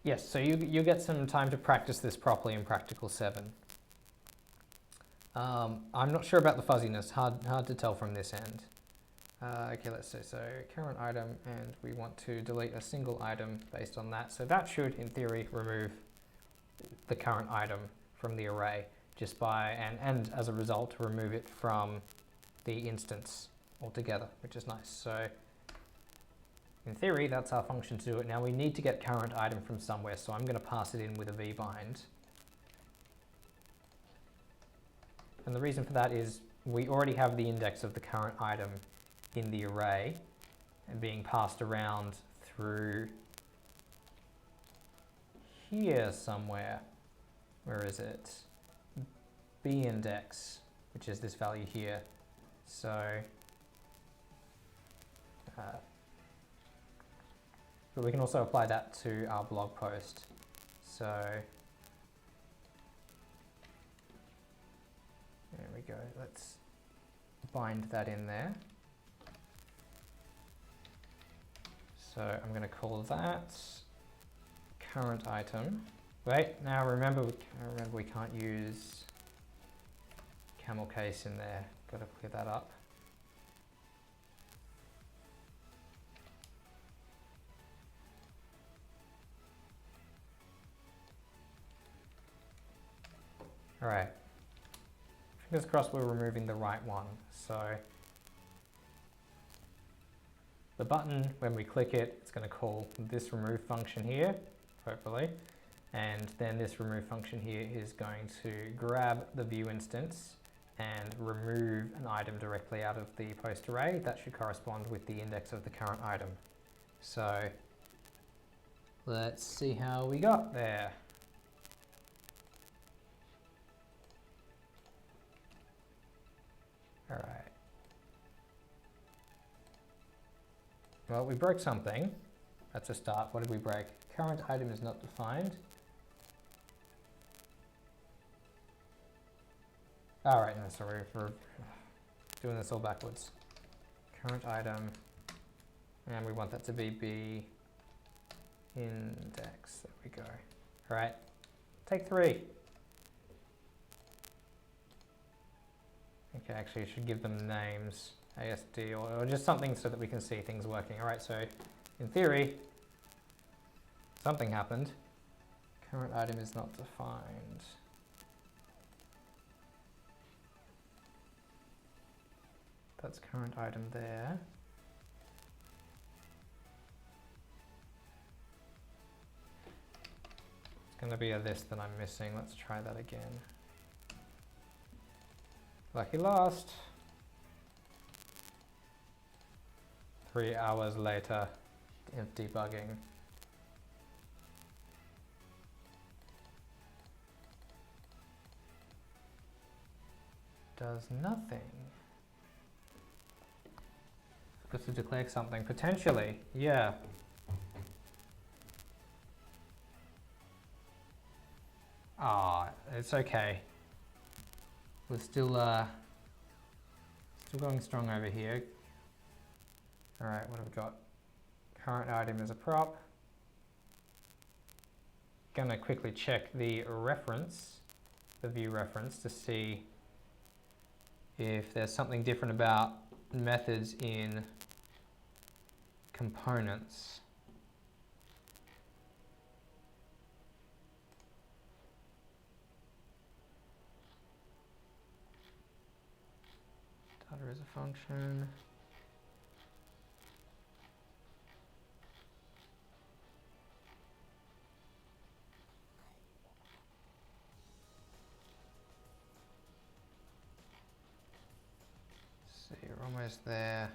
Yes, so you get some time to practice this properly in Practical 7. I'm not sure about the fuzziness, hard to tell from this end. Okay, let's see, so current item, and we want to delete a single item based on that. So that should, in theory, remove the current item from the array just by, and as a result, remove it from the instance altogether, which is nice. So in theory, that's our function to do it. Now we need to get current item from somewhere, so I'm going to pass it in with a vbind. And the reason for that is we already have the index of the current item in the array and being passed around through here somewhere. Where is it? B index, which is this value here. So, but we can also apply that to our blog post. So, there we go. Let's bind that in there. So I'm going to call that current item. Wait, now remember we can't use camel case in there. Got to clear that up. All right. Fingers crossed we're removing the right one. So the button, when we click it, it's going to call this remove function here, hopefully. And then this remove function here is going to grab the Vue instance and remove an item directly out of the post array. That should correspond with the index of the current item. So let's see how we got there. All right. Well, we broke something. That's a start. What did we break? Current item is not defined. All right, no, sorry, we're doing this all backwards. Current item, and we want that to be B index. There we go. All right, take 3. Okay, actually, I should give them names. ASD or just something so that we can see things working. All right, so in theory, something happened. Current item is not defined. That's current item there. It's going to be a this that I'm missing. Let's try that again. Lucky last. 3 hours later of debugging. Does nothing. Got to declare something, potentially, yeah. Ah, it's okay. We're still going strong over here. All right, what have we got? Current item is a prop. Gonna quickly check the reference, the Vue reference, to see if there's something different about methods in components. Data is a function. See, you're almost there.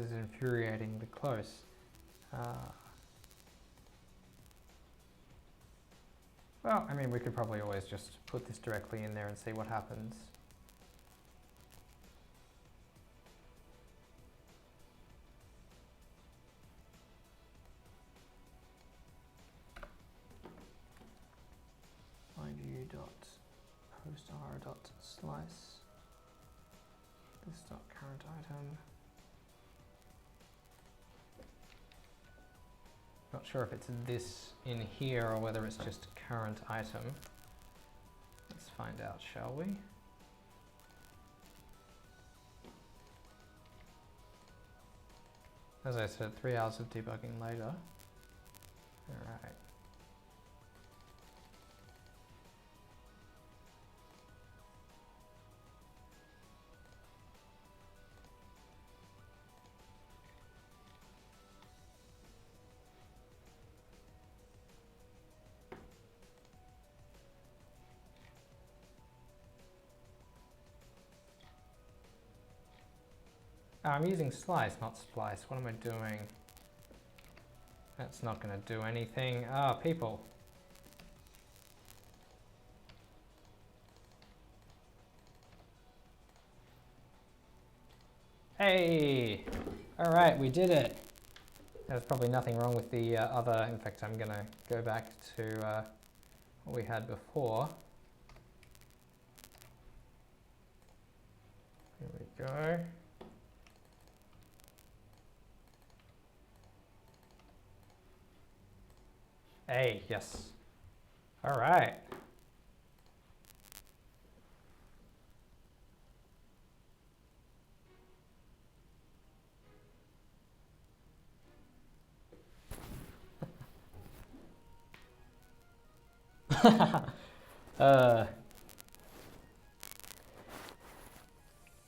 is infuriatingly close. Well, I mean, we could probably always just put this directly in there and see what happens. myView.postr.slice this.current item. Not sure if it's this in here or whether it's just current item. Let's find out, shall we? As I said, 3 hours of debugging later. All right. I'm using slice, not splice. What am I doing? That's not going to do anything. Ah, people. Hey! All right, we did it. There's probably nothing wrong with the other. In fact, I'm going to go back to what we had before. Here we go. Hey, yes. All right.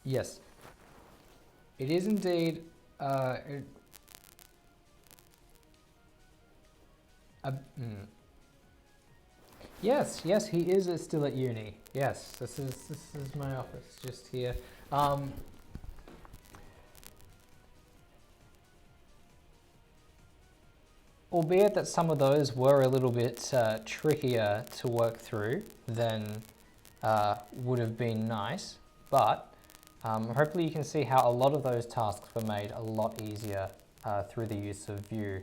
Yes. It is indeed Yes, he is still at uni. Yes, this is my office just here. Albeit that some of those were a little bit trickier to work through than would have been nice, but hopefully you can see how a lot of those tasks were made a lot easier through the use of Vue.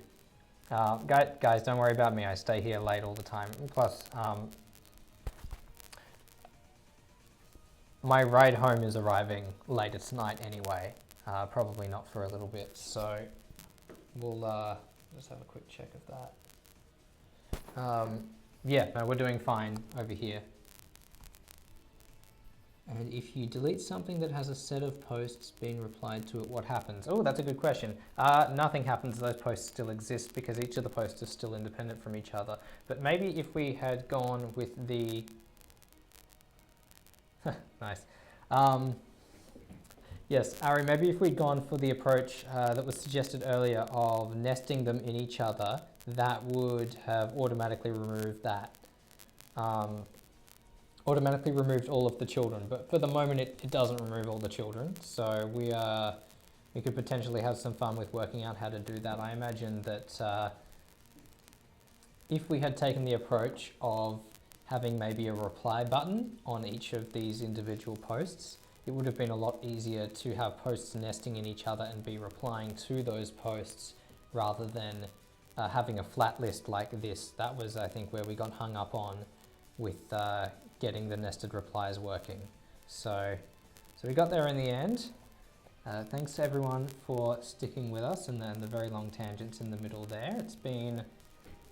Guys, don't worry about me. I stay here late all the time. Plus, my ride home is arriving later tonight anyway. Probably not for a little bit. So we'll just have a quick check of that. Yeah, no, we're doing fine over here. And if you delete something that has a set of posts being replied to it, what happens? Oh, that's a good question. Nothing happens. Those posts still exist because each of the posts is still independent from each other. But maybe if we had gone with the... Nice. Yes, Ari, maybe if we'd gone for the approach that was suggested earlier of nesting them in each other, that would have automatically removed that. Automatically removed all of the children, but for the moment it doesn't remove all the children, so we could potentially have some fun with working out how to do that. I imagine that if we had taken the approach of having maybe a reply button on each of these individual posts, it would have been a lot easier to have posts nesting in each other and be replying to those posts rather than having a flat list like this. That was, I think, where we got hung up on with getting the nested replies working. So we got there in the end. Thanks to everyone for sticking with us and then the very long tangents in the middle there. It's been,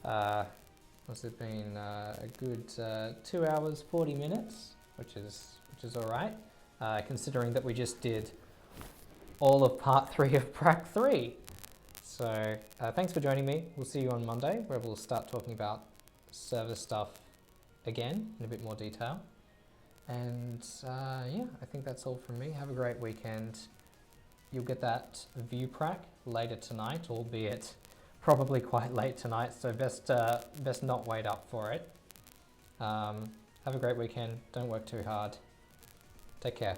what's it been, a good 2 hours, 40 minutes, which is all right, considering that we just did all of part 3 of Prac3. So thanks for joining me. We'll see you on Monday, where we'll start talking about server stuff again in a bit more detail. And yeah, I think that's all from me. Have a great weekend. You'll get that Vue Prac later tonight, albeit probably quite late tonight, so best not wait up for it. Have a great weekend. Don't work too hard. Take care.